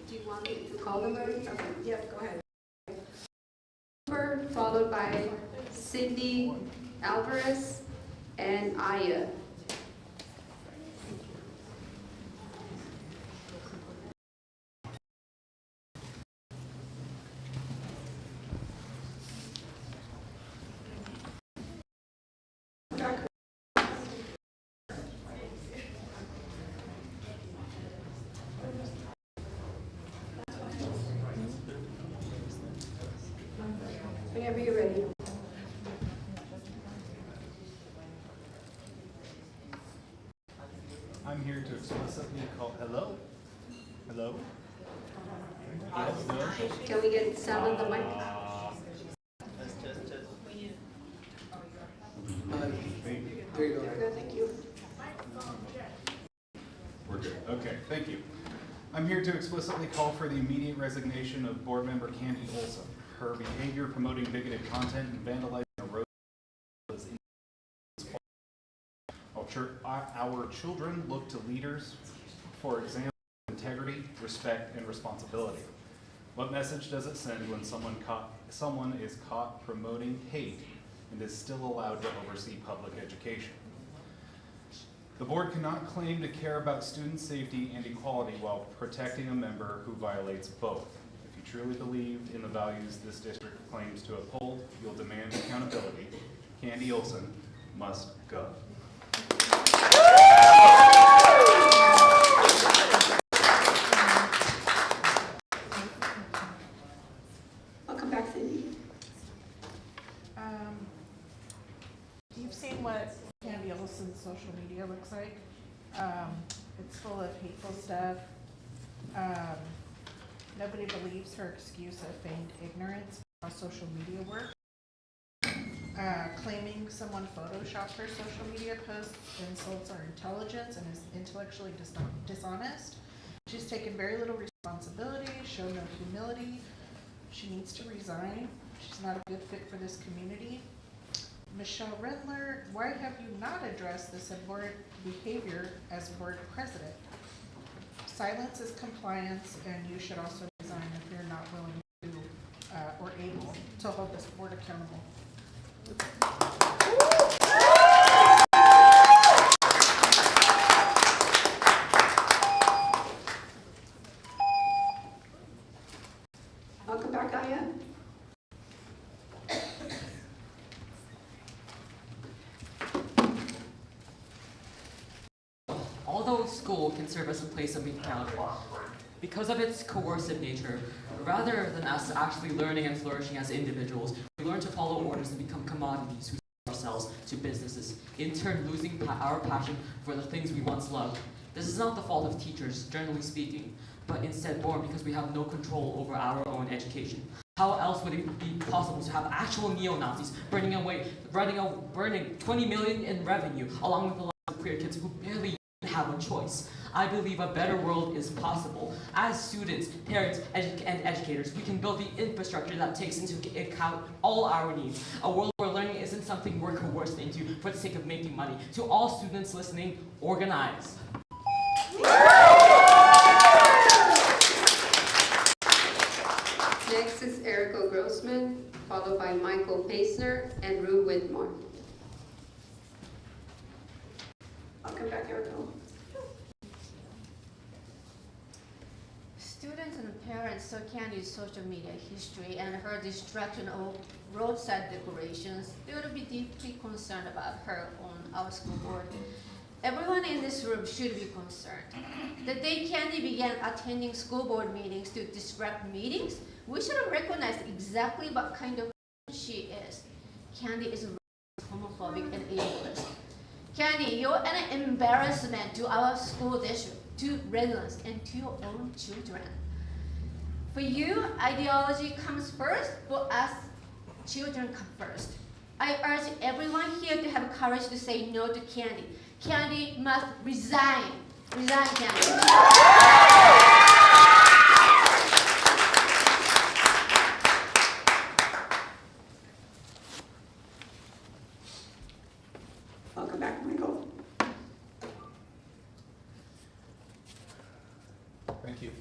S3: Do you want me to call them already?
S4: Okay, yep, go ahead.
S3: Followed by Cindy Alvarez and Aya.
S4: Whenever you're ready.
S16: I'm here to explicitly call, hello? Hello?
S3: Can we get sound on the mic?
S12: There you go.
S4: Good, thank you.
S16: We're good. Okay, thank you. I'm here to explicitly call for the immediate resignation of board member Candy Olson. Her behavior promoting bigoted content and vandalizing the road was our children look to leaders for example of integrity, respect, and responsibility. What message does it send when someone is caught promoting hate and is still allowed to oversee public education? The board cannot claim to care about student safety and equality while protecting a member who violates both. If you truly believe in the values this district claims to uphold, you'll demand accountability. Candy Olson must go.
S4: Welcome back, Cindy.
S18: You've seen what Candy Olson's social media looks like. It's full of hateful stuff. Nobody believes her excuse of feigned ignorance how social media works. Claiming someone photoshopped her social media posts insults our intelligence and is intellectually dishonest. She's taken very little responsibility, shown no humility. She needs to resign. She's not a good fit for this community. Michelle Rendler, why have you not addressed this abhorrent behavior as board president? Silence is compliance, and you should also resign if you're not willing to or able to hold this board accountable.
S4: Welcome back, Aya.
S20: Although school can serve as a place of encounter, because of its coercive nature, rather than us actually learning and flourishing as individuals, we learn to follow orders and become commodities who sell ourselves to businesses, in turn losing our passion for the things we once loved. This is not the fault of teachers, generally speaking, but instead born because we have no control over our own education. How else would it be possible to have actual neo-Nazis burning 20 million in revenue, along with the lives of queer kids who barely have a choice? I believe a better world is possible. As students, parents, and educators, we can build the infrastructure that takes into account all our needs. A world where learning isn't something we're coerced into for the sake of making money. To all students listening, organize.
S3: Next is Erica Grossman, followed by Michael Paisner and Rue Whitmore.
S4: Welcome back, Erica.
S15: Students and parents saw Candy's social media history and her destruction of roadside decorations. They would be deeply concerned about her on our school board. Everyone in this room should be concerned. The day Candy began attending school board meetings to disrupt meetings, we should have recognized exactly what kind of person she is. Candy is homophobic and ableist. Candy, you're an embarrassment to our school district, to Redlands, and to your own children. For you, ideology comes first. For us, children come first. I urge everyone here to have courage to say no to Candy. Candy must resign. Resign, Candy.
S4: Welcome back, Michael.
S8: Thank you.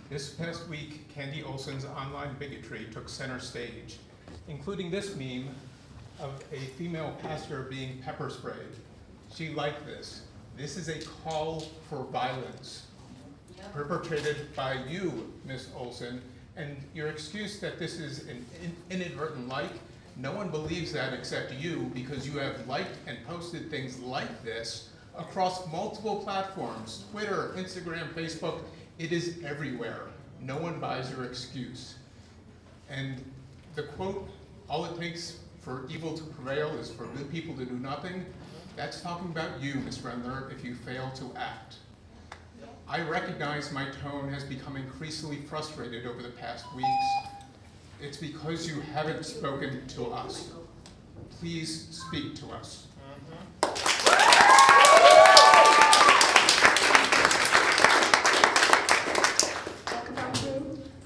S8: This past week, Candy Olson's online bigotry took center stage, including this meme of a female pastor being pepper sprayed. She liked this. This is a call for violence perpetrated by you, Miss Olson, and your excuse that this is an inadvertent like, no one believes that except you, because you have liked and posted things like this across multiple platforms, Twitter, Instagram, Facebook. It is everywhere. No one buys your excuse. And the quote, all it takes for evil to prevail is for good people to do nothing, that's talking about you, Ms. Rendler, if you fail to act. I recognize my tone has become increasingly frustrated over the past weeks. It's because you haven't spoken to us. Please speak to us.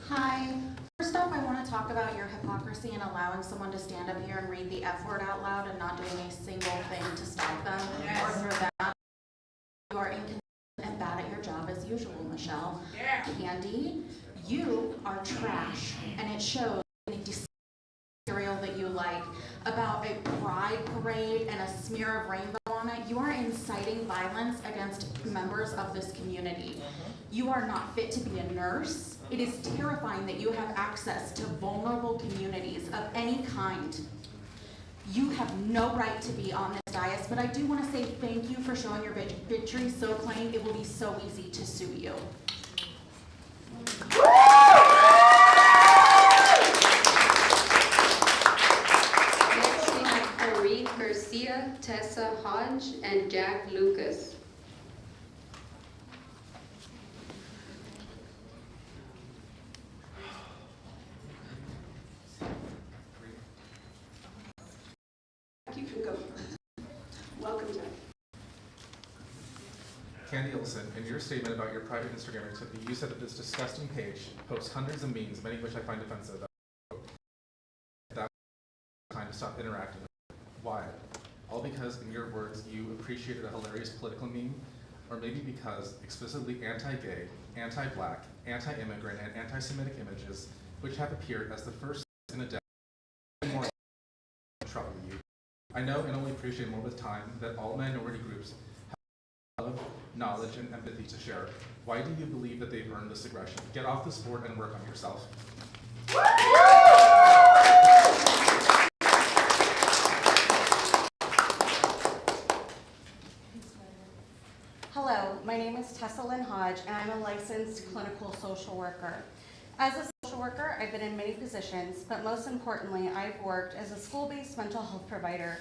S7: Hi. First off, I want to talk about your hypocrisy in allowing someone to stand up here and read the F word out loud and not doing a single thing to stop them or for them. You are inconsistent and bad at your job as usual, Michelle. Yeah. Candy, you are trash, and it shows in the material that you like about a pride parade and a smear of rainbow on it. You are inciting violence against members of this community. You are not fit to be a nurse. It is terrifying that you have access to vulnerable communities of any kind. You have no right to be on this dais, but I do want to say thank you for showing your victory so plain. It will be so easy to sue you.
S3: Next we have Corrine Garcia, Tessa Hodge, and Jack Lucas.
S4: You can go. Welcome, Jack.
S9: Candy Olson, in your statement about your private Instagram activity, you said that this disgusting page posts hundreds of memes, many of which I find offensive. That's time to stop interacting with. Why? All because, in your words, you appreciated a hilarious political meme? Or maybe because explicitly anti-gay, anti-black, anti-immigrant, and anti-Semitic images, which have appeared as the first in a decade, more trouble you. I know and only appreciate more with time that all minority groups have love, knowledge, and empathy to share. Why do you believe that they've earned this aggression? Get off this board and work on yourself.
S19: Hello, my name is Tessa Lynn Hodge, and I'm a licensed clinical social worker. As a social worker, I've been in many positions, but most importantly, I've worked as a school-based mental health provider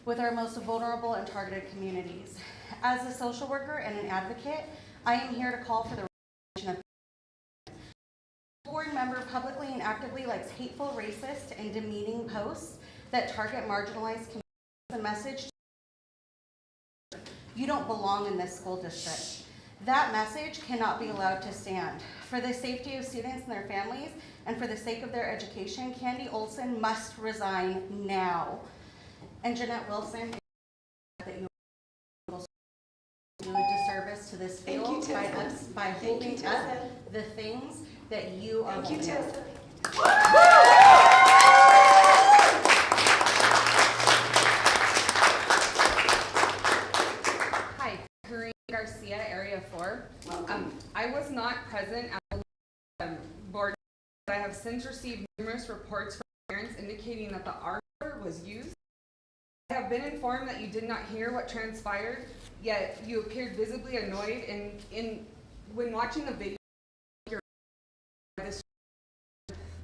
S19: with our most vulnerable and targeted communities. As a social worker and an advocate, I am here to call for the recognition of board member publicly and actively likes hateful, racist, and demeaning posts that target marginalized communities. The message: you don't belong in this school district. That message cannot be allowed to stand. For the safety of students and their families, and for the sake of their education, Candy Olson must resign now. And Jeanette Wilson, that you will do a disservice to this field by holding up the things that you are holding up.
S5: Hi, Corinne Garcia, Area 4. I was not present at the board, but I have since received numerous reports from parents indicating that the R-word was used. I have been informed that you did not hear what transpired, yet you appeared visibly annoyed when watching the video,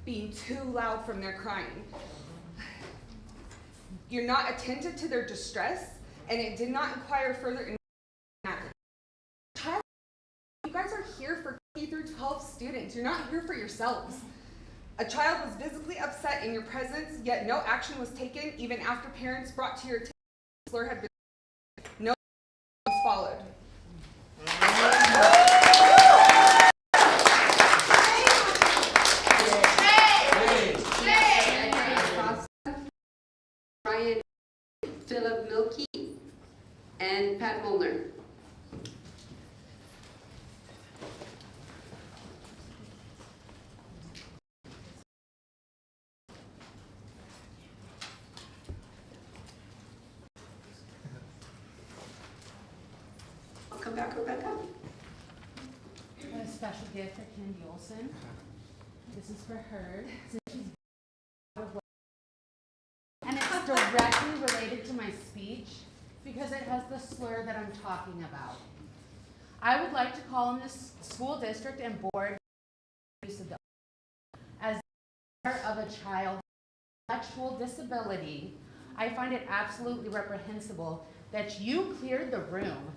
S5: being too loud from their crying. You're not attentive to their distress, and it did not inquire further into matter. Child, you guys are here for K through 12 students. You're not here for yourselves. A child was visibly upset in your presence, yet no action was taken even after parents brought to your attention the slur had been. No action was followed.
S3: Brian, Philip Milkey, and Pat Molnar.
S4: Welcome back, Rebecca.
S1: I have a special gift for Candy Olson. This is for her. And it's directly related to my speech because it has the slur that I'm talking about. I would like to call on this school district and board as of a child with intellectual disability. I find it absolutely reprehensible that you cleared the room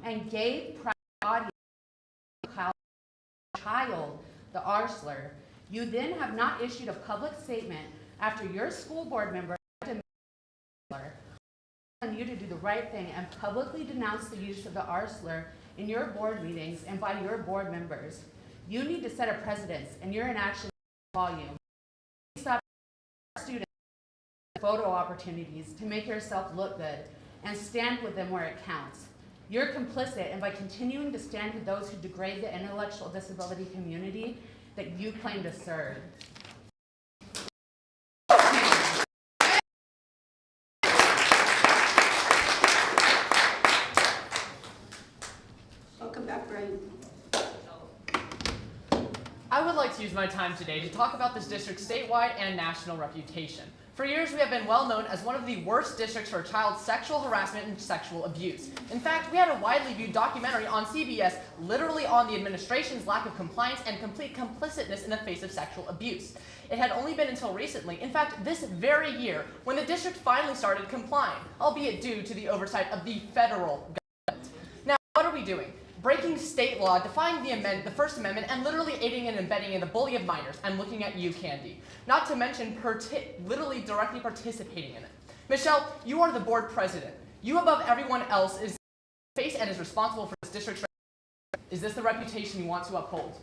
S1: and gave private audience child the R slur. You then have not issued a public statement after your school board member on you to do the right thing and publicly denounce the use of the R slur in your board meetings and by your board members. You need to set a precedence, and your inaction volume. Stop students photo opportunities to make yourself look good and stand with them where it counts. You're complicit, and by continuing to stand with those who degrade the intellectual disability community that you claim to serve.
S4: Welcome back, Brian.
S6: I would like to use my time today to talk about this district's statewide and national reputation. For years, we have been well known as one of the worst districts for child sexual harassment and sexual abuse. In fact, we had a widely viewed documentary on CBS literally on the administration's lack of compliance and complete complicitness in the face of sexual abuse. It had only been until recently, in fact, this very year, when the district finally started complying, albeit due to the oversight of the federal government. Now, what are we doing? Breaking state law, defying the First Amendment, and literally aiding and abetting in the bully of minors. I'm looking at you, Candy. Not to mention literally directly participating in it. Michelle, you are the board president. You above everyone else is face and is responsible for this district's reputation. Is this the reputation you want to uphold?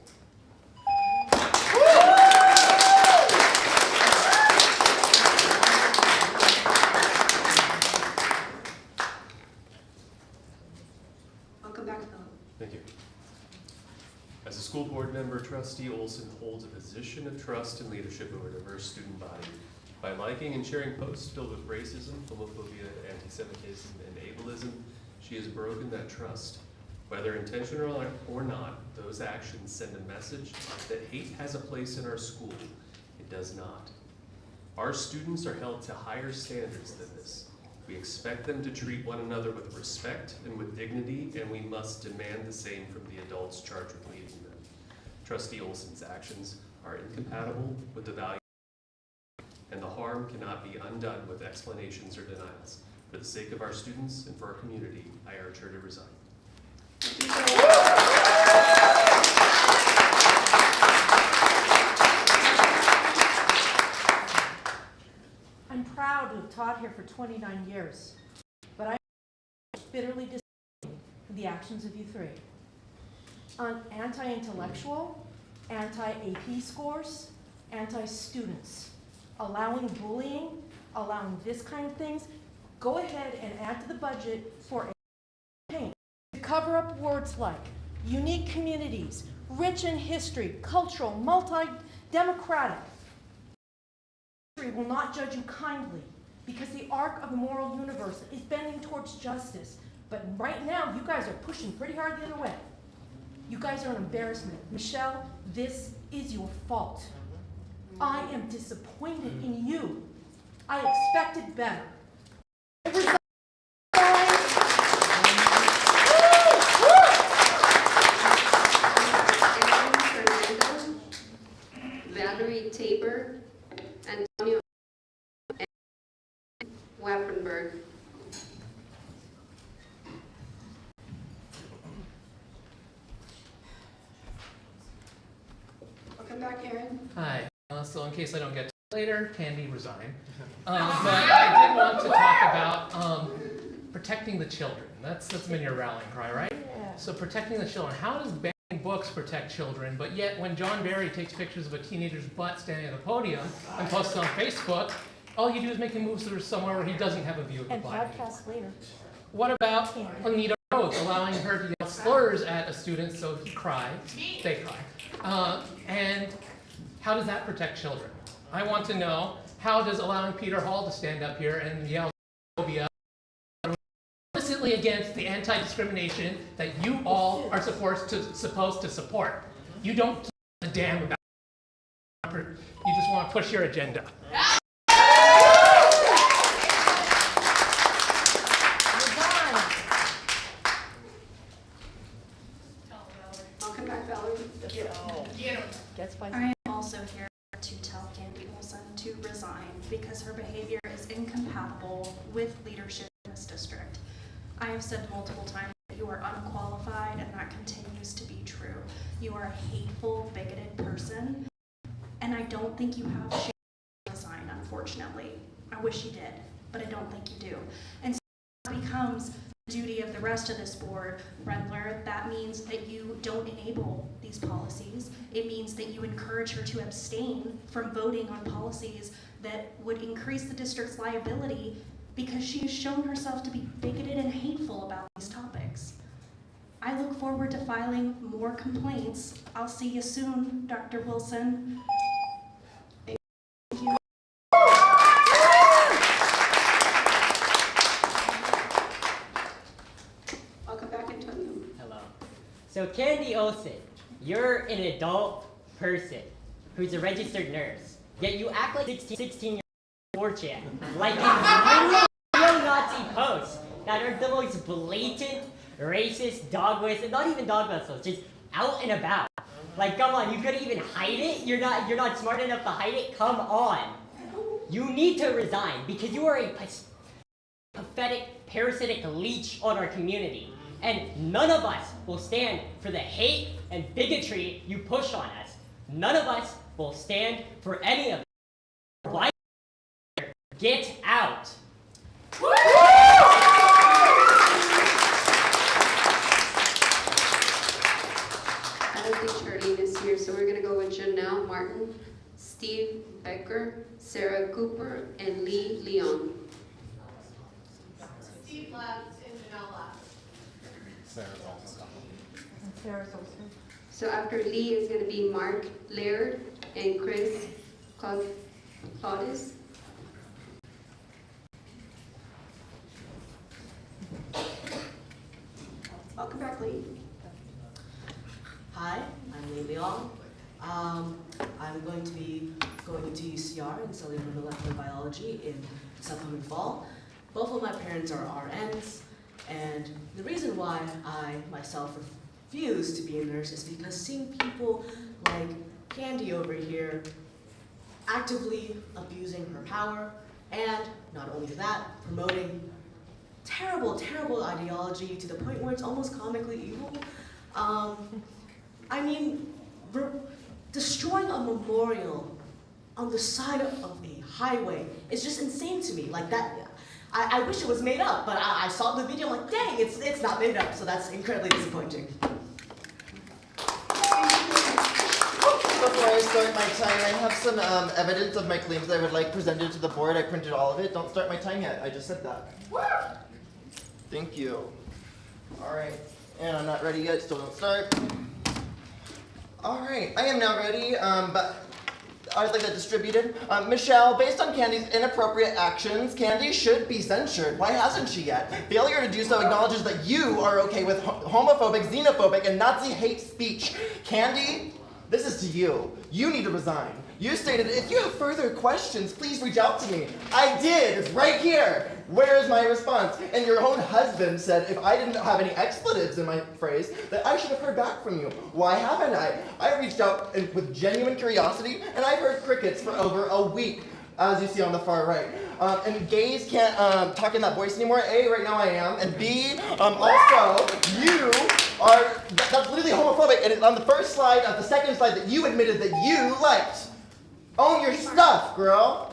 S4: Welcome back, Philip.
S22: Thank you. As a school board member, Trustee Olson holds a position of trust and leadership over a diverse student body. By liking and sharing posts filled with racism, homophobia, anti-Semitism, and ableism, she has broken that trust. Whether intentional or not, those actions send a message that hate has a place in our school. It does not. Our students are held to higher standards than this. We expect them to treat one another with respect and with dignity, and we must demand the same from the adults charged with leading them. Trustee Olson's actions are incompatible with the value, and the harm cannot be undone with explanations or denials. For the sake of our students and for our community, I urge her to resign.
S11: I'm proud to have taught here for 29 years, but I'm bitterly disappointed with the actions of you three. On anti-intellectual, anti-AP scores, anti-students, allowing bullying, allowing this kind of things, go ahead and add to the budget for a campaign to cover up words like unique communities, rich in history, cultural, multi-democratic. History will not judge you kindly because the arc of the moral universe is bending towards justice. But right now, you guys are pushing pretty hard the other way. You guys are an embarrassment. Michelle, this is your fault. I am disappointed in you. I expected better.
S3: Valerie Tabor, Antonio, and Wappenberg.
S4: Welcome back, Aaron.
S6: Hi. So in case I don't get to it later, Candy resign. But I did want to talk about protecting the children. That's been your rallying cry, right?
S11: Yeah.
S6: So protecting the children. How does banning books protect children? But yet when John Barry takes pictures of a teenager's butt standing at the podium and posts it on Facebook, all you do is make him move somewhere where he doesn't have a view of the
S11: And
S6: butt.
S11: podcast later.
S6: What about Anita Rhodes allowing her to yell slurs at a student so he cries, they cry? And how does that protect children? I want to know, how does allowing Peter Hall to stand up here and yell phobia explicitly against the anti-discrimination that you all are supposed to support? You don't give a damn about it. You just want to push your agenda.
S4: Welcome back, Valerie.
S11: I
S17: am also here to tell Candy Olson to resign because her behavior is incompatible with leadership in this district. I have said multiple times that you are unqualified, and that continues to be true. You are a hateful, bigoted person, and I don't think you have shame to resign, unfortunately. I wish you did, but I don't think you do. And so it becomes the duty of the rest of this board, Redler. That means that you don't enable these policies. It means that you encourage her to abstain from voting on policies that would increase the district's liability because she has shown herself to be bigoted and hateful about these topics. I look forward to filing more complaints. I'll see you soon, Dr. Wilson. Thank you.
S4: Welcome back, Antonio.
S23: Hello. So Candy Olson, you're an adult person who's a registered nurse, yet you act like 16-year-old 4chan, like in neo-Nazi posts that are the most blatant, racist, dog whistle, not even dog whistles, just out and about. Like, come on, you couldn't even hide it? You're not smart enough to hide it? Come on. You need to resign because you are a pathetic, parasitic leech on our community. And none of us will stand for the hate and bigotry you push on us. None of us will stand for any of it. Why? Get out.
S3: I don't think Charlene is here, so we're gonna go with Janelle Martin, Steve Becker, Sarah Cooper, and Lee Leon.
S1: Steve left and Janelle left.
S11: Sarah's also.
S3: So after Lee is gonna be Mark Laird and Chris Claudis.
S4: Welcome back, Lee.
S24: Hi, I'm Lee Leong. I'm going to be going into UCR and studying molecular biology in this upcoming fall. Both of my parents are RNs, and the reason why I myself refuse to be a nurse is because seeing people like Candy over here actively abusing her power, and not only that, promoting terrible, terrible ideology to the point where it's almost comically evil. I mean, destroying a memorial on the side of a highway is just insane to me. Like that, I wish it was made up, but I saw the video, I'm like, dang, it's not made up, so that's incredibly disappointing.
S2: Before I start my time, I have some evidence of my claims I would like presented to the board. I printed all of it. Don't start my time yet. I just said that. Thank you. All right. And I'm not ready yet. Still don't start. All right. I am now ready, but I'd like that distributed. Michelle, based on Candy's inappropriate actions, Candy should be censured. Why hasn't she yet? Failure to do so acknowledges that you are okay with homophobic, xenophobic, and Nazi hate speech. Candy, this is to you. You need to resign. You stated, if you have further questions, please reach out to me. I did. It's right here. Where is my response? And your own husband said if I didn't have any expletives in my phrase, that I should have heard back from you. Why haven't I? I reached out with genuine curiosity, and I've heard crickets for over a week, as you see on the far right. And gays can't talk in that voice anymore. A, right now I am. And B, also, you are, that's literally homophobic. And it's on the first slide, on the second slide, that you admitted that you liked. Own your stuff, girl.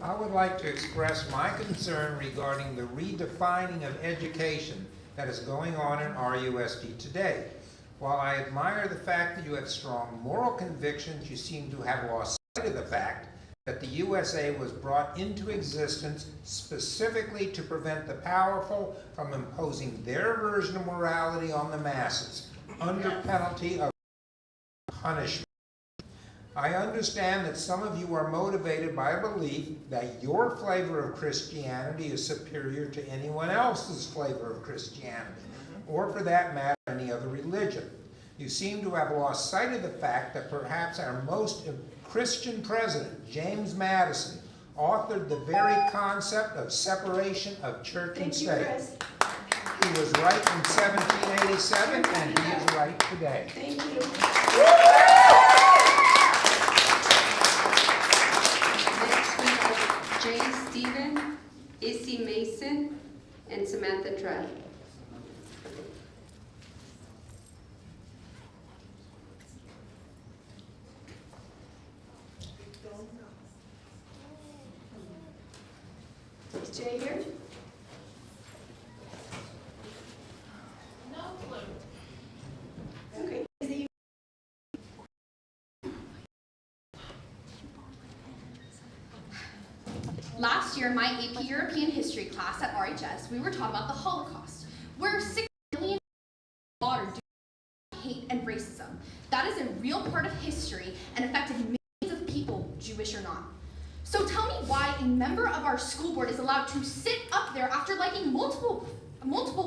S10: I would like to express my concern regarding the redefining of education that is going on in RUSD today. While I admire the fact that you have strong moral convictions, you seem to have lost sight of the fact that the USA was brought into existence specifically to prevent the powerful from imposing their version of morality on the masses, under penalty of punishment. I understand that some of you are motivated by a belief that your flavor of Christianity is superior to anyone else's flavor of Christianity, or for that matter, any other religion. You seem to have lost sight of the fact that perhaps our most Christian president, James Madison, authored the very concept of separation of church and state. He was right in 1787, and he is right today.
S4: Thank you.
S3: Next we have Jay Stephen, Issy Mason, and Samantha Trad.
S4: Is Jay here?
S15: No clue.
S4: Okay. Is he?
S13: Last year, in my AP European History class at RHS, we were taught about the Holocaust, where 6 million people were slaughtered due to hate and racism. That is a real part of history and affected millions of people, Jewish or not. So tell me why a member of our school board is allowed to sit up there after liking multiple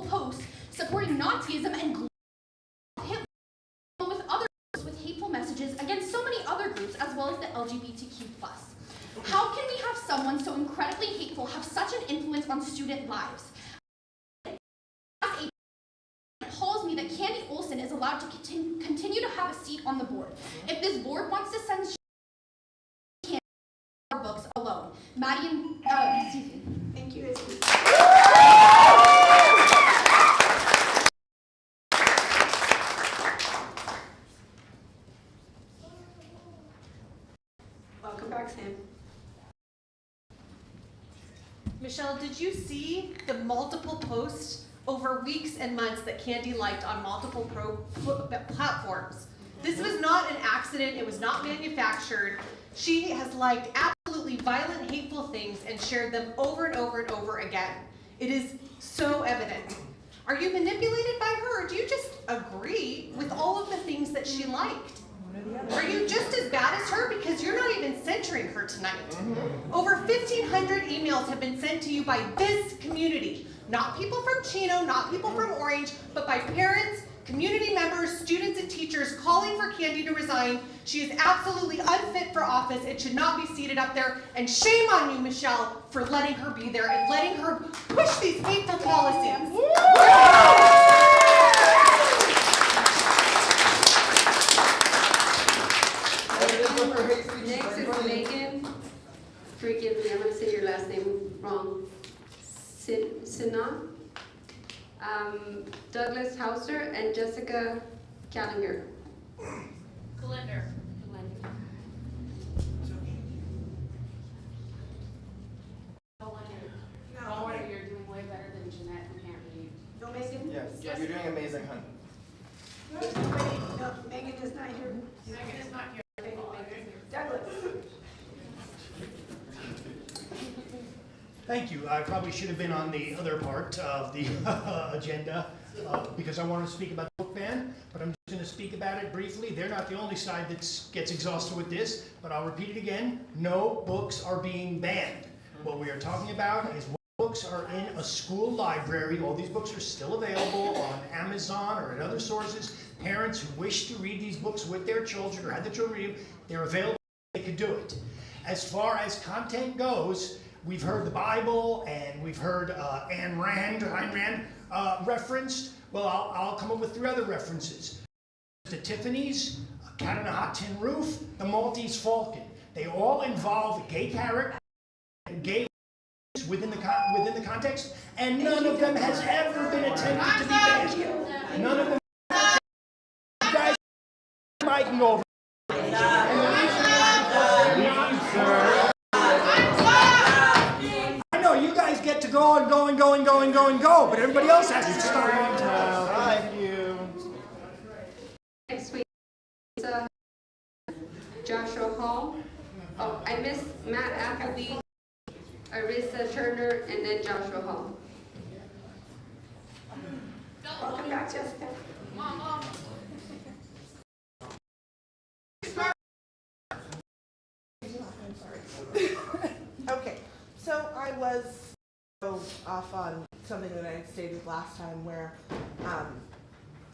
S13: posts supporting Nazism and Hitler, with other groups with hateful messages against so many other groups, as well as the LGBTQ+. How can we have someone so incredibly hateful have such an influence on student lives? It appalls me that Candy Olson is allowed to continue to have a seat on the board. If this board wants to send our books alone. Maddie and, excuse me.
S4: Thank you, Izzy. Welcome back, Sam.
S11: Michelle, did you see the multiple posts over weeks and months that Candy liked on multiple platforms? This was not an accident. It was not manufactured. She has liked absolutely violent, hateful things and shared them over and over and over again. It is so evident. Are you manipulated by her, or do you just agree with all of the things that she liked? Are you just as bad as her, because you're not even censuring her tonight? Over 1,500 emails have been sent to you by this community. Not people from Chino, not people from Orange, but by parents, community members, students, and teachers
S12: teachers calling for Candy to resign. She is absolutely unfit for office and should not be seated up there. And shame on you, Michelle, for letting her be there and letting her push these hateful policies.
S3: Next is Megan. Forgive me, I'm gonna say your last name wrong. Sinat. Douglas Hauser and Jessica Callinger.
S1: Calendar. Don't worry, you're doing way better than Jeanette who can't read.
S4: No, Megan?
S2: Yes, you're doing amazing, hun.
S4: No, Megan is not here.
S1: Megan is not here.
S4: Douglas.
S14: Thank you. I probably should have been on the other part of the agenda because I wanted to speak about the book ban, but I'm just going to speak about it briefly. They're not the only side that gets exhausted with this, but I'll repeat it again. No books are being banned. What we are talking about is what books are in a school library. All these books are still available on Amazon or at other sources. Parents who wish to read these books with their children or have their children read them, they're available. They could do it. As far as content goes, we've heard the Bible and we've heard Ayn Rand referenced. Well, I'll come up with 3 other references. The Tiffany's, A Cat on a Hot Tin Roof, The Maltese Falcon. They all involve gay characters and gay within the context, and none of them has ever been attempted to be banned. None of them. You guys, Mike can go over. I know you guys get to go and go and go and go and go and go, but everybody else has to start on time.
S2: Thank you.
S3: Next week is Joshua Hall. Oh, I missed Matt Appleby, Arissa Turner, and then Joshua Hall.
S4: Welcome back, Jessica.
S1: Mom.
S18: Okay, so I was off on something that I had stated last time where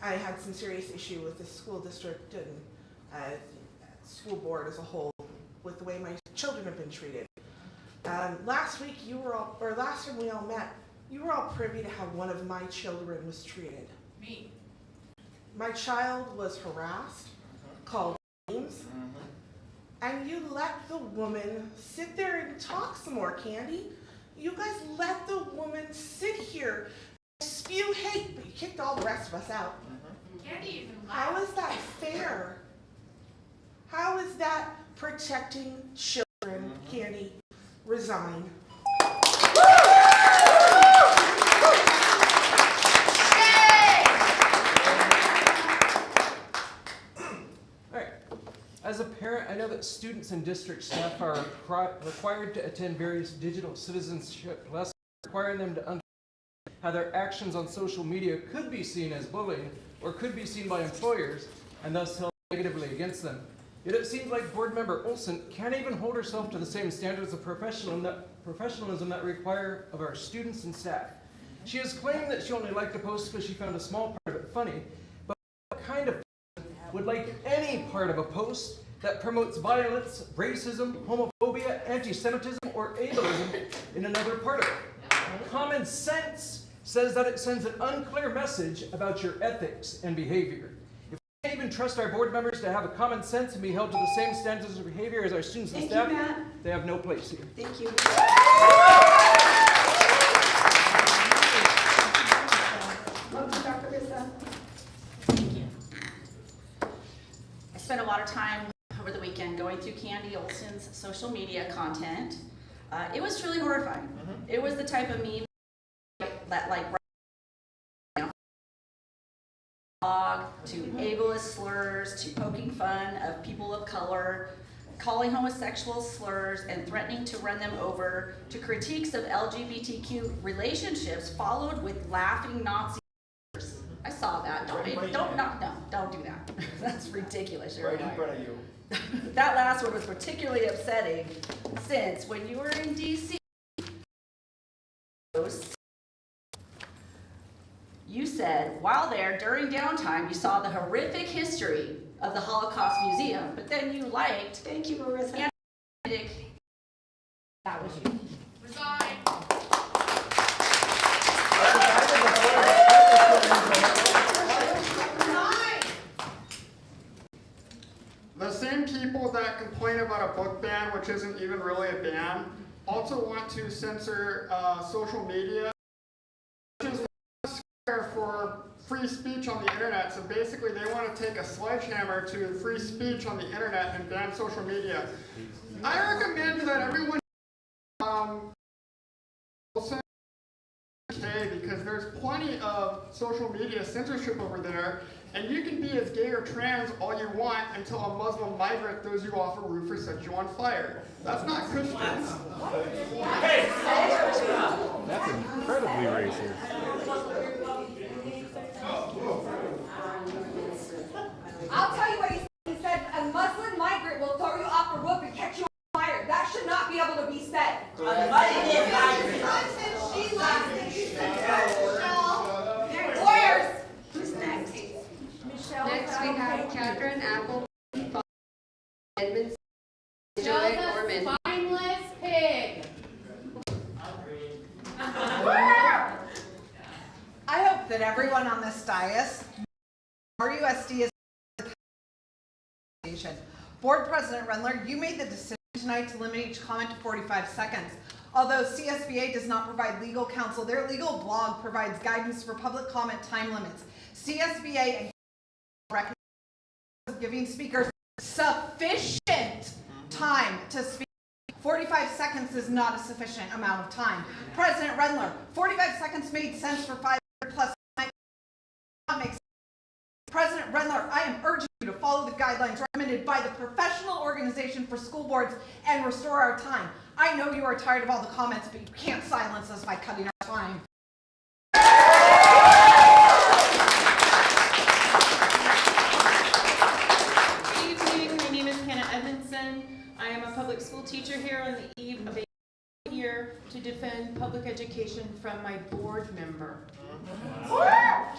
S18: I had some serious issue with the school district and school board as a whole with the way my children have been treated. Last week last time we all met, you were all privy to how one of my children was treated.
S1: Me.
S18: My child was harassed, called names, and you let the woman sit there and talk some more, Candy. You guys let the woman sit here and spew hate, but you kicked all the rest of us out.
S1: Candy even
S18: How is that fair? How is that protecting children, Candy? Resign.
S16: As a parent, I know that students and district staff are required to attend various digital citizenship lessons, requiring them to understand how their actions on social media could be seen as bullying or could be seen by employers and thus held negatively against them. Yet it seems like board member Olson can't even hold herself to the same standards of professionalism that we require of our students and staff. She has claimed that she only liked the post because she found a small part of it funny, but what kind of would like any part of a post that promotes violence, racism, homophobia, anti-Semitism, or ableism in another part of it? Common sense says that it sends an unclear message about your ethics and behavior. If we can't even trust our board members to have a common sense and be held to the same standards of behavior as our students and staff, they have no place here.
S4: Thank you. Welcome, Dr. Rissa.
S21: I spent a lot of time over the weekend going through Candy Olson's social media content. It was truly horrifying. It was the type of meme that to ableist slurs, to poking fun of people of color, calling homosexual slurs and threatening to run them over, to critiques of LGBTQ relationships followed with laughing Nazi slurs. I saw that. Don't do that. That's ridiculous.
S2: Right in front of you.
S21: That last one was particularly upsetting since when you were in DC, you said while there during downtime you saw the horrific history of the Holocaust Museum, but then you liked.
S4: Thank you, Marissa.
S1: That was you.
S13: Resign.
S7: The same people that complain about a book ban, which isn't even really a ban, also want to censor social media, which is for free speech on the internet. So basically they want to take a sledgehammer to free speech on the internet and ban social media. I recommend that everyone because there's plenty of social media censorship over there, and you can be as gay or trans all you want until a Muslim migrant throws you off a roof or sets you on fire. That's not Christian.
S8: That's incredibly racist.
S5: I'll tell you what he said. He said a Muslim migrant will throw you off a roof and catch you on fire. That should not be able to be said. Lawyers.
S4: Who's next?
S3: Next we have Catherine Apple, Edmund, Joy Orman.
S1: Spineless pig.
S18: I hope that everyone on this dais, RUSD is Board President Rendler, you made the decision tonight to limit each comment to 45 seconds. Although CSBA does not provide legal counsel, their legal blog provides guidance for public comment time limits. CSBA and giving speakers sufficient time to speak. 45 seconds is not a sufficient amount of time. President Rendler, 45 seconds made sense for 500 plus. Not make sense. President Rendler, I am urging you to follow the guidelines recommended by the Professional Organization for School Boards and restore our time. I know you are tired of all the comments, but you can't silence us by cutting our time.
S9: Good evening, my name is Hannah Edmondson. I am a public school teacher here on the eve of a year to defend public education from my board member.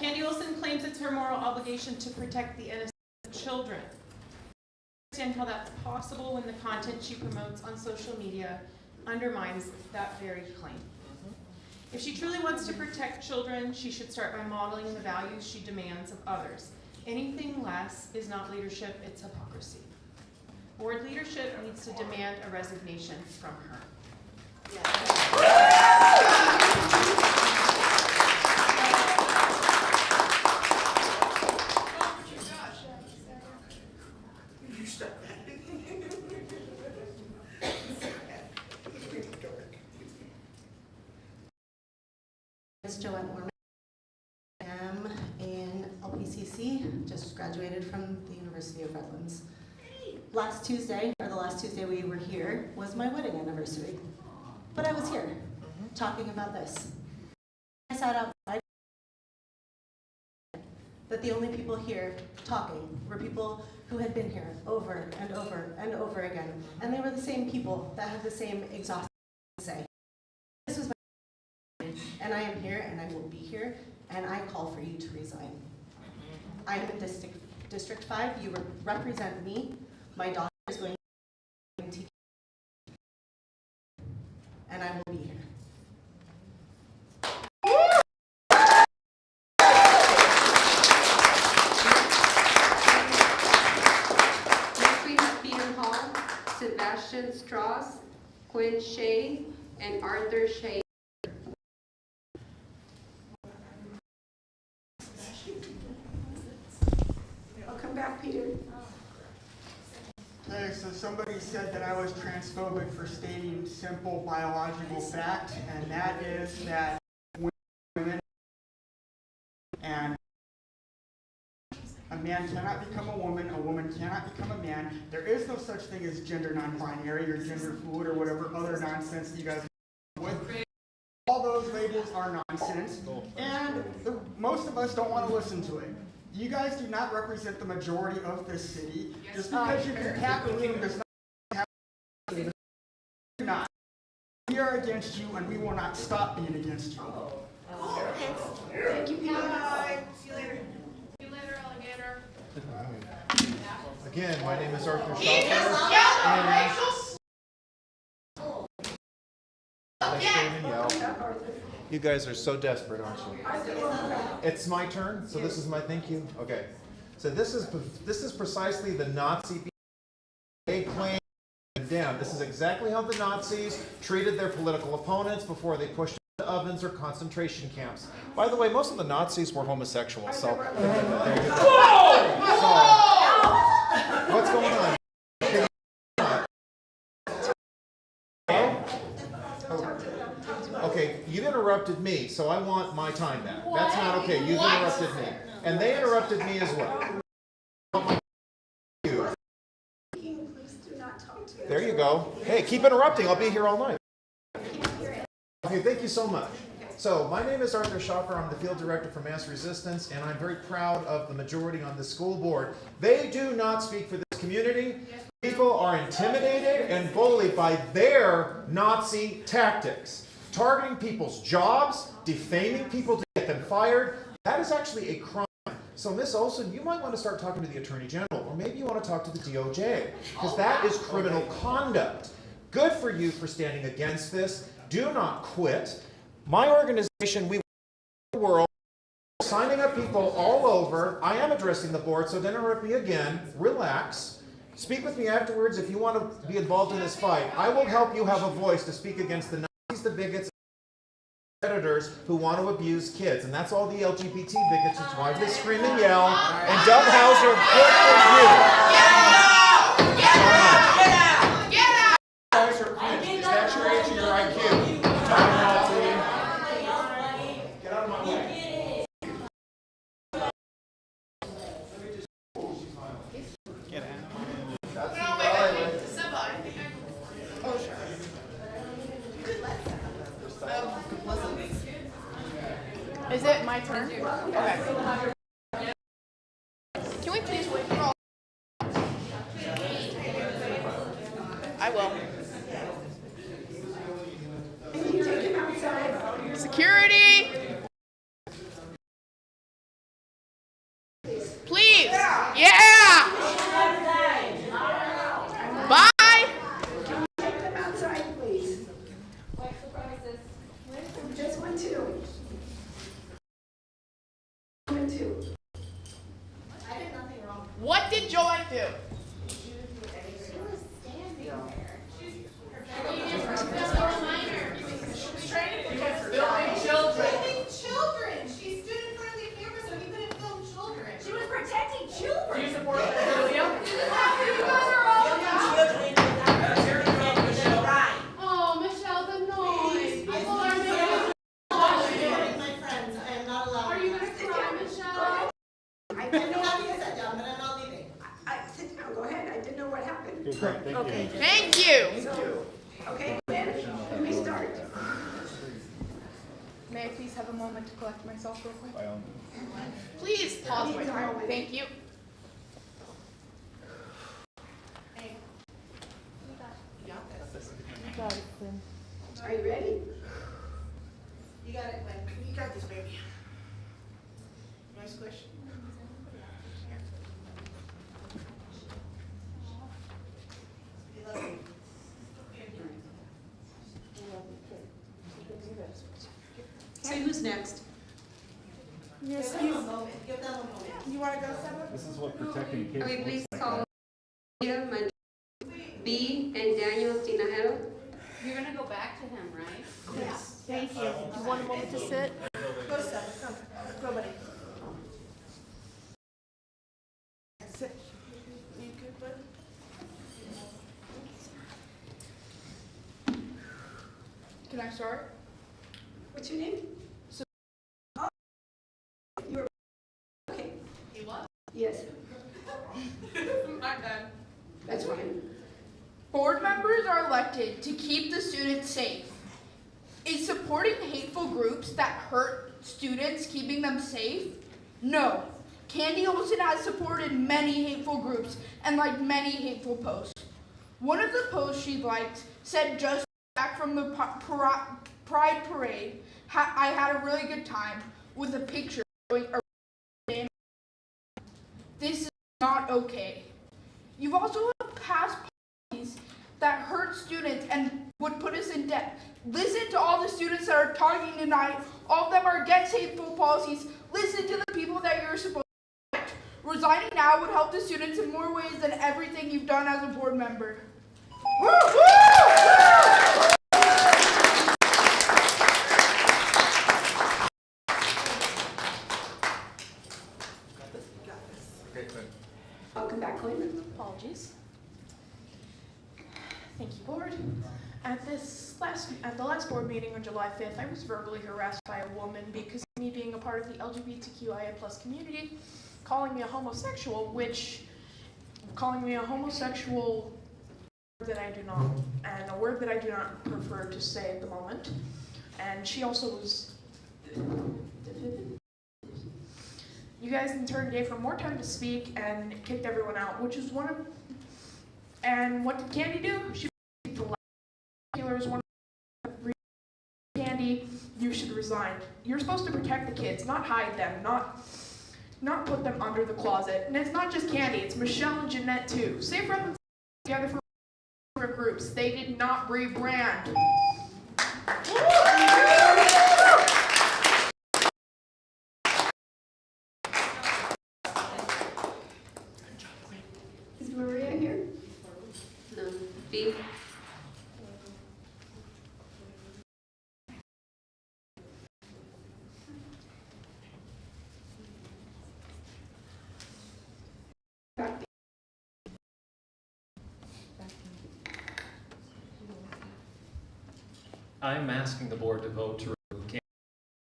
S9: Candy Olson claims it's her moral obligation to protect the innocent children. I understand how that's possible when the content she promotes on social media undermines that very claim. If she truly wants to protect children, she should start by modeling the values she demands of others. Anything less is not leadership, it's hypocrisy. Board leadership needs to demand a resignation from her.
S24: I'm in LPCC, just graduated from the University of Redlands. Last Tuesday, or the last Tuesday we were here, was my wedding anniversary. But I was here, talking about this. I sat outside, that the only people here talking were people who had been here over and over and over again. And they were the same people that had the same exhausting to say. This was my and I am here and I will be here, and I call for you to resign. I am in District 5, you represent me. My daughter is going to and I will be here.
S3: Next we have Peter Hall, Sebastian Strauss, Quinn Shea, and Arthur Shea.
S4: I'll come back, Peter.
S7: Okay, so somebody said that I was transphobic for stating simple biological fact, and that is that women and a man cannot become a woman cannot become a man. There is no such thing as gender non-binary or gender fluid or whatever other nonsense that you guys are with. All those labels are nonsense, and most of us don't want to listen to it. You guys do not represent the majority of this city. Just because you can tackle them does not have to. Not. We are against you, and we will not stop being against you.
S4: Thank you, Bye.
S12: See you later.
S9: See you later, alligator.
S8: Again, my name is Arthur
S12: He just
S8: Schopper.
S12: yelled
S8: and-
S12: racial
S8: You guys are so desperate, aren't you? It's my turn, so this is my thank you. Okay, so this is precisely the Nazi they claim to condemn. This is exactly how the Nazis treated their political opponents before they pushed them into ovens or concentration camps. By the way, most of the Nazis were homosexuals. So, what's going on? Okay, you interrupted me, so I want my time back. That's not okay. You've interrupted me. And they interrupted me as well. There you go. Hey, keep interrupting. I'll be here all night. Okay, thank you so much. So, my name is Arthur Schopper. I'm the field director for Mass Resistance, and I'm very proud of the majority on the school board. They do not speak for this community. People are intimidated and bullied by their Nazi tactics. Targeting people's jobs, defaming people to get them fired, that is actually a crime. So Ms. Olson, you might want to start talking to the Attorney General, or maybe you want to talk to the DOJ, because that is criminal conduct. Good for you for standing against this. Do not quit. My organization, we the world, signing up people all over. I am addressing the board, so don't interrupt me again. Relax. Speak with me afterwards if you want to be involved in this fight. I will help you have a voice to speak against the Nazis, the bigots, predators who want to abuse kids. And that's all the LGBT bigots. It's why they scream and yell. And Doug Hauser, good for you. Get out! Get out! Get out! Get out! Is that your age or your IQ? Time out, please. Get out of my way.
S7: Get out.
S9: Is it my turn? Okay. Can we please wait for all? I will. Security! Please! Yeah! Bye!
S4: Take them outside, please. Just one, two. One, two.
S9: I did nothing wrong. What did Joy do? Filming children. She stood in front of the camera so he couldn't film children. She was protecting children. Do you support pedophilia? Oh, Michelle, the noise. People are making my friends. I am not allowed. Are you going to cry, Michelle?
S4: I didn't know how to sit down, but I'm not leaving. Sit down, go ahead. I didn't know what happened.
S9: Okay. Thank you.
S4: Okay, then, let me start.
S9: May I please have a moment to collect myself real quick? Please pause my time. Thank you.
S4: Are you ready?
S12: You got it, Glenn. You got this, baby. Nice question.
S21: So who's next?
S12: Yes, give them a moment. Give them a moment. You want to go, Sarah?
S8: This is what protecting kids
S3: Okay, please
S8: looks
S3: call Leah B and Daniel Tinajero.
S1: You're gonna go back to him, right?
S12: Yes.
S1: Thank you. Do you want a moment to sit?
S12: Go, Sarah. Come. Go, buddy. Sit. You good, bud?
S9: Can I start?
S4: What's your name? Oh, you're okay.
S9: He was?
S4: Yes,
S9: My bad.
S4: that's fine.
S9: Board members are elected to keep the students safe. Is supporting hateful groups that hurt students keeping them safe? No. Candy Olson has supported many hateful groups and liked many hateful posts. One of the posts she liked said just back from the
S6: Pride Parade. I had a really good time with a picture going around. This is not okay. You've also passed policies that hurt students and would put us in debt. Listen to all the students that are talking tonight. All of them are against hateful policies. Listen to the people that you're supposed to protect. Resigning now would help the students in more ways than everything you've done as a board member. Woo! Woo!
S4: Welcome back, Coleman.
S11: Apologies. Thank you, board. At the last board meeting on July 5th, I was verbally harassed by a woman because of me being a part of the LGBTQIA+ community, calling me a homosexual that I do not, and a word that I do not prefer to say at the moment. And she also was. You guys in turn gave her more time to speak and kicked everyone out, which is one of. And what did Candy do? She the last one. Candy, you should resign. You're supposed to protect the kids, not hide them, not put them under the closet. And it's not just Candy, it's Michelle and Jeanette too. Safe Redlands together for groups. They did not rebrand.
S3: Is Maria here? No. B?
S19: I'm asking the board to vote to remove Candy.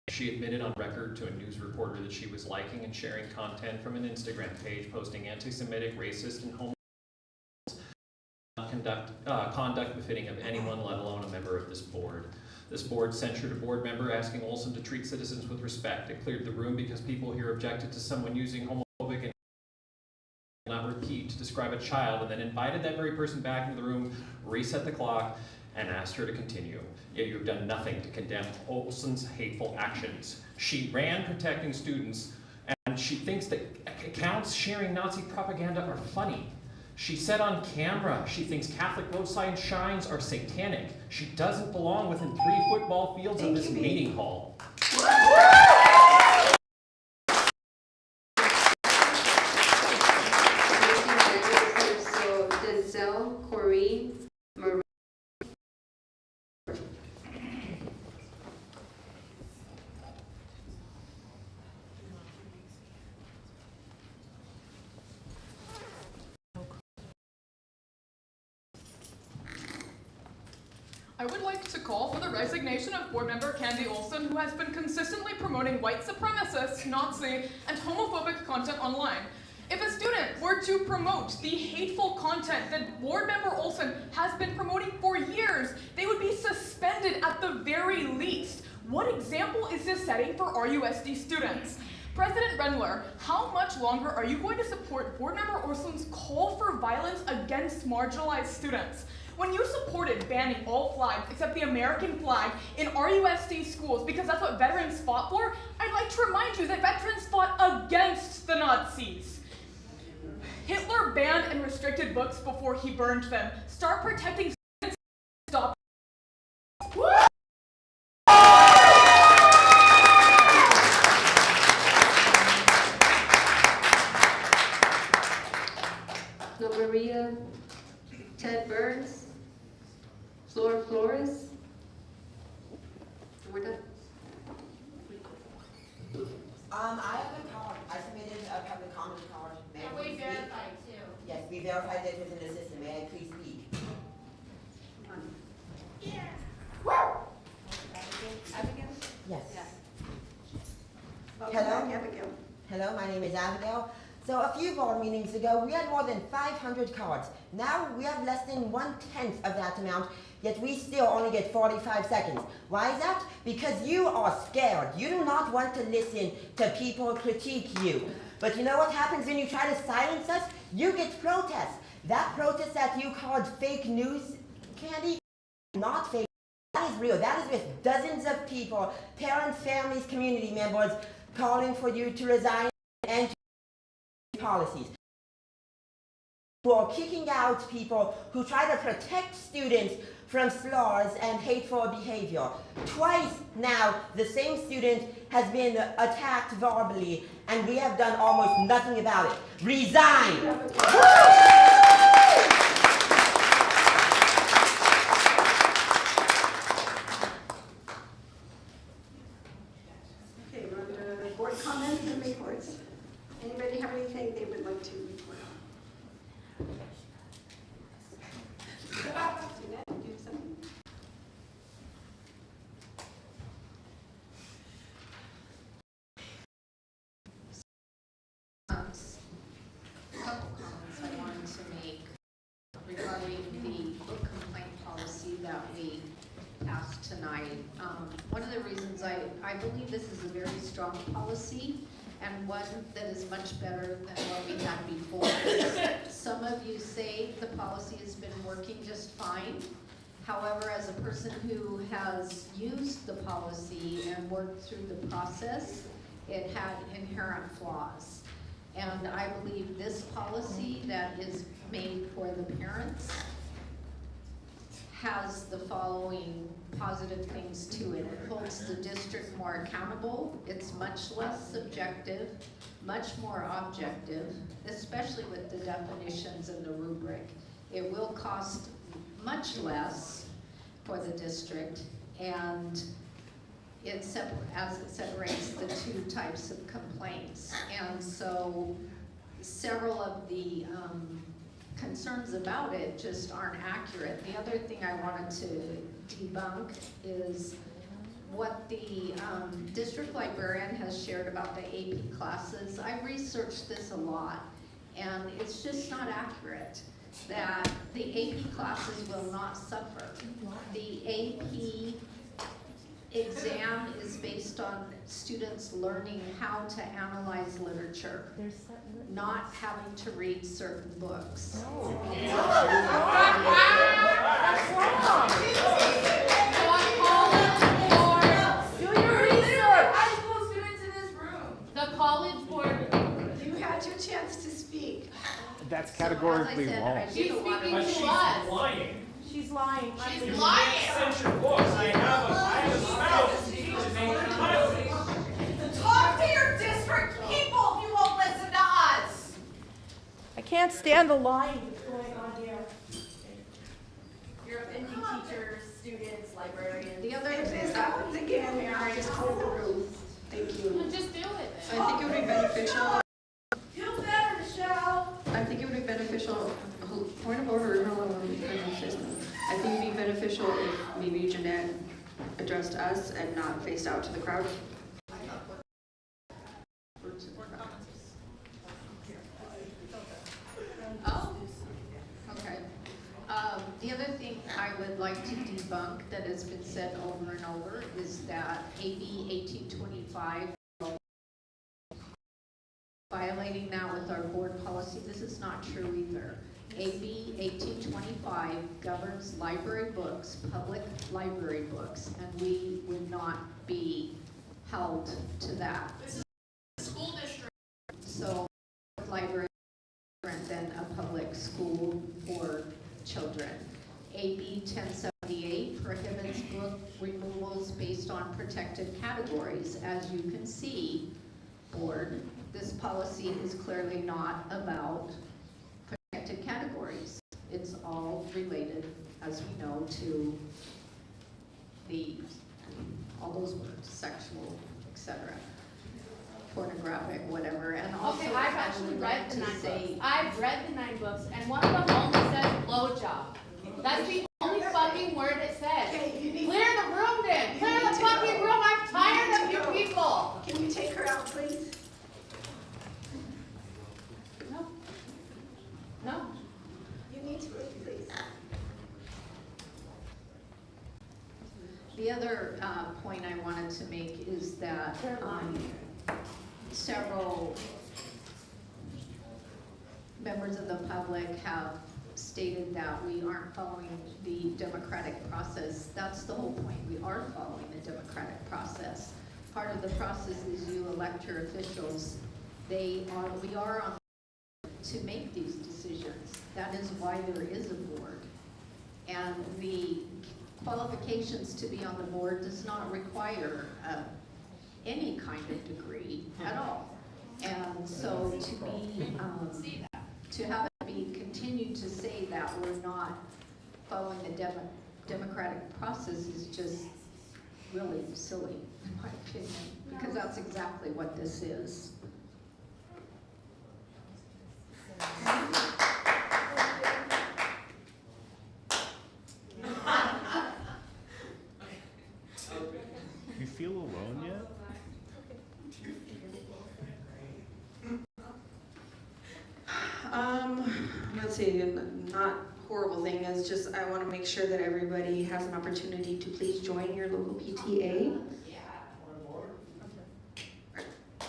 S19: She admitted on record to a news reporter that she was liking and sharing content from an Instagram page posting anti-Semitic, racist, and conduct befitting of anyone, let alone a member of this board. This board censured a board member asking Olson to treat citizens with respect. It cleared the room because people here objected to someone using homophobic and not repeat to describe a child, and then invited that very person back into the room, reset the clock, and asked her to continue. Yet you've done nothing to condemn Olson's hateful actions. She ran protecting students, and she thinks that accounts sharing Nazi propaganda are funny. She said on camera she thinks Catholic road sign signs are satanic. She doesn't belong within 3 football fields of this meeting hall.
S3: So Denzel, Corey, Maria.
S20: I would like to call for the resignation of board member Candy Olson, who has been consistently promoting white supremacist, Nazi, and homophobic content online. If a student were to promote the hateful content that board member Olson has been promoting for years, they would be suspended at the very least. What example is this setting for RUSD students? President Rendler, how much longer are you going to support board member Olson's call for violence against marginalized students? When you supported banning all flags except the American flag in RUSD schools because that's what veterans fought for, I'd like to remind you that veterans fought against the Nazis. Hitler banned and restricted books before he burned them. Start protecting students. Stop.
S3: No Maria, Ted Burns, Flora Flores. And we're done.
S22: I have a card. I submitted a public comment card. May I
S13: And we
S22: please speak?
S13: verified too.
S22: Yes, we verified it within the system. May I please speak?
S4: Abigail?
S22: Yes.
S4: Welcome
S22: Hello?
S4: back, Abigail.
S22: Hello, my name is Abigail. So a few board meetings ago, we had more than 500 cards. Now we have less than 1/10 of that amount, yet we still only get 45 seconds. Why is that? Because you are scared. You do not want to listen to people critique you. But you know what happens when you try to silence us? You get protests. That protest that you called fake news, Candy, not fake. That is real. That is with dozens of people, parents, families, community members, calling for you to resign and to policies. Who are kicking out people who try to protect students from slurs and hateful behavior. Twice now, the same student has been attacked verbally, and we have done almost nothing about it. Resign!
S4: Okay, we're on to board comments and reports. Anybody have anything they would like to report on? Jeanette, do you have something?
S10: A couple comments I wanted to make regarding the book complaint policy that we passed tonight. One of the reasons I believe this is a very strong policy and one that is much better than what we had before. Some of you say the policy has been working just fine. However, as a person who has used the policy and worked through the process, it had inherent flaws. And I believe this policy that is made for the parents has the following positive things to it. It holds the district more accountable. It's much less subjective, much more objective, especially with the definitions and the rubric. It will cost much less for the district, and as it separates the two types of complaints. And so several of the concerns about it just aren't accurate. The other thing I wanted to debunk is what the district librarian has shared about the AP classes. I researched this a lot, and it's just not accurate that the AP classes will not suffer. The AP exam is based on students learning how to analyze literature, not having to read certain books.
S1: Do your research. High school students in this room. The college board.
S4: You had your chance to speak.
S15: That's categorically wrong.
S1: She's speaking to us.
S11: Lying. She's lying.
S1: She's lying.
S12: Talk to your district people if you won't listen to us.
S11: I can't stand the lying that's going on here. You're offending teachers, students, librarians.
S10: The other
S4: If this happens again, Mayor, I just close the room. Thank you.
S1: Just deal with it.
S3: I think it would be beneficial.
S11: Feel better, Michelle.
S3: I think it would be beneficial, point of order, I think it would be beneficial if maybe Jeanette addressed us and not faced out to the crowd.
S10: Oh, okay. The other thing I would like to debunk that has been said over and over is that AB 1825, violating that with our board policy. This is not true either. AB 1825 governs library books, public library books, and we would not be held to that.
S1: This is a school district.
S10: So, library is different than a public school for children. AB 1078 prohibits book removals based on protected categories. As you can see, board, this policy is clearly not about protected categories. It's all related, as we know, to all those words, sexual, etc., pornographic, whatever. And also,
S1: Okay, I've actually read the 9
S10: say,
S1: books. I've read the 9 books, and one of them only says blowjob. That's the only fucking word it says. Clear the room then. Clear the fucking room. I'm tired of you people.
S4: Can you take her out, please?
S1: No. No.
S4: You need to leave, please.
S10: the other point I wanted to make is that several members of the public have stated that we aren't following the democratic process. That's the whole point. We are following the democratic process. Part of the process is you elect your officials. We are on to make these decisions. That is why there is a board. And the qualifications to be on the board does not require any kind of degree at all. And so to have it be continued to say that we're not following the democratic process is just really silly, in my opinion, because that's exactly what this is.
S15: You feel alone yet?
S14: Let's see, not horrible thing is just I want to make sure that everybody has an opportunity to please join your local PTA.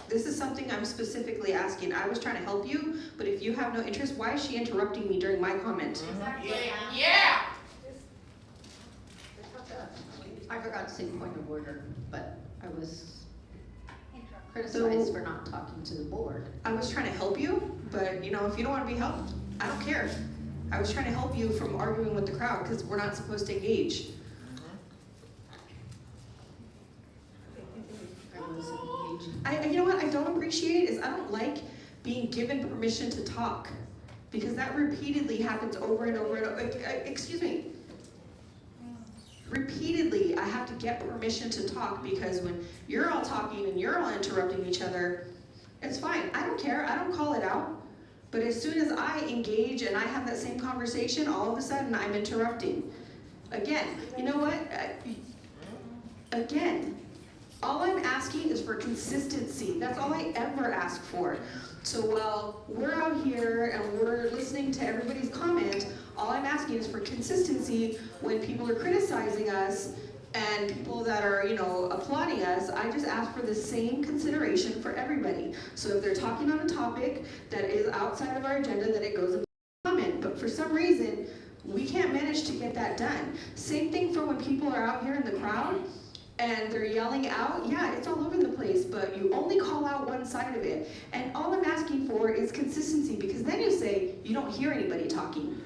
S14: This is something I'm specifically asking. I was trying to help you, but if you have no interest, why is she interrupting me during my comment?
S1: Yeah.
S10: I forgot to say point of order, but I was criticized for not talking to the board.
S14: I was trying to help you, but you know, if you don't want to be helped, I don't care. I was trying to help you from arguing with the crowd because we're not supposed to engage. You know what I don't appreciate is I don't like being given permission to talk because that repeatedly happens over and over and over. Excuse me. Repeatedly, I have to get permission to talk because when you're all talking and you're all interrupting each other, it's fine. I don't care. I don't call it out. But as soon as I engage and I have that same conversation, all of a sudden I'm interrupting. Again, you know what? Again, all I'm asking is for consistency. That's all I ever ask for. So while we're out here and we're listening to everybody's comment, all I'm asking is for consistency when people are criticizing us and people that are, you know, applauding us. I just ask for the same consideration for everybody. So if they're talking on a topic that is outside of our agenda, that it goes in the comment. But for some reason, we can't manage to get that done. Same thing for when people are out here in the crowd and they're yelling out. Yeah, it's all over the place, but you only call out one side of it. And all I'm asking for is consistency, because then you say you don't hear anybody talking.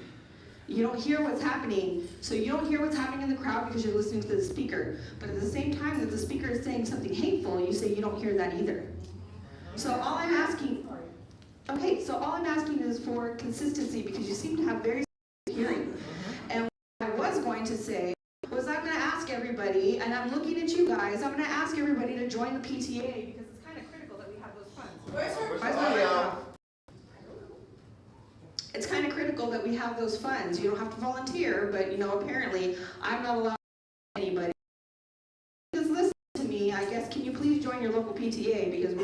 S14: You don't hear what's happening. So you don't hear what's happening in the crowd because you're listening to the speaker. But at the same time that the speaker is saying something hateful, you say you don't hear that either. So all I'm asking, is for consistency, because you seem to have very hearing. And what I was going to say was I'm going to ask everybody, and I'm looking at you guys, I'm going to ask everybody to join the PTA because it's kind of critical that we have those funds. It's kind of critical that we have those funds. You don't have to volunteer, but you know, apparently I'm not allowed to anybody. Just listen to me. I guess, can you please join your local PTA, because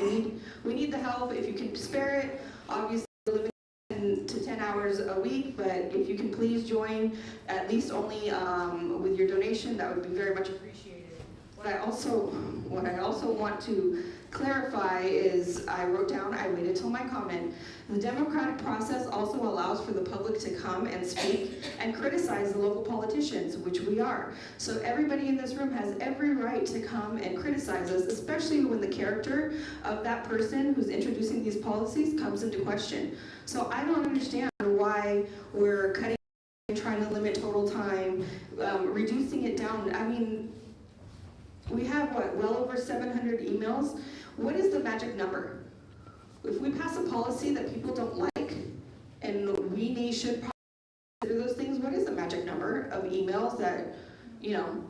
S14: we need the help. If you can spare it, obviously we're living to 10 hours a week, but if you can please join at least only with your donation, that would be very much appreciated. What I also want to clarify is, I wrote down, I waited till my comment. The democratic process also allows for the public to come and speak and criticize the local politicians, which we are. So everybody in this room has every right to come and criticize us, especially when the character of that person who's introducing these policies comes into question. So I don't understand why we're cutting, trying to limit total time, reducing it down. I mean, we have what, well over 700 emails. What is the magic number? If we pass a policy that people don't like, and we should probably consider those things, what is the magic number of emails that, you know?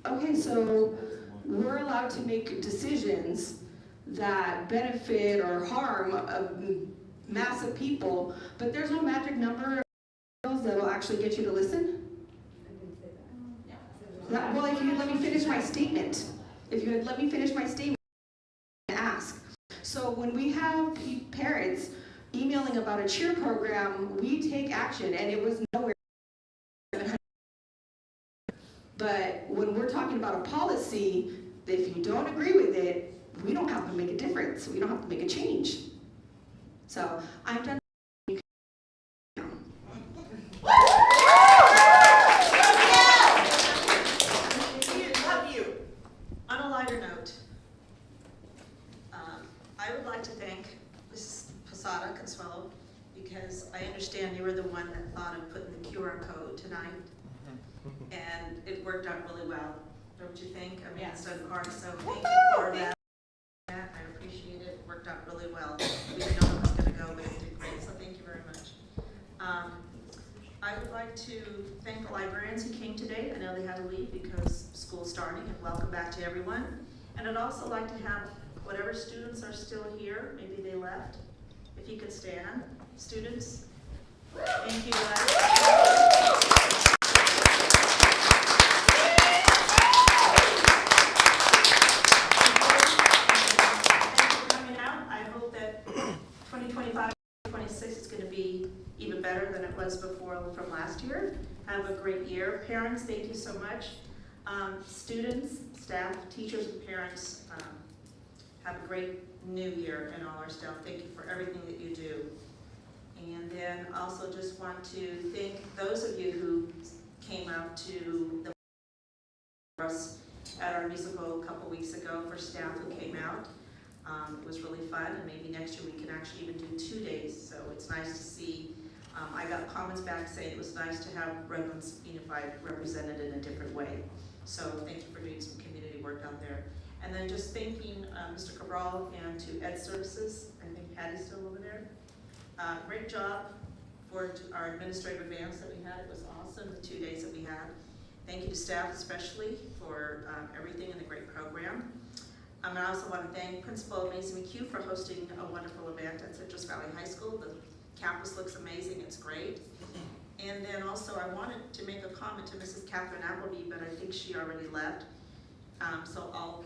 S14: Okay, so we're allowed to make decisions that benefit or harm a mass of people, but there's no magic number of emails that will actually get you to listen? Well, if you had let me finish my statement. If you had let me finish my statement, ask. So when we have parents emailing about a cheer program, we take action, and it was nowhere. But when we're talking about a policy, if you don't agree with it, we don't have to make a difference. We don't have to make a change. So I'm done.
S2: Mrs. Posada Consuelo, because I understand you were the one that thought of putting the QR code tonight, and it worked out really well, don't you think? I mean, it's done hard, so thank you for that. I appreciate it. It worked out really well. We didn't know how it was going to go, but it did great, so thank you very much. I would like to thank the librarians who came today. I know they had to leave because school's starting, and welcome back to everyone. And I'd also like to have whatever students are still here, maybe they left, if you could stand. Students, thank you guys. Better than it was before from last year. Have a great year. Parents, thank you so much. Students, staff, teachers, and parents, have a great new year and all our staff. Thank you for everything that you do. And then also just want to thank those of you who came out to the us at our musical a couple weeks ago for staff who came out. It was really fun, and maybe next year we can actually even do 2 days. So it's nice to see. I got comments back saying it was nice to have Redlands Unified represented in a different way. So thank you for doing some community work out there. And then just thanking Mr. Cabral and to Ed Services. I think Patty's still over there. Great job for our administrative advance that we had. It was awesome, the 2 days that we had. Thank you to staff especially for everything and the great program. I also want to thank Principal Macy McHugh for hosting a wonderful event at Citrus Valley High School. The campus looks amazing, it's great. And then also I wanted to make a comment to Mrs. Catherine Appleby, but I think she already left. So I'll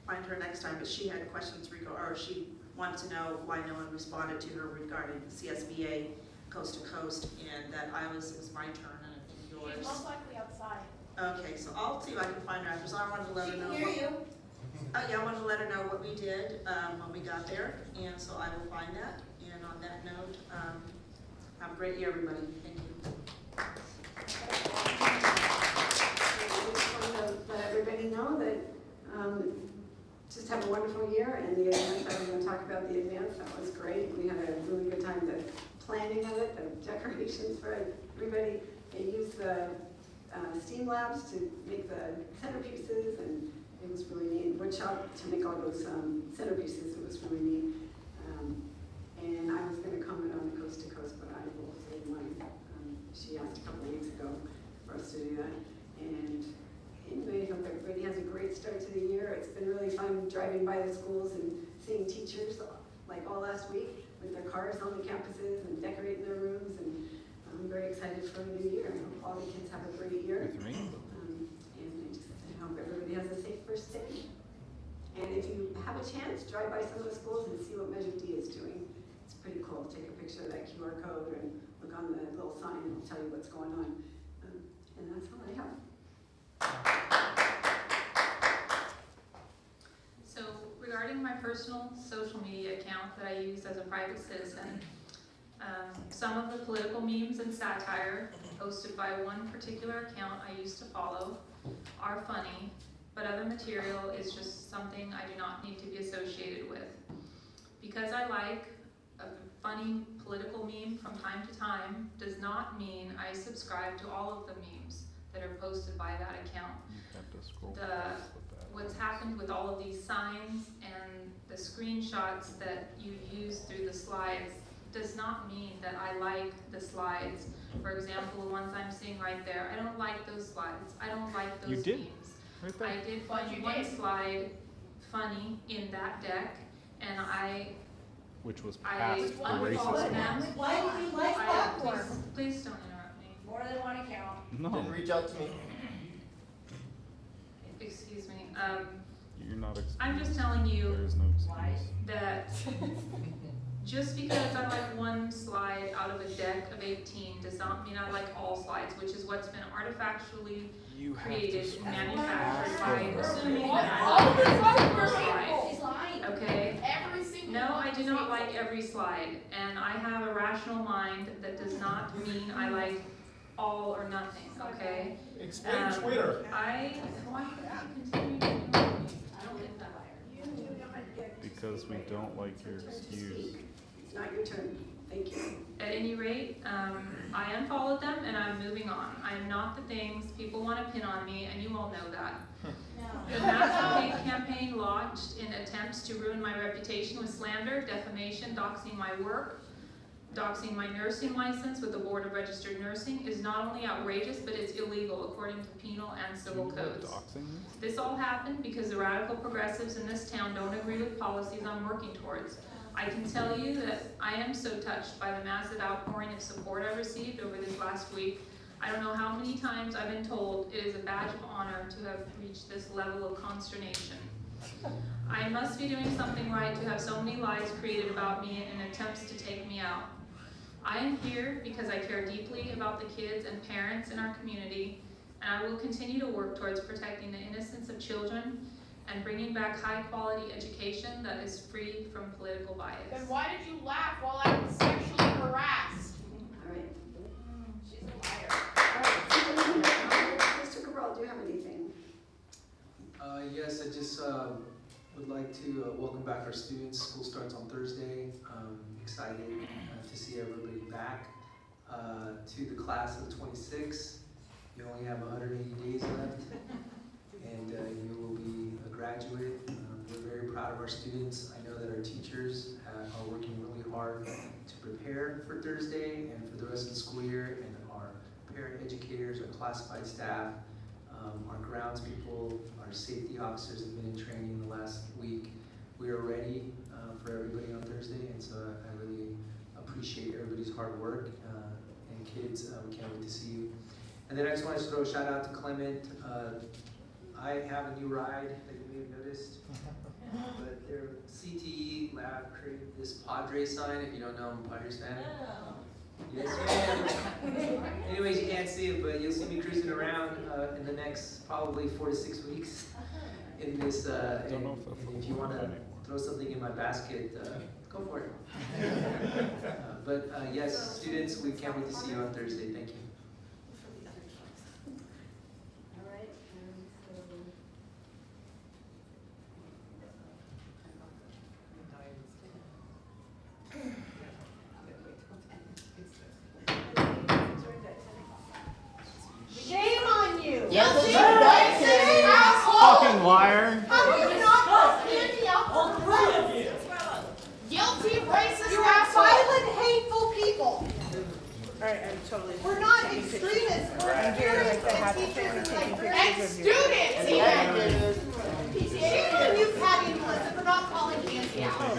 S2: find her next time, but she had questions, or she wanted to know why no one responded to her regarding CSBA Coast to Coast, and that it was my turn and I think yours.
S16: She's most likely outside.
S2: Okay, so I'll see if I can find her after, so I wanted to let her know.
S16: She can hear you.
S2: Yeah, I wanted to let her know what we did when we got there, and so I will find that. And on that note, have a great year, everybody. Thank you.
S4: I just want to let everybody know that just have a wonderful year, and the advance, I was going to talk about the advance, that was great. We had a really good time, the planning of it, the decorations for everybody. They used the STEAM labs to make the centerpieces, and it was really neat. Woodshop to make all those centerpieces, it was really neat. And I was going to comment on the Coast to Coast, but I will save mine. She asked a couple of weeks ago for us to do that. And anyway, I hope everybody has a great start to the year. It's been really fun driving by the schools and seeing teachers like all last week with their cars on the campuses and decorating their rooms. And I'm very excited for the new year. I hope all the kids have a great year. And I just hope everybody has a safe first day. And if you have a chance, drive by some of the schools and see what Measure D is doing. It's pretty cool. Take a picture of that QR code and look on the little sign and it'll tell you what's going on. And that's all I have.
S17: So regarding my personal social media account that I use as a private citizen, some of the political memes and satire posted by one particular account I used to follow are funny, but other material is just something I do not need to be associated with. Because I like a funny political meme from time to time does not mean I subscribe to all of the memes that are posted by that account. What's happened with all of these signs and the screenshots that you use through the slides does not mean that I like the slides. For example, the ones I'm seeing right there, I don't like those slides. I don't like those memes. Right there. I did find one slide funny in that deck, and
S15: which was past the racism.
S16: Why do you like popcorn?
S17: Please don't interrupt me.
S16: More than one account.
S15: No.
S23: Then reach out to me.
S17: Excuse me.
S15: You're not.
S17: I'm just telling you
S15: there is no excuse.
S17: that just because I like one slide out of a deck of 18 does not mean I like all slides, which is what's been artifactually created and manufactured by assuming that I like every slide. Okay? No, I do not like every slide, and I have a rational mind that does not mean I like all or nothing, okay?
S23: Explain Twitter.
S17: Why do you continue to interrupt me? I don't get that.
S15: because we don't like your excuse.
S4: It's not your turn. Thank you.
S17: At any rate, I unfollowed them and I'm moving on. I am not the things people want to pin on me, and you all know that. The massive hate campaign launched in attempts to ruin my reputation with slander, defamation, doxing my work, doxing my nursing license with the Board of Registered Nursing is not only outrageous, but it's illegal according to penal and civil codes. This all happened because the radical progressives in this town don't agree with policies I'm working towards. I can tell you that I am so touched by the massive outpouring of support I received over this last week. I don't know how many times I've been told it is a badge of honor to have reached this level of consternation. I must be doing something right to have so many lies created about me in attempts to take me out. I am here because I care deeply about the kids and parents in our community, and I will continue to work towards protecting the innocence of children and bringing back high-quality education that is free from political bias.
S6: Then why did you laugh while I was sexually harassed?
S4: All right.
S6: She's a liar.
S4: All right. Mr. Cabral, do you have anything?
S5: Yes, I just would like to welcome back our students. School starts on Thursday. Excited to see everybody back. To the class of 26, you only have 180 days left, and you will be a graduate. We're very proud of our students. I know that our teachers are working really hard to prepare for Thursday and for the rest of the school year, and our parent educators, our classified staff, our grounds people, our safety officers have been in training the last week. We are ready for everybody on Thursday, and so I really appreciate everybody's hard work. And kids, we can't wait to see you. And then I just want to throw a shout out to Clement. I have a new ride that you may have noticed, but their CTE lab created this Padre sign. If you don't know, I'm a Padres fan. Yes, ma'am. Anyways, you can't see it, but you'll see me cruising around in the next probably 4 to 6 weeks in this. And if you want to throw something in my basket, go for it. But yes, students, we can't wait to see you on Thursday. Thank you.
S4: All right.
S16: Shame on you!
S8: Yes,
S16: Guilty
S8: it's
S16: racist asshole!
S8: Fucking liar.
S16: How do you not know candy out for proof? Guilty racist
S12: You are
S16: asshole!
S12: violent, hateful people.
S11: Alright, I'm totally.
S12: We're not extremists, we're parents and teachers
S6: And students even!
S12: Shame on you, Patty and Melissa, for not calling candy out.